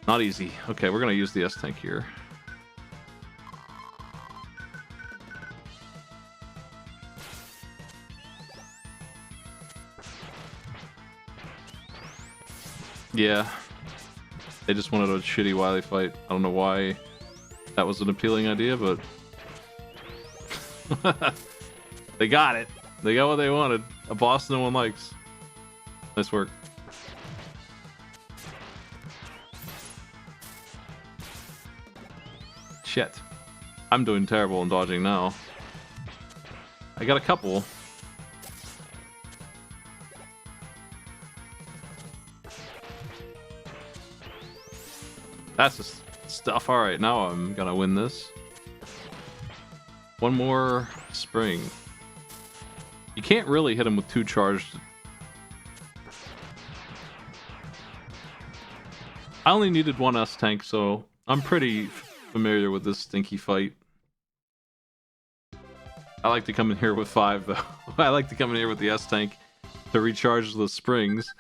not easy. Okay, we're gonna use the S-Tank here. Yeah. They just wanted a shitty Wily fight. I don't know why that was an appealing idea, but they got it. They got what they wanted. A boss no one likes. Nice work. Shit. I'm doing terrible in dodging now. I got a couple. That's just stuff. Alright, now I'm gonna win this. One more spring. You can't really hit him with two charged. I only needed one S-Tank, so I'm pretty familiar with this stinky fight. I like to come in here with 5, though. I like to come in here with the S-Tank to recharge the springs.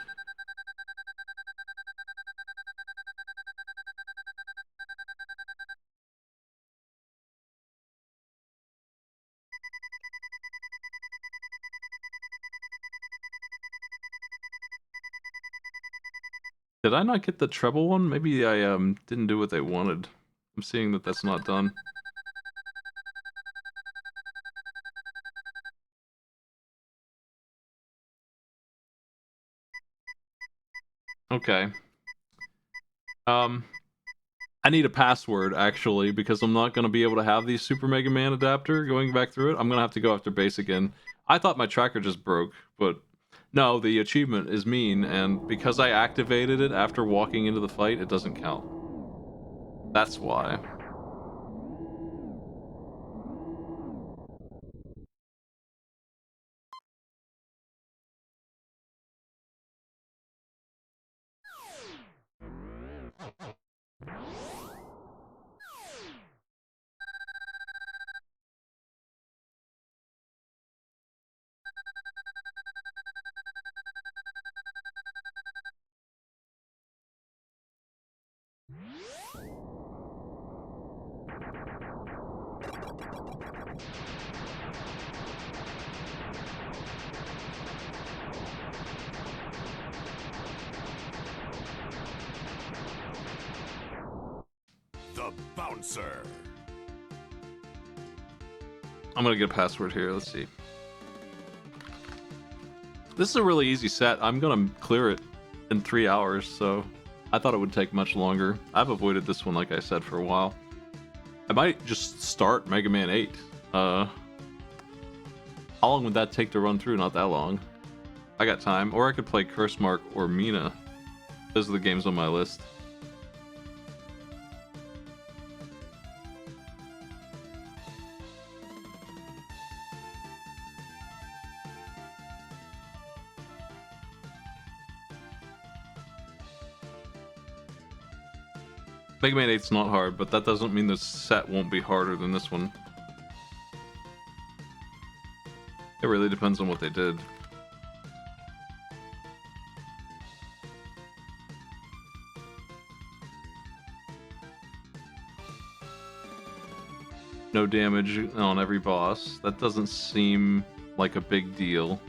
Did I not get the treble one? Maybe I didn't do what they wanted. I'm seeing that that's not done. Okay. I need a password, actually, because I'm not going to be able to have the Super Mega Man adapter going back through it. I'm going to have to go after base again. I thought my tracker just broke, but no, the achievement is mean, and because I activated it after walking into the fight, it doesn't count. That's why. The Bouncer. I'm gonna get a password here. Let's see. This is a really easy set. I'm gonna clear it in 3 hours, so I thought it would take much longer. I've avoided this one, like I said, for a while. I might just start Mega Man 8. How long would that take to run through? Not that long. I got time. Or I could play Curse Mark or Mina. Those are the games on my list. Mega Man 8's not hard, but that doesn't mean the set won't be harder than this one. It really depends on what they did. No damage on every boss. That doesn't seem like a big deal.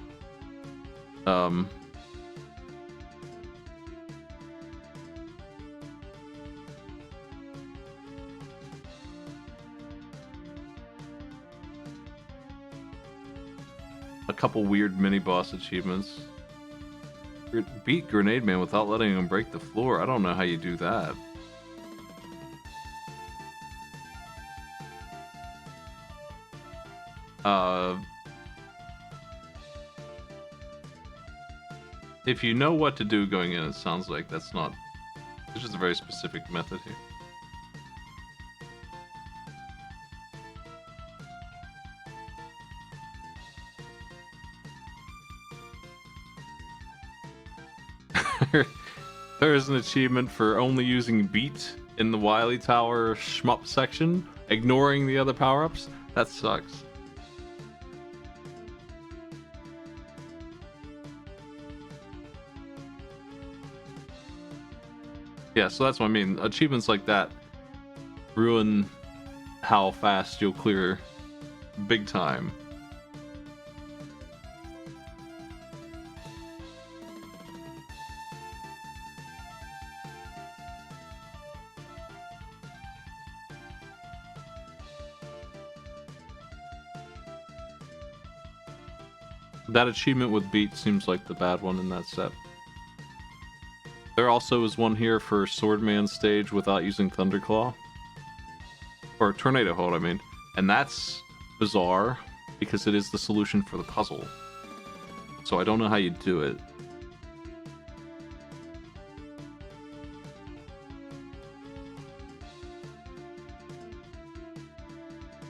a couple weird mini boss achievements. Beat Grenade Man without letting him break the floor. I don't know how you do that. If you know what to do going in, it sounds like that's not... It's just a very specific method here. There is an achievement for only using Beat in the Wily Tower shmup section, ignoring the other power-ups. That sucks. Yeah, so that's what I mean. Achievements like that ruin how fast you'll clear big time. That achievement with Beat seems like the bad one in that set. There also is one here for Swordman stage without using Thunderclaw. Or Tornado Hold, I mean. And that's bizarre, because it is the solution for the puzzle. So I don't know how you do it.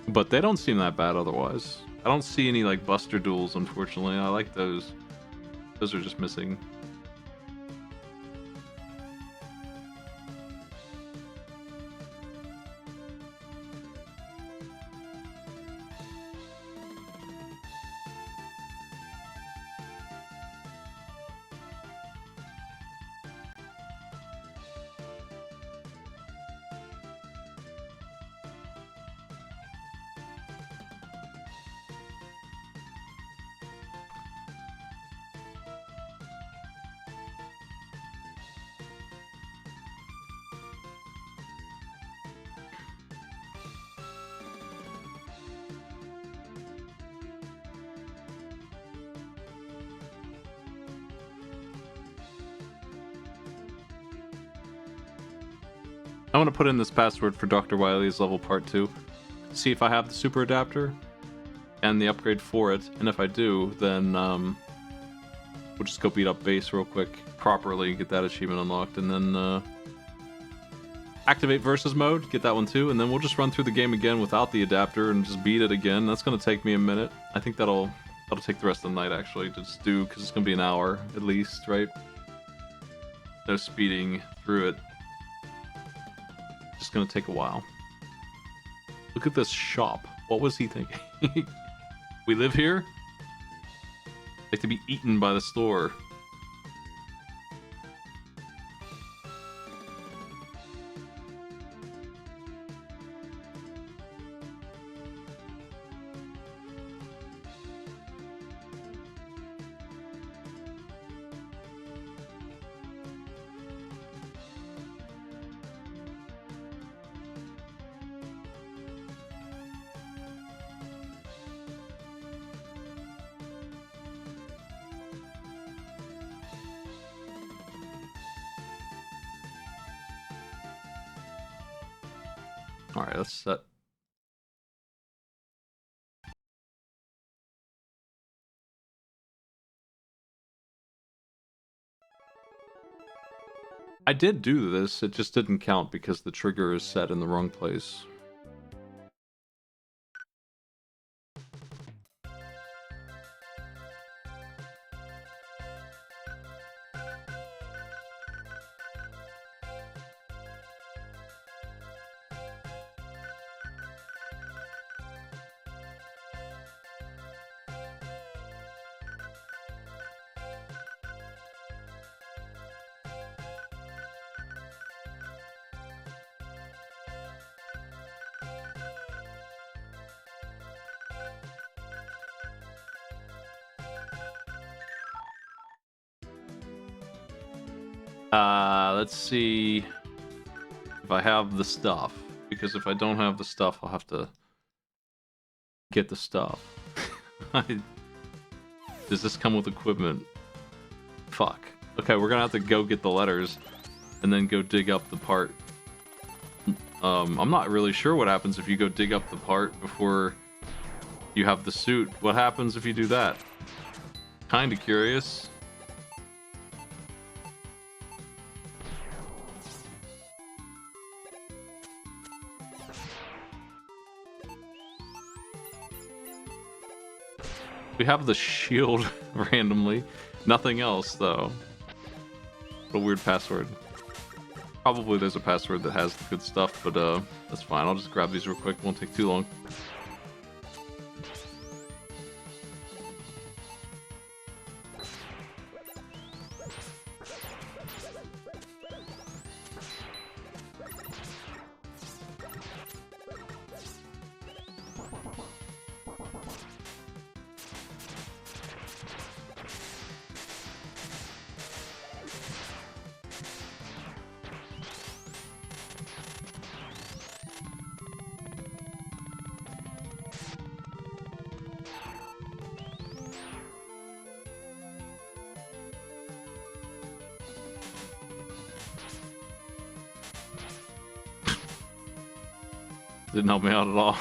But they don't seem that bad otherwise. I don't see any like Buster Duels, unfortunately. I like those. Those are just missing. I want to put in this password for Dr. Wily's level part 2. See if I have the super adapter and the upgrade for it. And if I do, then we'll just go beat up base real quick properly, get that achievement unlocked, and then activate versus mode, get that one too, and then we'll just run through the game again without the adapter and just beat it again. That's going to take me a minute. I think that'll take the rest of the night actually to just do, because it's going to be an hour at least, right? No speeding through it. Just gonna take a while. Look at this shop. What was he thinking? We live here? Like to be eaten by the store. Alright, let's set. I did do this, it just didn't count because the trigger is set in the wrong place. Let's see if I have the stuff, because if I don't have the stuff, I'll have to get the stuff. Does this come with equipment? Fuck. Okay, we're gonna have to go get the letters and then go dig up the part. I'm not really sure what happens if you go dig up the part before you have the suit. What happens if you do that? Kinda curious. We have the shield randomly. Nothing else, though. What a weird password. Probably there's a password that has the good stuff, but that's fine. I'll just grab these real quick. Won't take too long. Didn't help me out at all.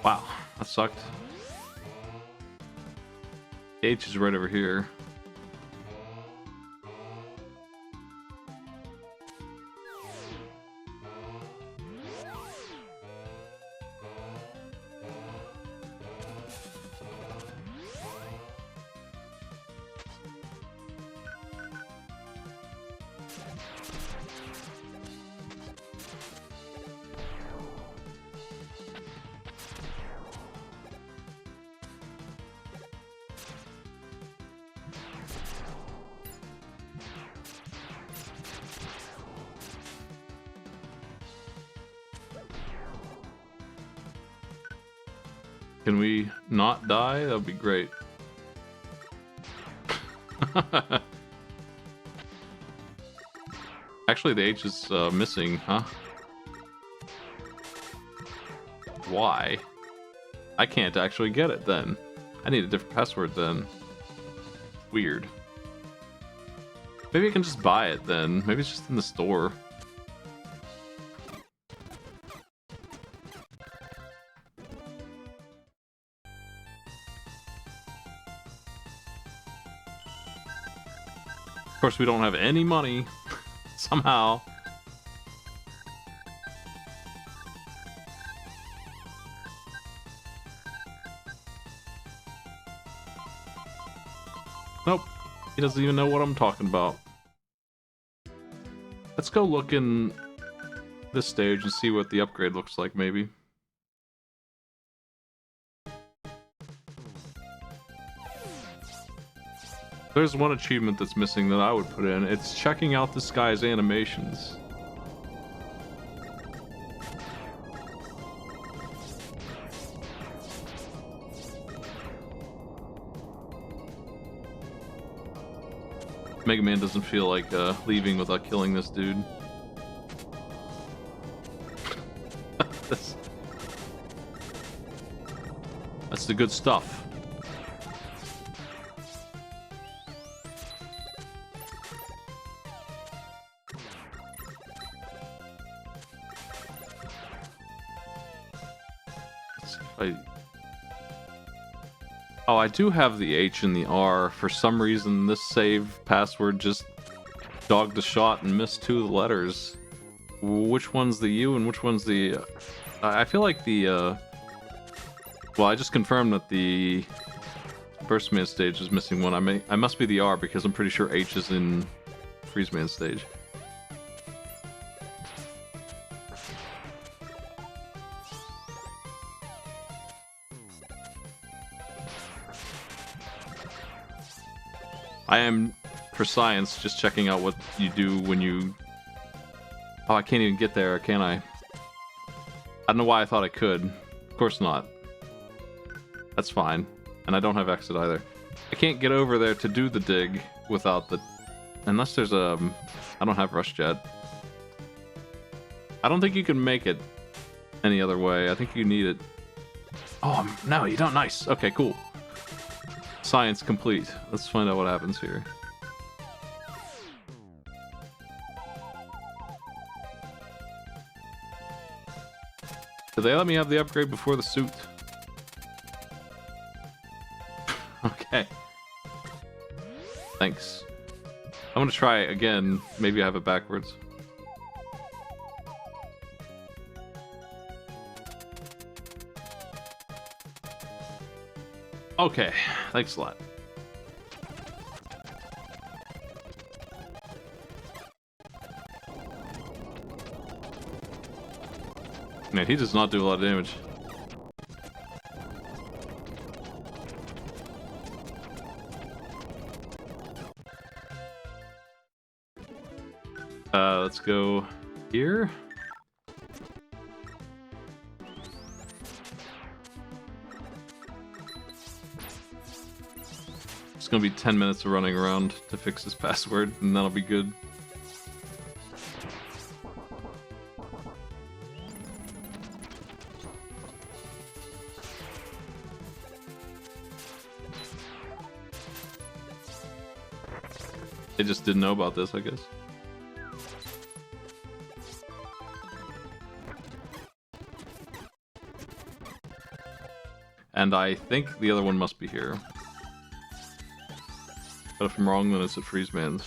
Wow, that sucked. H is right over here. Can we not die? That would be great. Actually, the H is missing, huh? Why? I can't actually get it then. I need a different password then. Weird. Maybe I can just buy it then. Maybe it's just in the store. Of course, we don't have any money. Somehow. Nope. He doesn't even know what I'm talking about. Let's go look in this stage and see what the upgrade looks like, maybe. There's one achievement that's missing that I would put in. It's checking out this guy's animations. Mega Man doesn't feel like leaving without killing this dude. That's the good stuff. Oh, I do have the H and the R. For some reason, this save password just dogged a shot and missed two of the letters. Which one's the U and which one's the... I feel like the... Well, I just confirmed that the Burst Man stage is missing one. I must be the R because I'm pretty sure H is in Freeze Man stage. I am, for science, just checking out what you do when you Oh, I can't even get there, can I? I don't know why I thought I could. Of course not. That's fine. And I don't have exit either. I can't get over there to do the dig without the... Unless there's a... I don't have rush jet. I don't think you can make it any other way. I think you need it. Oh, no, you don't. Nice. Okay, cool. Science complete. Let's find out what happens here. Did they let me have the upgrade before the suit? Okay. Thanks. I'm gonna try again. Maybe I have it backwards. Okay, thanks a lot. Man, he does not do a lot of damage. Let's go here. It's gonna be 10 minutes of running around to fix this password, and that'll be good. They just didn't know about this, I guess. And I think the other one must be here. But if I'm wrong, then it's at Freeze Man's.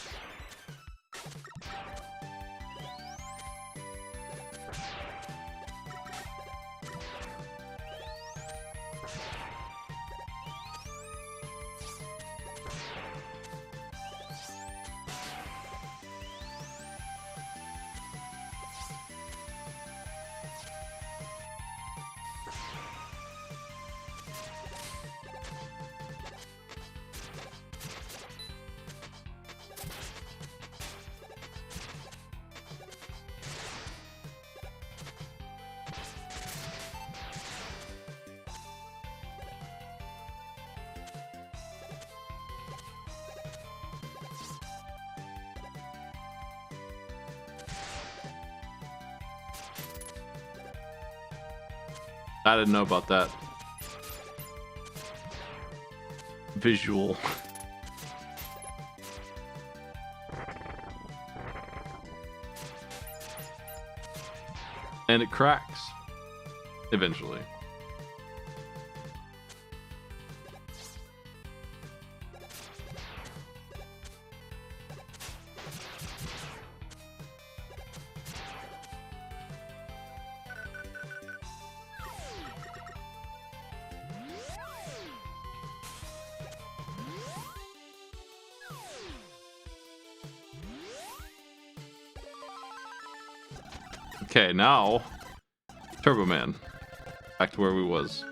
I didn't know about that. Visual. And it cracks. Eventually. Okay, now Turbo Man. Back to where we was.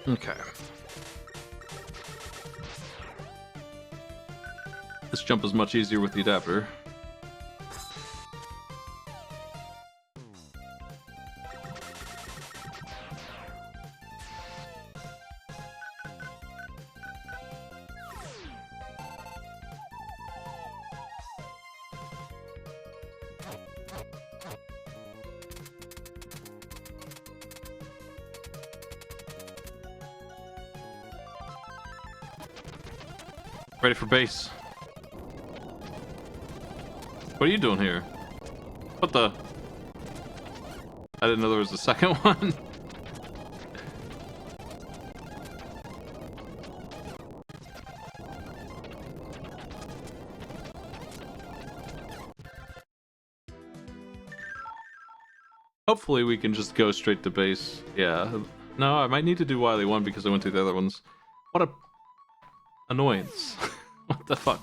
Okay. This jump is much easier with the adapter. Ready for base. What are you doing here? What the? I didn't know there was a second one. Hopefully we can just go straight to base. Yeah. No, I might need to do Wily 1 because I went through the other ones. What a annoyance. What the fuck?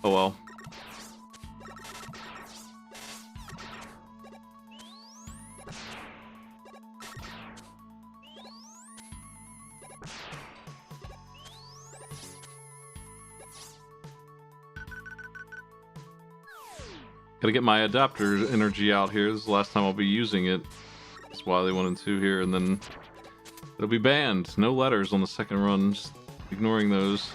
Oh well. Gotta get my adapter energy out here. This is the last time I'll be using it. That's why they wanted to here, and then it'll be banned. No letters on the second run. Just ignoring those.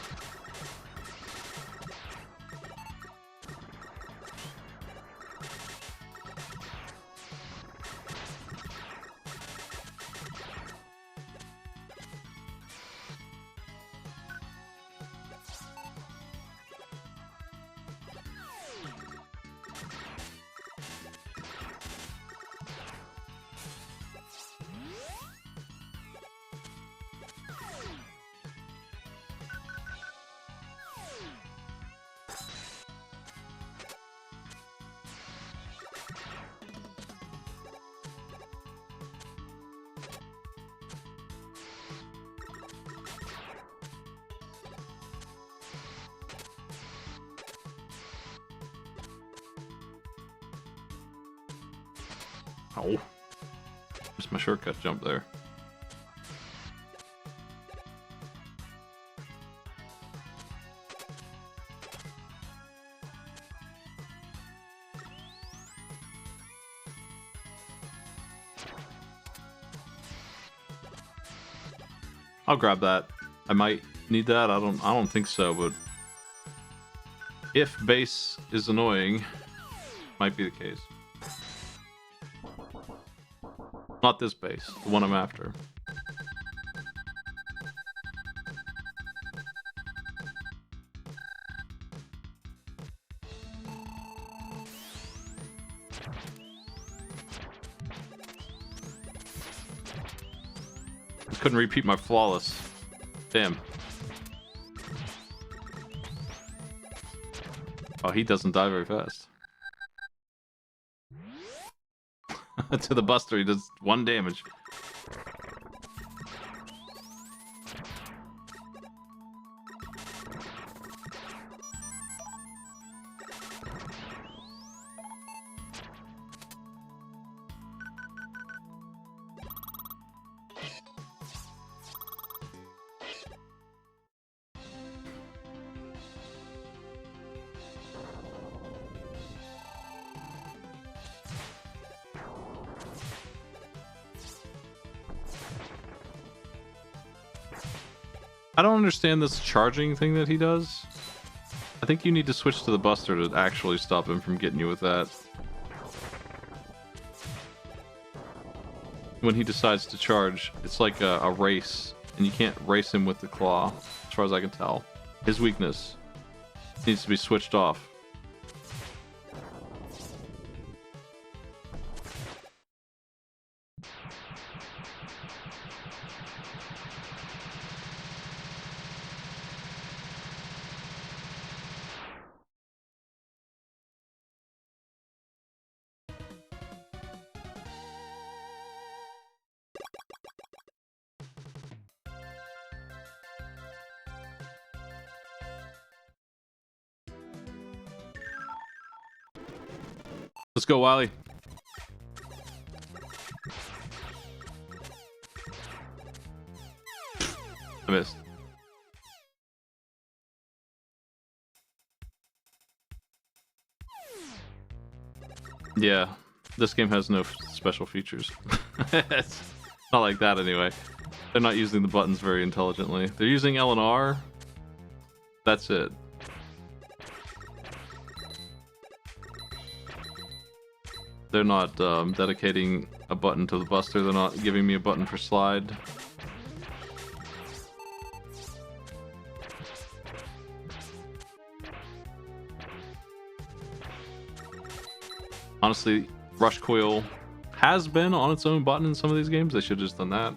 Oh. Missed my shortcut jump there. I'll grab that. I might need that. I don't think so, but if base is annoying, might be the case. Not this base, the one I'm after. Just couldn't repeat my flawless. Damn. Oh, he doesn't die very fast. To the Buster, he does 1 damage. I don't understand this charging thing that he does. I think you need to switch to the Buster to actually stop him from getting you with that. When he decides to charge, it's like a race, and you can't race him with the claw, as far as I can tell. His weakness needs to be switched off. Let's go, Wily. I missed. Yeah, this game has no special features. It's not like that anyway. They're not using the buttons very intelligently. They're using L and R. That's it. They're not dedicating a button to the Buster. They're not giving me a button for slide. Honestly, Rush Coil has been on its own button in some of these games. They should have just done that.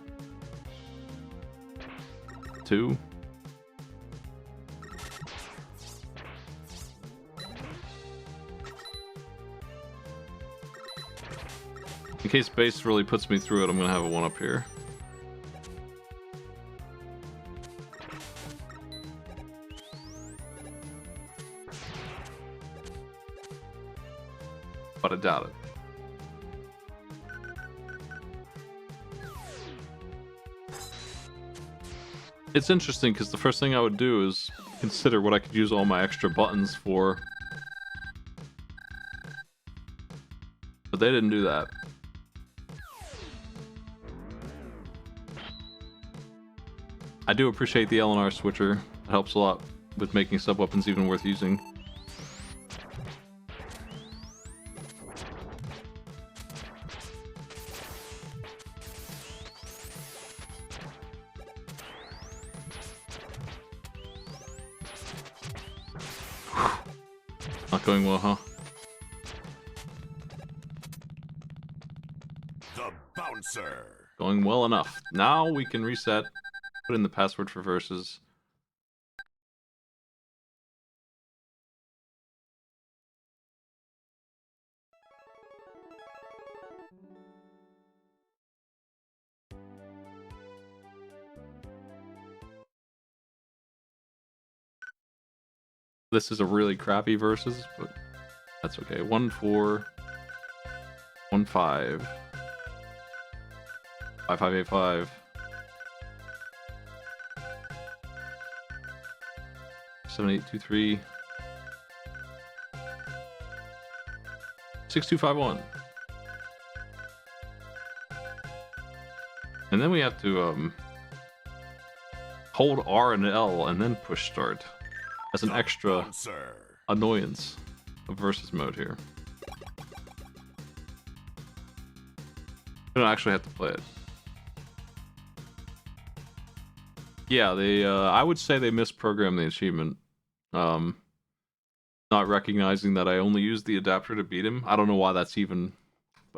2. In case base really puts me through it, I'm gonna have a 1 up here. But I doubt it. It's interesting because the first thing I would do is consider what I could use all my extra buttons for. But they didn't do that. I do appreciate the LNR switcher. It helps a lot with making sub-weapons even worth using. Not going well, huh? The Bouncer. Going well enough. Now we can reset, put in the password for verses. This is a really crappy verses, but that's okay. 1 4 1 5 5 5 8 5 7 8 2 3 6 2 5 1. And then we have to hold R and L and then push start as an extra annoyance of versus mode here. We don't actually have to play it. Yeah, they I would say they misprogrammed the achievement. Not recognizing that I only used the adapter to beat him. I don't know why that's even...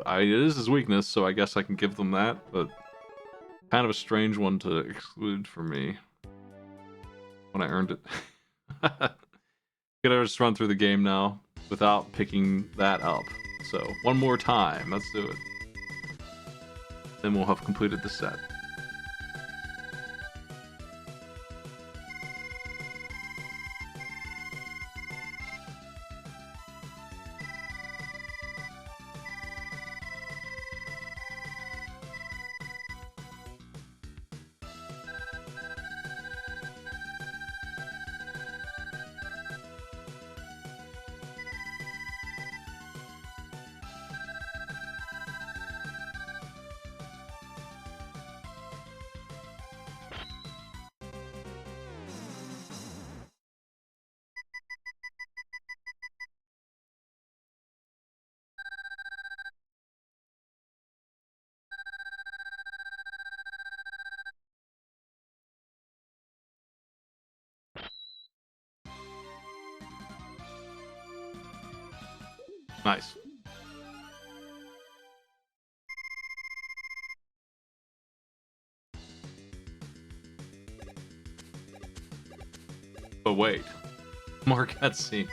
it is his weakness, so I guess I can give them that, but kind of a strange one to exclude for me when I earned it. Gotta just run through the game now without picking that up. So, one more time. Let's do it. Then we'll have completed the set. Nice. But wait. More cutscene.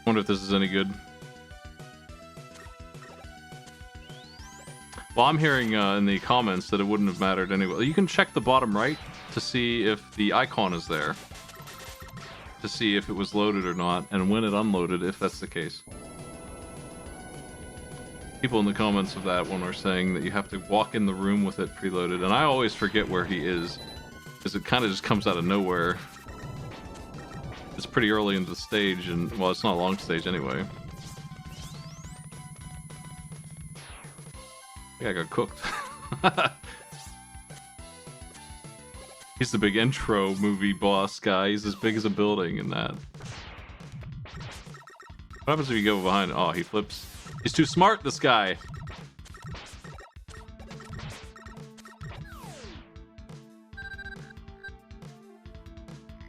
Wonder if this is any good. Well, I'm hearing in the comments that it wouldn't have mattered anyway. You can check the bottom right to see if the icon is there. to see if it was loaded or not, and when it unloaded, if that's the case. People in the comments of that one are saying that you have to walk in the room with it preloaded, and I always forget where he is, because it kind of just comes out of nowhere. It's pretty early into the stage, and, well, it's not a long stage anyway. I think I got cooked. He's the big intro movie boss guy. He's as big as a building in that. What happens if you go behind? Oh, he flips. He's too smart, this guy.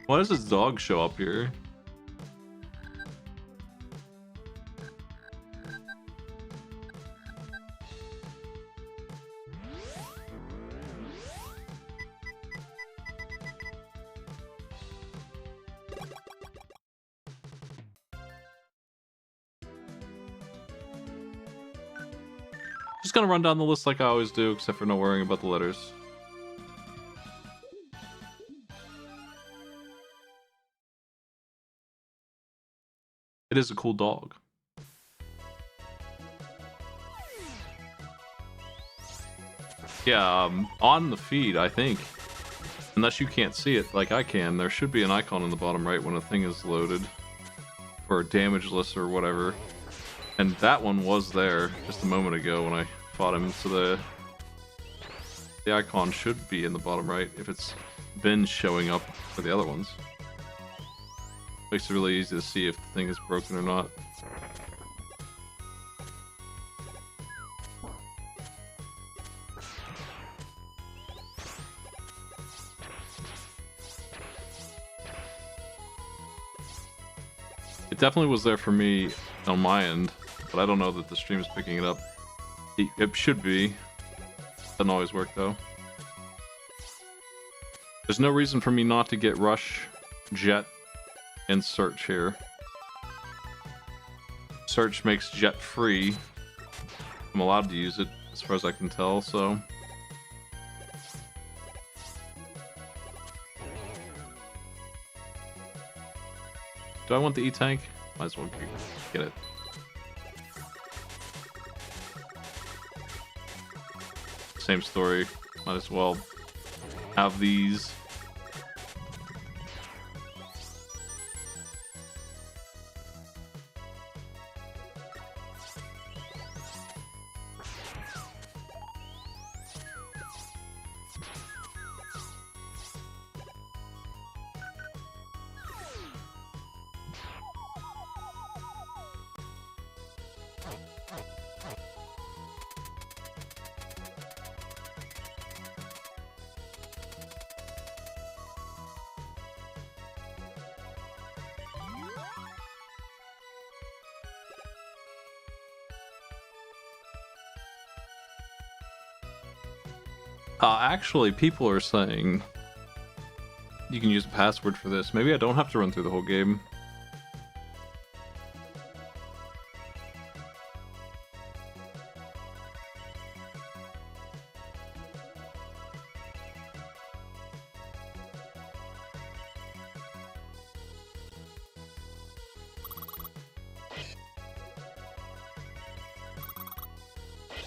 Why does his dog show up here? Just gonna run down the list like I always do, except for not worrying about the letters. It is a cool dog. Yeah, on the feed, I think. Unless you can't see it like I can, there should be an icon in the bottom right when a thing is loaded. For damageless or whatever. And that one was there just a moment ago when I fought him, so the icon should be in the bottom right if it's been showing up for the other ones. Makes it really easy to see if the thing is broken or not. It definitely was there for me on my end, but I don't know that the stream is picking it up. It should be. Doesn't always work though. There's no reason for me not to get Rush, Jet, and Search here. Search makes Jet free. I'm allowed to use it as far as I can tell, so. Do I want the E-Tank? Might as well get it. Same story. Might as well have these. Actually, people are saying you can use a password for this. Maybe I don't have to run through the whole game.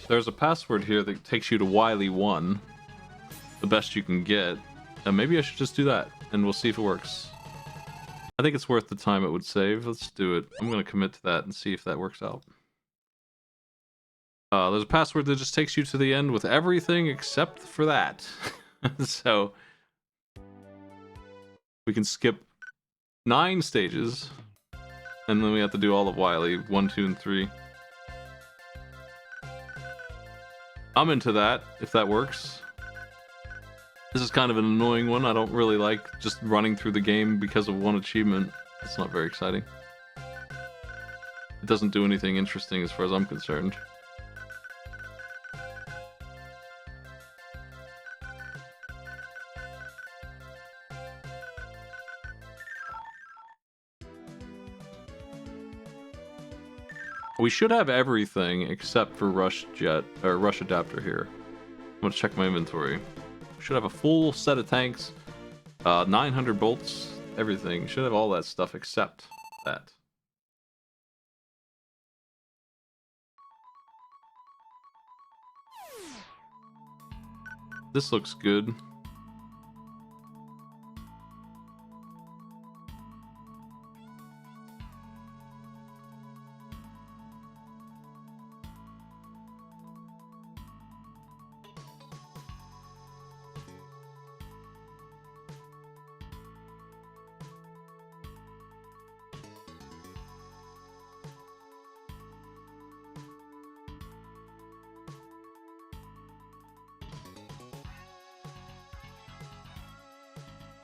There's a password here that takes you to Wily1. The best you can get, and maybe I should just do that and we'll see if it works. I think it's worth the time it would save. Let's do it. I'm gonna commit to that and see if that works out. There's a password that just takes you to the end with everything except for that. So we can skip 9 stages and then we have to do all of Wily 1, 2, and 3. I'm into that if that works. This is kind of an annoying one. I don't really like just running through the game because of one achievement. It's not very exciting. It doesn't do anything interesting as far as I'm concerned. We should have everything except for Rush Jet or Rush Adapter here. I'm gonna check my inventory. Should have a full set of tanks, 900 bolts, everything. You should have all that stuff except that. This looks good.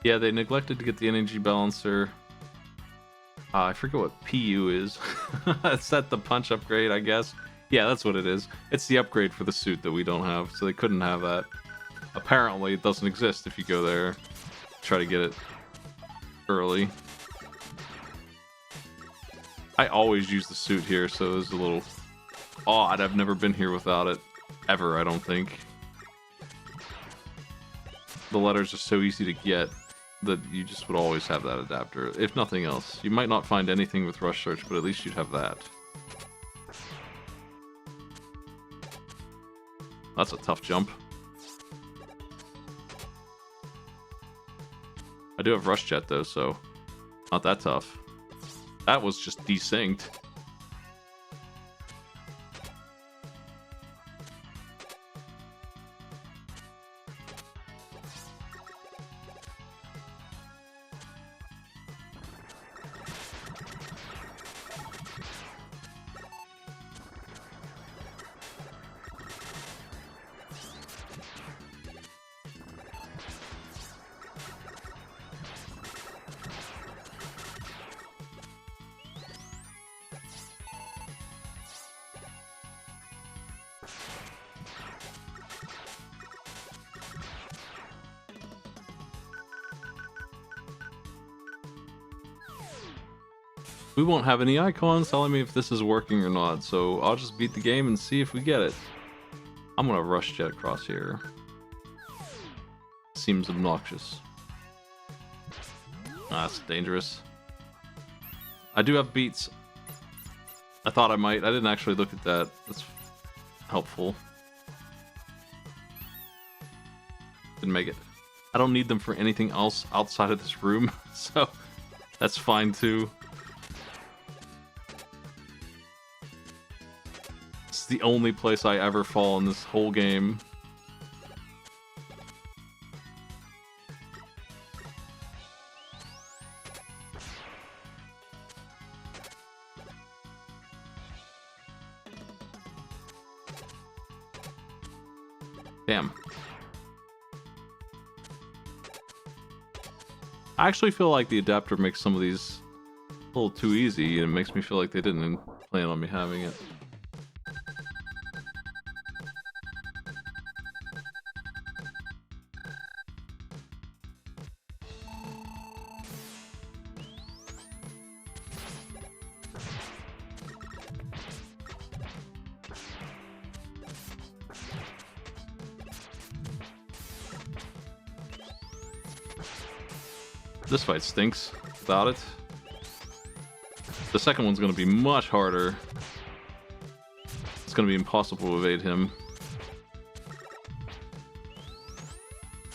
Yeah, they neglected to get the energy balancer. I forget what PU is. Is that the punch upgrade, I guess? Yeah, that's what it is. It's the upgrade for the suit that we don't have, so they couldn't have that. Apparently, it doesn't exist if you go there. Try to get it early. I always use the suit here, so it's a little odd. I've never been here without it. Ever, I don't think. The letters are so easy to get that you just would always have that adapter, if nothing else. You might not find anything with Rush Search, but at least you'd have that. That's a tough jump. I do have Rush Jet though, so not that tough. That was just desynced. We won't have any icons telling me if this is working or not, so I'll just beat the game and see if we get it. I'm gonna Rush Jet across here. Seems obnoxious. That's dangerous. I do have beats. I thought I might. I didn't actually look at that. That's helpful. Didn't make it. I don't need them for anything else outside of this room, so that's fine too. It's the only place I ever fall in this whole game. Damn. I actually feel like the adapter makes some of these a little too easy, and it makes me feel like they didn't plan on me having it. This fight stinks without it. The second one's going to be much harder. It's going to be impossible to evade him.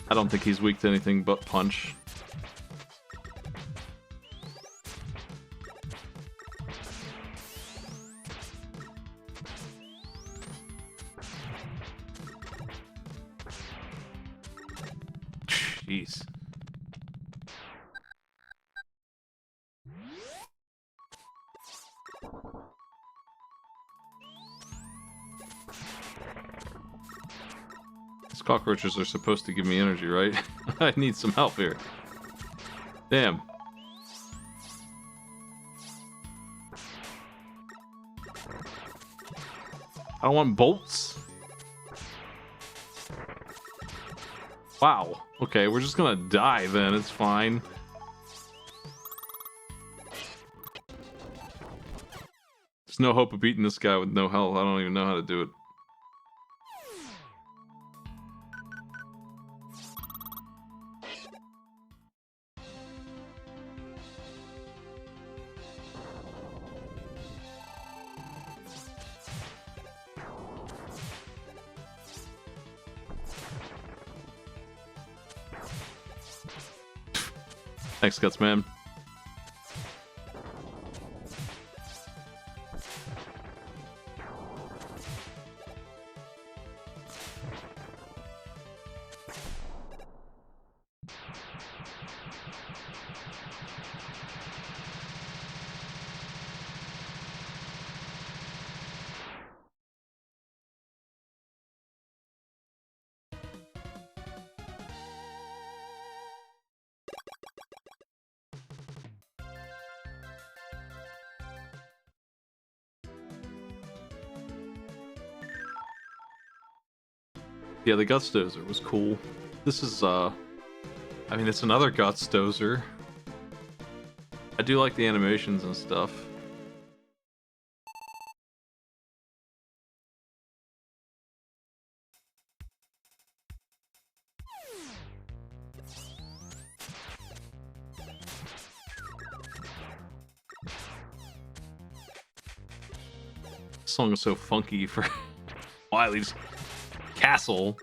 I don't think he's weak to anything but punch. Jeez. These cockroaches are supposed to give me energy, right? I need some help here. Damn. I don't want bolts. Wow. Okay, we're just gonna die then. It's fine. There's no hope of beating this guy with no health. I don't even know how to do it. Thanks, Guts Man. Yeah, the Guts Dozer was cool. This is, I mean, it's another Guts Dozer. I do like the animations and stuff. This song is so funky for Wily's castle.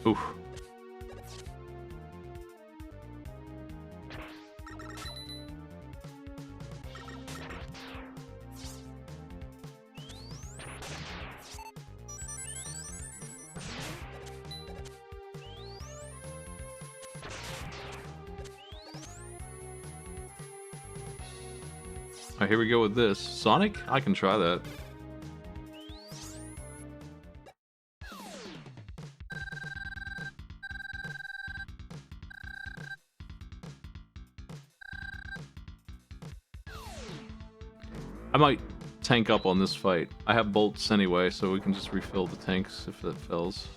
Oof. Alright, here we go with this. Sonic? I can try that. I might tank up on this fight. I have bolts anyway, so we can just refill the tanks if that fails.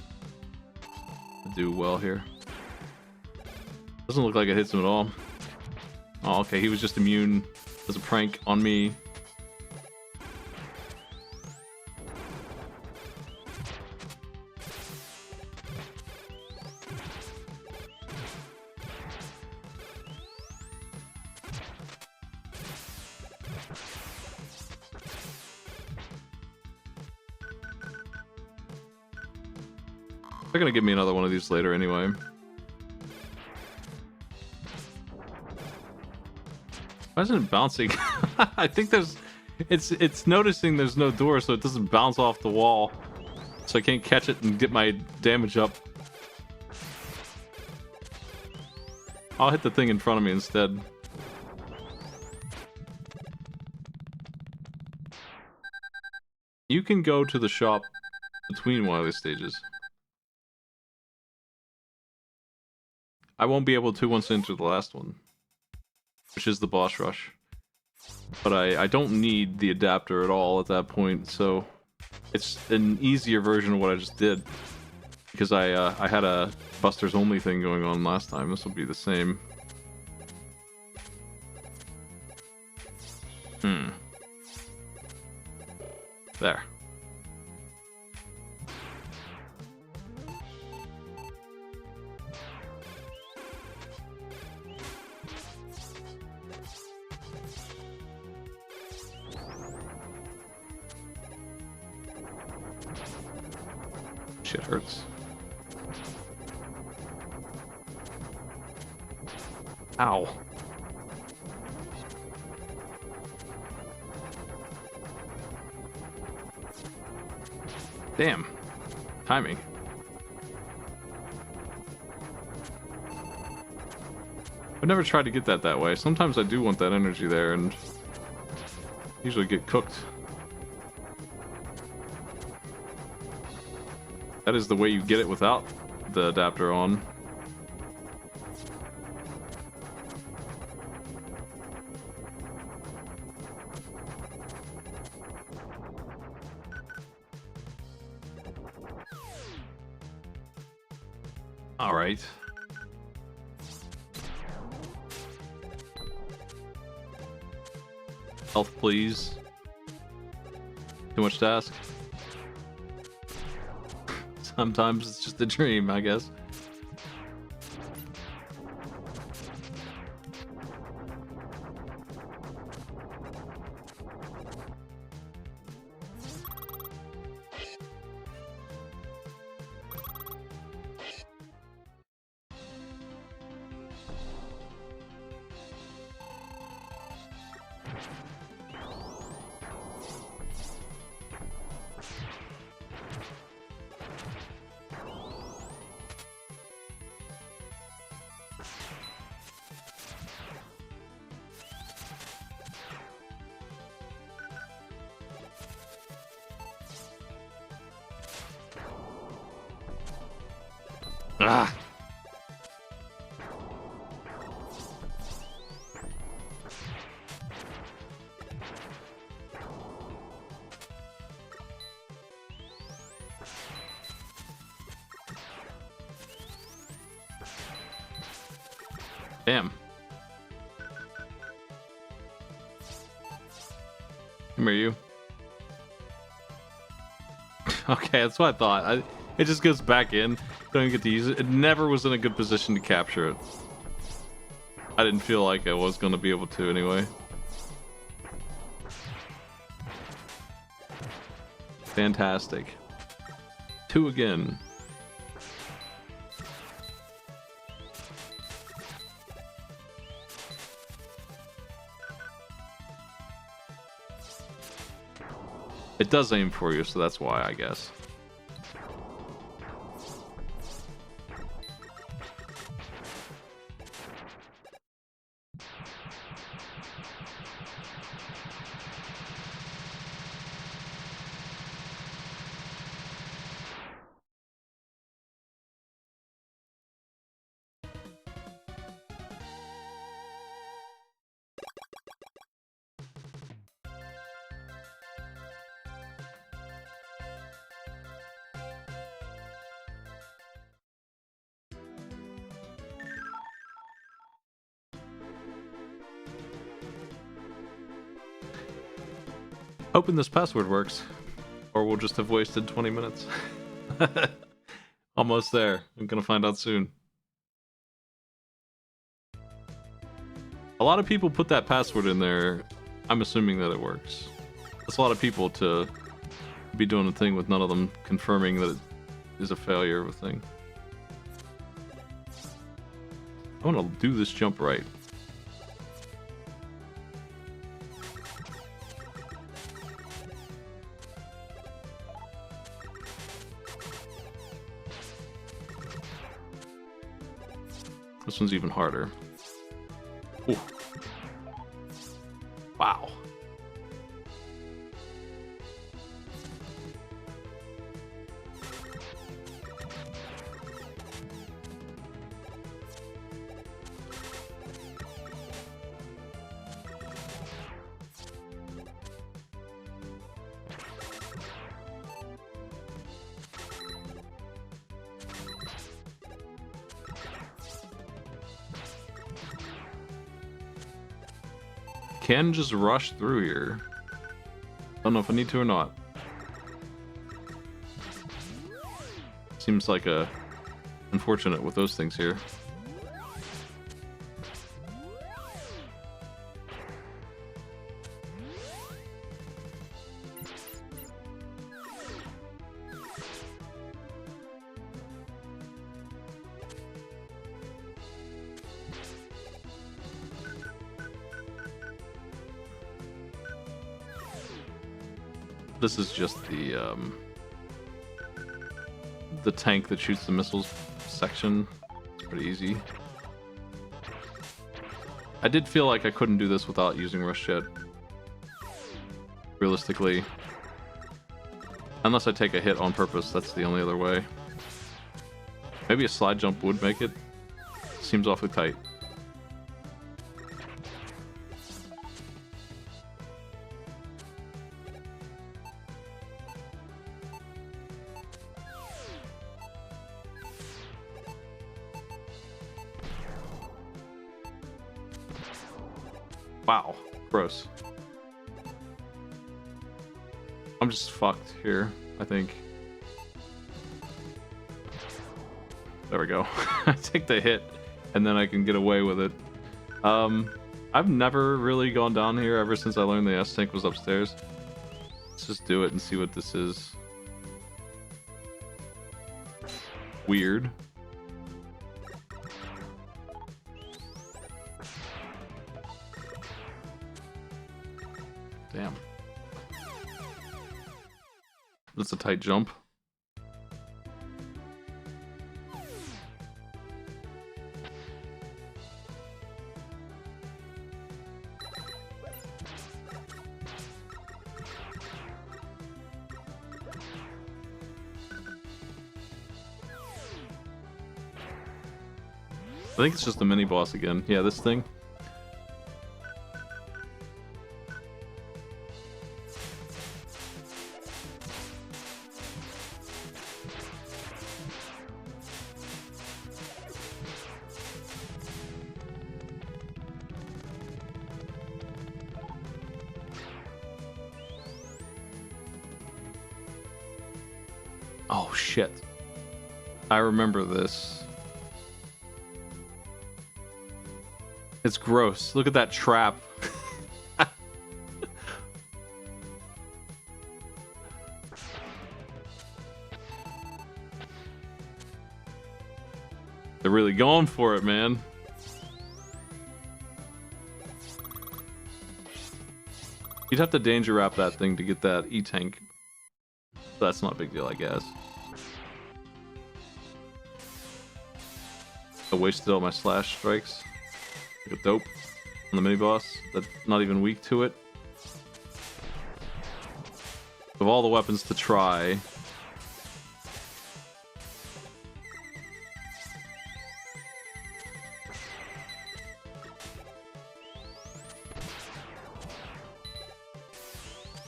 Do well here. Doesn't look like it hits him at all. Oh, okay, he was just immune as a prank on me. They're gonna give me another one of these later anyway. Why isn't it bouncing? I think there's... It's noticing there's no door, so it doesn't bounce off the wall. So I can't catch it and get my damage up. I'll hit the thing in front of me instead. You can go to the shop between Wily stages. I won't be able to once I enter the last one, which is the boss rush. But I don't need the adapter at all at that point, so it's an easier version of what I just did. Because I had a Busters only thing going on last time. This will be the same. There. Shit hurts. Ow. Damn. Timing. I've never tried to get that way. Sometimes I do want that energy there and usually get cooked. That is the way you get it without the adapter on. All right. Health, please. Too much to ask. Sometimes it's just a dream, I guess. Ah! Damn. Come here, you. Okay, that's what I thought. It just goes back in. Don't even get to use it. It never was in a good position to capture it. I didn't feel like I was going to be able to anyway. Fantastic. 2 again. It does aim for you, so that's why, I guess. Hoping this password works, or we'll just have wasted 20 minutes. Almost there. I'm gonna find out soon. A lot of people put that password in there. I'm assuming that it works. That's a lot of people to be doing a thing with none of them confirming that it is a failure of a thing. I want to do this jump right. This one's even harder. Ooh. Wow. Can just rush through here. Don't know if I need to or not. Seems like a unfortunate with those things here. This is just the tank that shoots the missiles section. It's pretty easy. I did feel like I couldn't do this without using Rush Jet. Realistically. Unless I take a hit on purpose, that's the only other way. Maybe a slide jump would make it. Seems awfully tight. Wow, gross. I'm just fucked here, I think. There we go. I take the hit, and then I can get away with it. I've never really gone down here ever since I learned the S-Tank was upstairs. Let's just do it and see what this is. Weird. Damn. That's a tight jump. I think it's just a mini boss again. Yeah, this thing. Oh shit. I remember this. It's gross. Look at that trap. They're really going for it, man. You'd have to danger wrap that thing to get that E-tank. That's not a big deal, I guess. I wasted all my slash strikes. Like a dope on the mini boss. That's not even weak to it. Of all the weapons to try.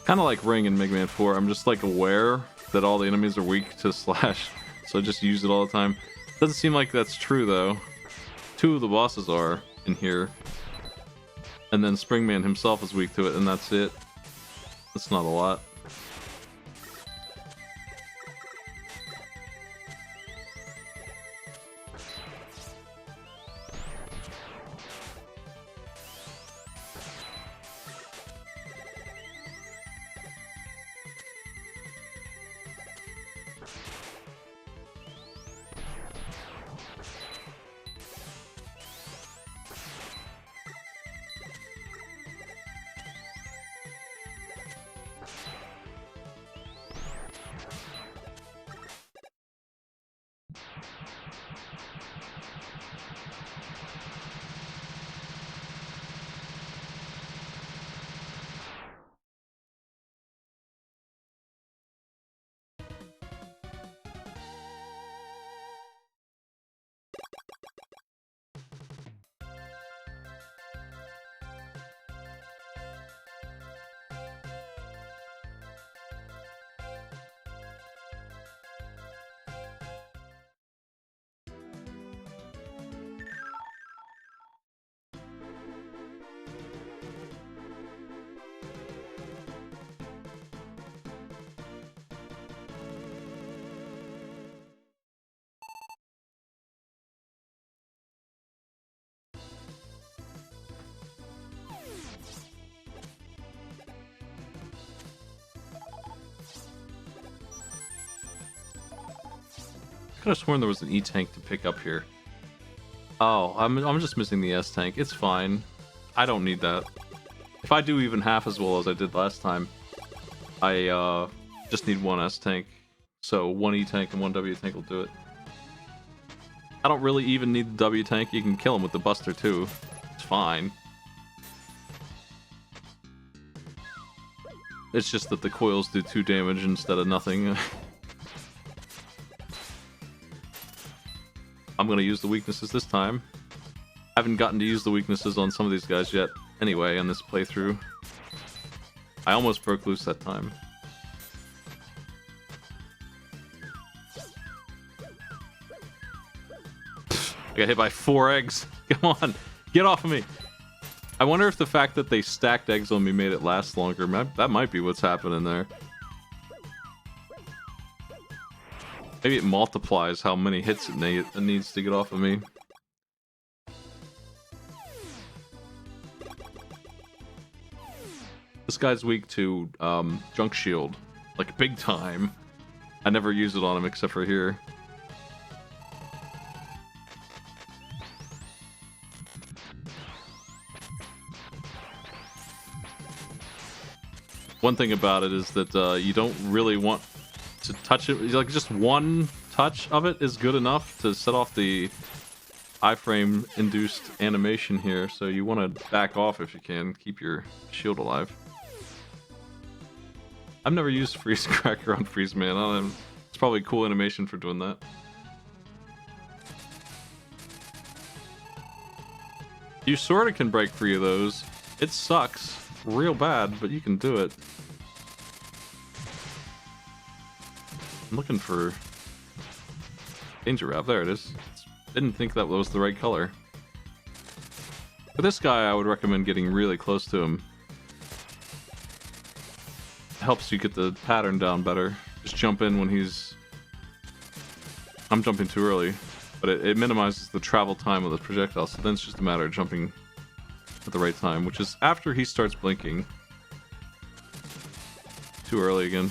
Kind of like Ring in Mega Man 4. I'm just like aware that all the enemies are weak to slash, so I just use it all the time. Doesn't seem like that's true though. 2 of the bosses are in here, and then Springman himself is weak to it, and that's it. That's not a lot. I could have sworn there was an E-tank to pick up here. Oh, I'm just missing the S-tank. It's fine. I don't need that. If I do even half as well as I did last time, I just need 1 S-tank. So 1 E-tank and 1 W-tank will do it. I don't really even need the W-tank. You can kill him with the Buster too. It's fine. It's just that the coils do 2 damage instead of nothing. I'm gonna use the weaknesses this time. I haven't gotten to use the weaknesses on some of these guys yet. Anyway, on this playthrough. I almost broke loose that time. I got hit by 4 eggs. Come on, get off of me. I wonder if the fact that they stacked eggs on me made it last longer. That might be what's happening there. Maybe it multiplies how many hits it needs to get off of me. This guy's weak to Junk Shield, like big time. I never use it on him except for here. One thing about it is that you don't really want to touch it. Like just 1 touch of it is good enough to set off the iframe induced animation here, so you want to back off if you can, keep your shield alive. I've never used Freeze Cracker on Freeze Man. It's probably a cool animation for doing that. You sort of can break free of those. It sucks real bad, but you can do it. I'm looking for Danger Wrap. There it is. Didn't think that was the right color. For this guy, I would recommend getting really close to him. Helps you get the pattern down better. Just jump in when he's... I'm jumping too early, but it minimizes the travel time of the projectile, so then it's just a matter of jumping at the right time, which is after he starts blinking. Too early again.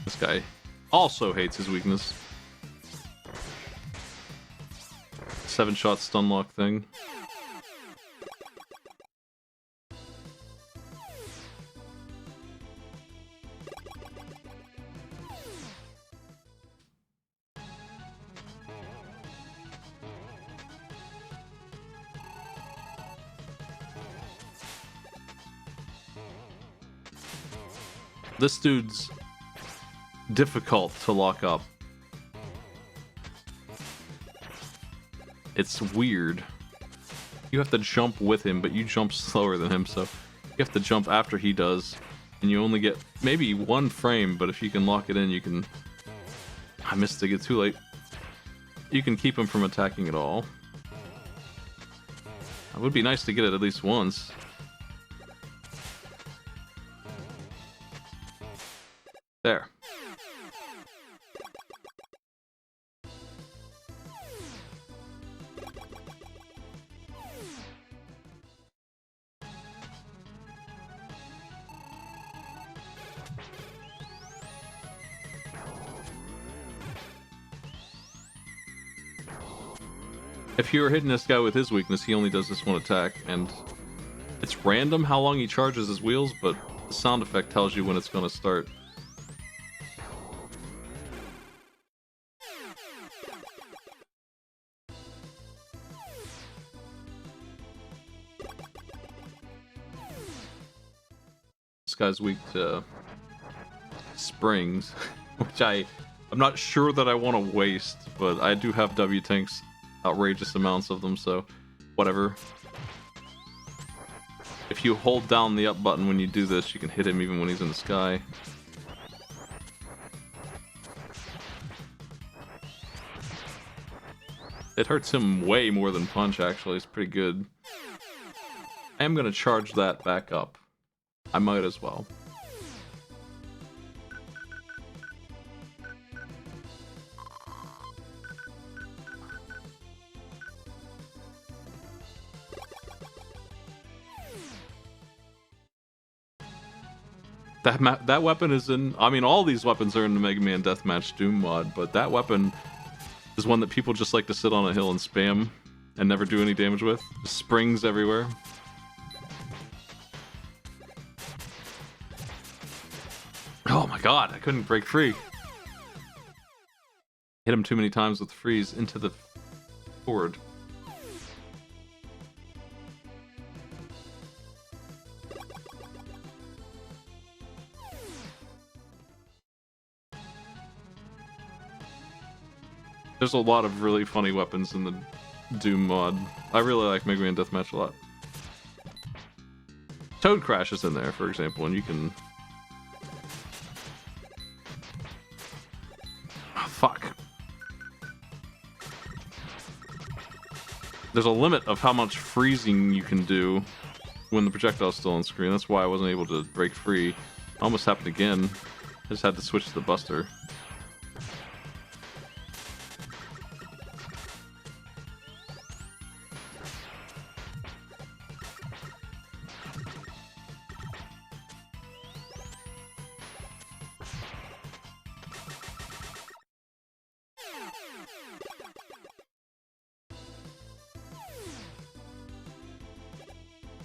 This guy also hates his weakness. 7-shot stun lock thing. This dude's difficult to lock up. It's weird. You have to jump with him, but you jump slower than him, so you have to jump after he does. And you only get maybe 1 frame, but if you can lock it in, you can... I missed it, it's too late. You can keep him from attacking at all. It would be nice to get it at least once. There. If you were hitting this guy with his weakness, he only does this one attack, and it's random how long he charges his wheels, but the sound effect tells you when it's going to start. This guy's weak to springs, which I'm not sure that I want to waste, but I do have W tanks, outrageous amounts of them, so whatever. If you hold down the up button when you do this, you can hit him even when he's in the sky. It hurts him way more than punch, actually. It's pretty good. I am going to charge that back up. I might as well. That weapon is in... I mean, all these weapons are in the Mega Man Deathmatch Doom mod, but that weapon is one that people just like to sit on a hill and spam and never do any damage with. Just springs everywhere. Oh my god, I couldn't break free. Hit him too many times with freeze into the forward. There's a lot of really funny weapons in the Doom mod. I really like Mega Man Deathmatch a lot. Toad Crash is in there, for example, and you can... Oh, fuck. There's a limit of how much freezing you can do when the projectile's still on screen. That's why I wasn't able to break free. Almost happened again. I just had to switch to the Buster.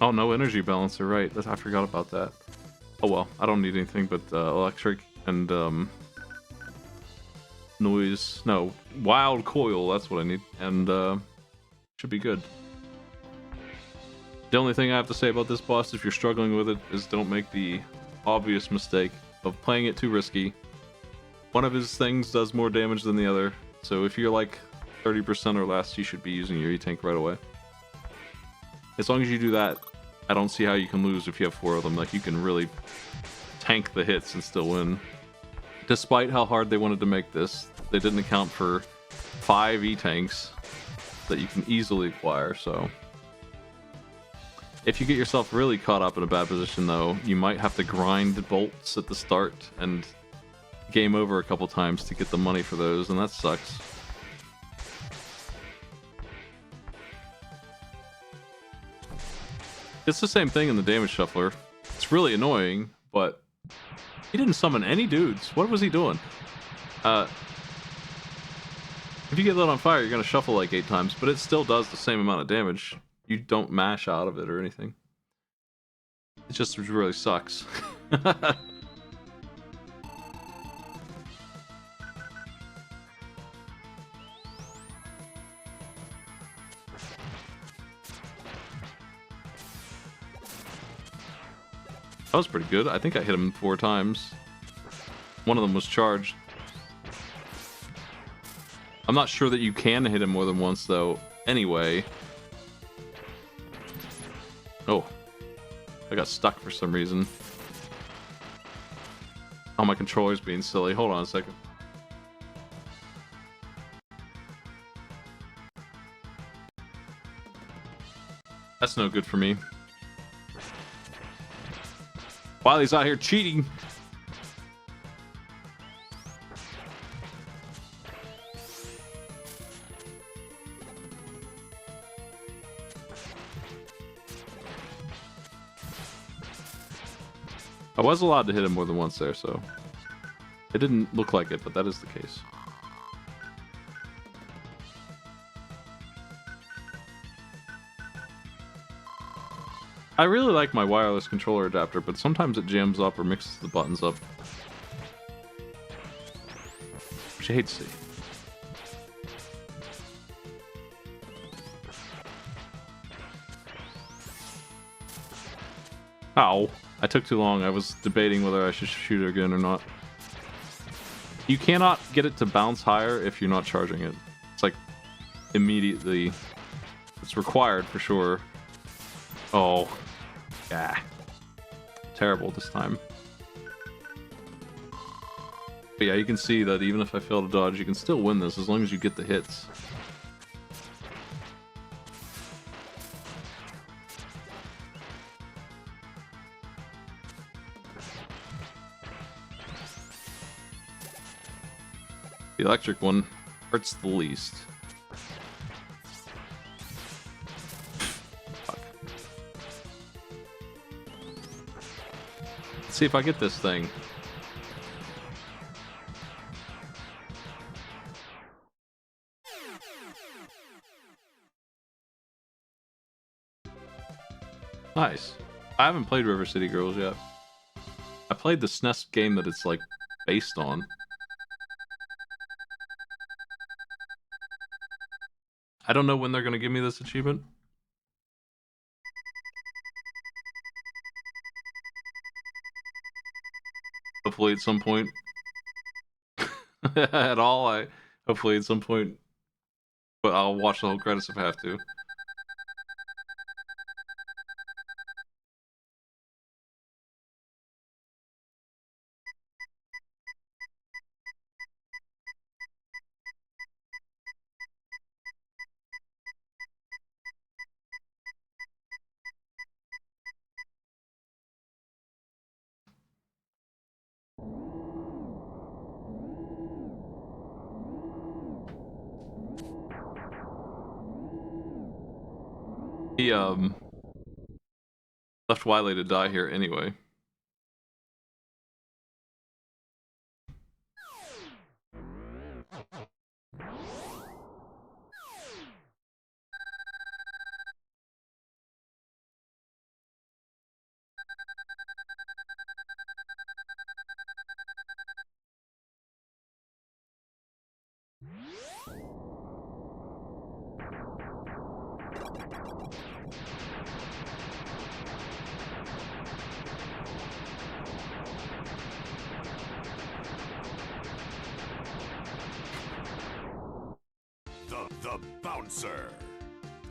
Oh, no energy balancer, right. I forgot about that. Oh well, I don't need anything but electric and noise. No, wild coil, that's what I need. And should be good. The only thing I have to say about this boss, if you're struggling with it, is don't make the obvious mistake of playing it too risky. One of his things does more damage than the other, so if you're like 30% or less, you should be using your E-Tank right away. As long as you do that, I don't see how you can lose if you have 4 of them. Like, you can really tank the hits and still win. Despite how hard they wanted to make this, they didn't account for 5 E-Tanks that you can easily acquire, so... If you get yourself really caught up in a bad position, though, you might have to grind bolts at the start and game over a couple times to get the money for those, and that sucks. It's the same thing in the damage shuffler. It's really annoying, but he didn't summon any dudes. What was he doing? If you get lit on fire, you're gonna shuffle like 8 times, but it still does the same amount of damage. You don't mash out of it or anything. It just really sucks. That was pretty good. I think I hit him 4 times. One of them was charged. I'm not sure that you can hit him more than once, though. Anyway. Oh. I got stuck for some reason. Oh, my controller's being silly. Hold on a second. That's no good for me. Wiley's out here cheating. I was allowed to hit him more than once there, so it didn't look like it, but that is the case. I really like my wireless controller adapter, but sometimes it jams up or mixes the buttons up. Which I hate to see. Ow. I took too long. I was debating whether I should shoot it again or not. You cannot get it to bounce higher if you're not charging it. It's like immediately. It's required for sure. Oh. Yeah. Terrible this time. But yeah, you can see that even if I fail to dodge, you can still win this as long as you get the hits. The electric one hurts the least. Fuck. Let's see if I get this thing. Nice. I haven't played River City Girls yet. I played the SNES game that it's like based on. I don't know when they're gonna give me this achievement. Hopefully at some point. At all, hopefully at some point. But I'll watch the whole credits if I have to. He left Wiley to die here anyway. The Bouncer.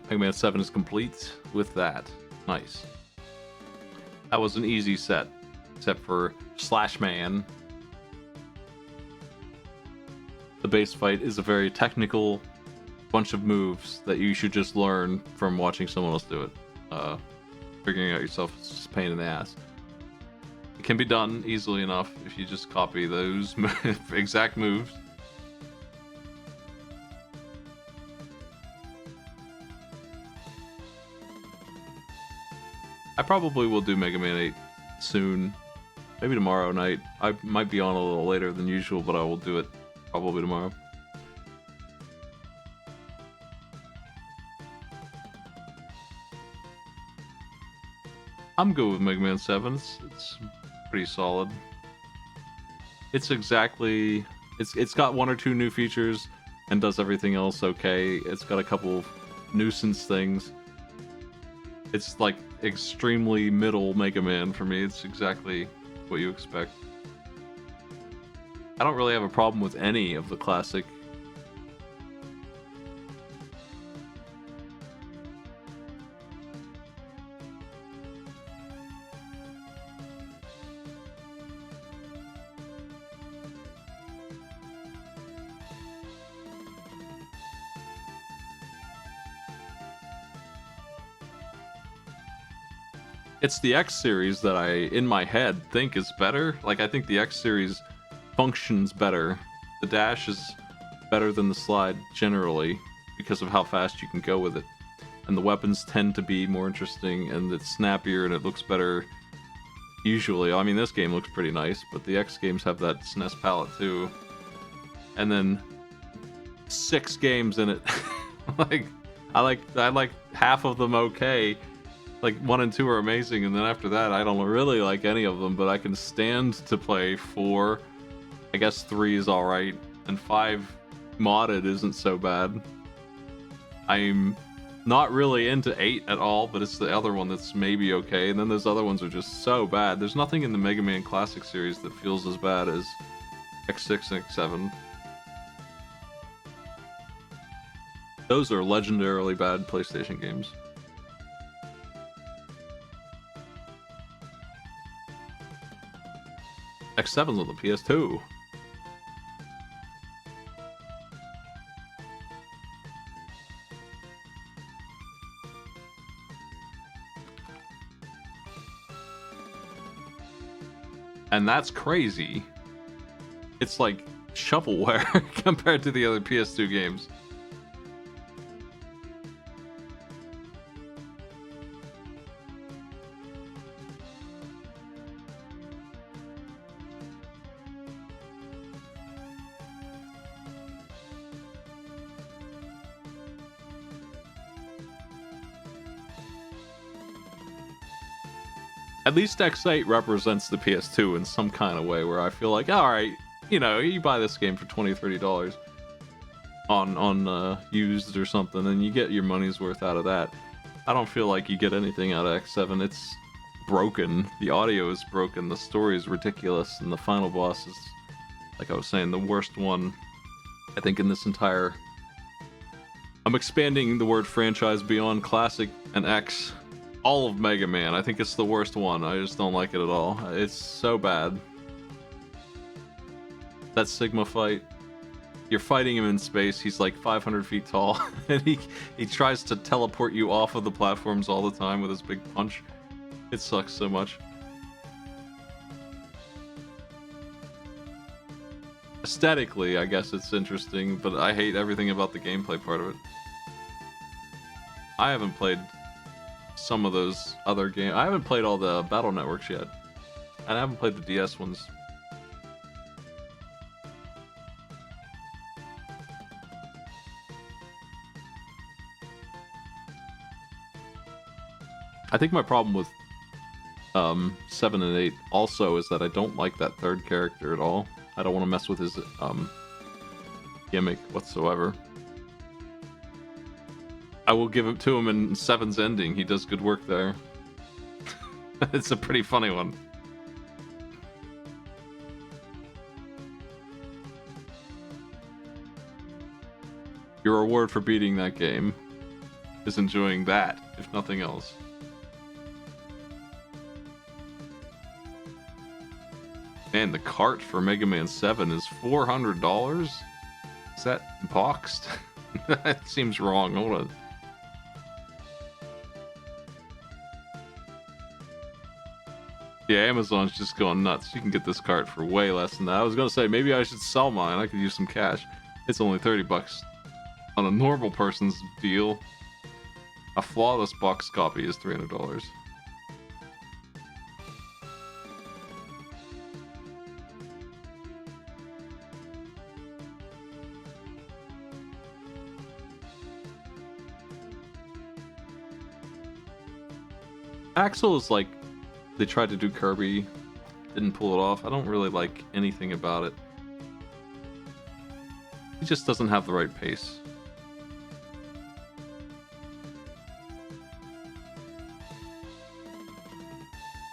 Mega Man 7 is complete with that. Nice. That was an easy set, except for Slash Man. The base fight is a very technical bunch of moves that you should just learn from watching someone else do it. Figuring out yourself is just a pain in the ass. It can be done easily enough if you just copy those exact moves. I probably will do Mega Man 8 soon. Maybe tomorrow night. I might be on a little later than usual, but I will do it probably tomorrow. I'm good with Mega Man 7. It's pretty solid. It's exactly... It's got one or two new features and does everything else okay. It's got a couple nuisance things. It's like extremely middle Mega Man for me. It's exactly what you expect. I don't really have a problem with any of the classic. It's the X series that I, in my head, think is better. Like, I think the X series functions better. The dash is better than the slide generally because of how fast you can go with it. And the weapons tend to be more interesting and it's snappier and it looks better usually. I mean, this game looks pretty nice, but the X games have that SNES palette too. And then 6 games in it. I like half of them okay. Like 1 and 2 are amazing, and then after that, I don't really like any of them. But I can stand to play 4. I guess 3 is all right, and 5 modded isn't so bad. I'm not really into 8 at all, but it's the other one that's maybe okay. And then those other ones are just so bad. There's nothing in the Mega Man Classic series that feels as bad as X6 and X7. Those are legendarily bad PlayStation games. X7's on the PS2. And that's crazy. It's like shovelware compared to the other PS2 games. At least X8 represents the PS2 in some kind of way where I feel like, alright, you know, you buy this game for $20-$30 on used or something and you get your money's worth out of that. I don't feel like you get anything out of X7. It's broken. The audio is broken. The story is ridiculous. And the final boss is, like I was saying, the worst one, I think, in this entire... I'm expanding the word franchise beyond Classic and X. All of Mega Man. I think it's the worst one. I just don't like it at all. It's so bad. That Sigma fight. You're fighting him in space. He's like 500 feet tall. And he tries to teleport you off of the platforms all the time with his big punch. It sucks so much. Aesthetically, I guess it's interesting, but I hate everything about the gameplay part of it. I haven't played some of those other games. I haven't played all the Battle Networks yet. And I haven't played the DS ones. I think my problem with 7 and 8 also is that I don't like that third character at all. I don't want to mess with his gimmick whatsoever. I will give it to him in 7's ending. He does good work there. It's a pretty funny one. Your reward for beating that game is enjoying that, if nothing else. Man, the cart for Mega Man 7 is $400? Is that boxed? That seems wrong. Hold on. Yeah, Amazon's just going nuts. You can get this cart for way less than that. I was gonna say, maybe I should sell mine. I could use some cash. It's only 30 bucks on a normal person's deal. A flawless box copy is $300. Axel is like, they tried to do Kirby, didn't pull it off. I don't really like anything about it. He just doesn't have the right pace.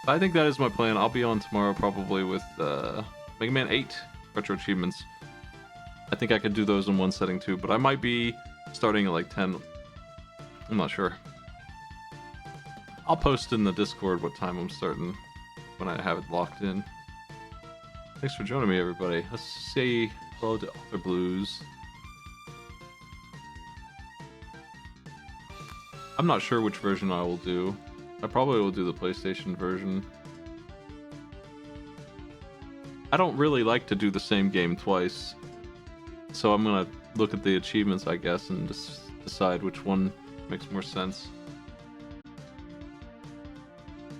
I think that is my plan. I'll be on tomorrow probably with Mega Man 8 Retro Achievements. I think I could do those in one setting too, but I might be starting at like 10. I'm not sure. I'll post in the Discord what time I'm starting when I have it locked in. Thanks for joining me, everybody. Let's say hello to Other Blues. I'm not sure which version I will do. I probably will do the PlayStation version. I don't really like to do the same game twice, so I'm gonna look at the achievements, I guess, and just decide which one makes more sense.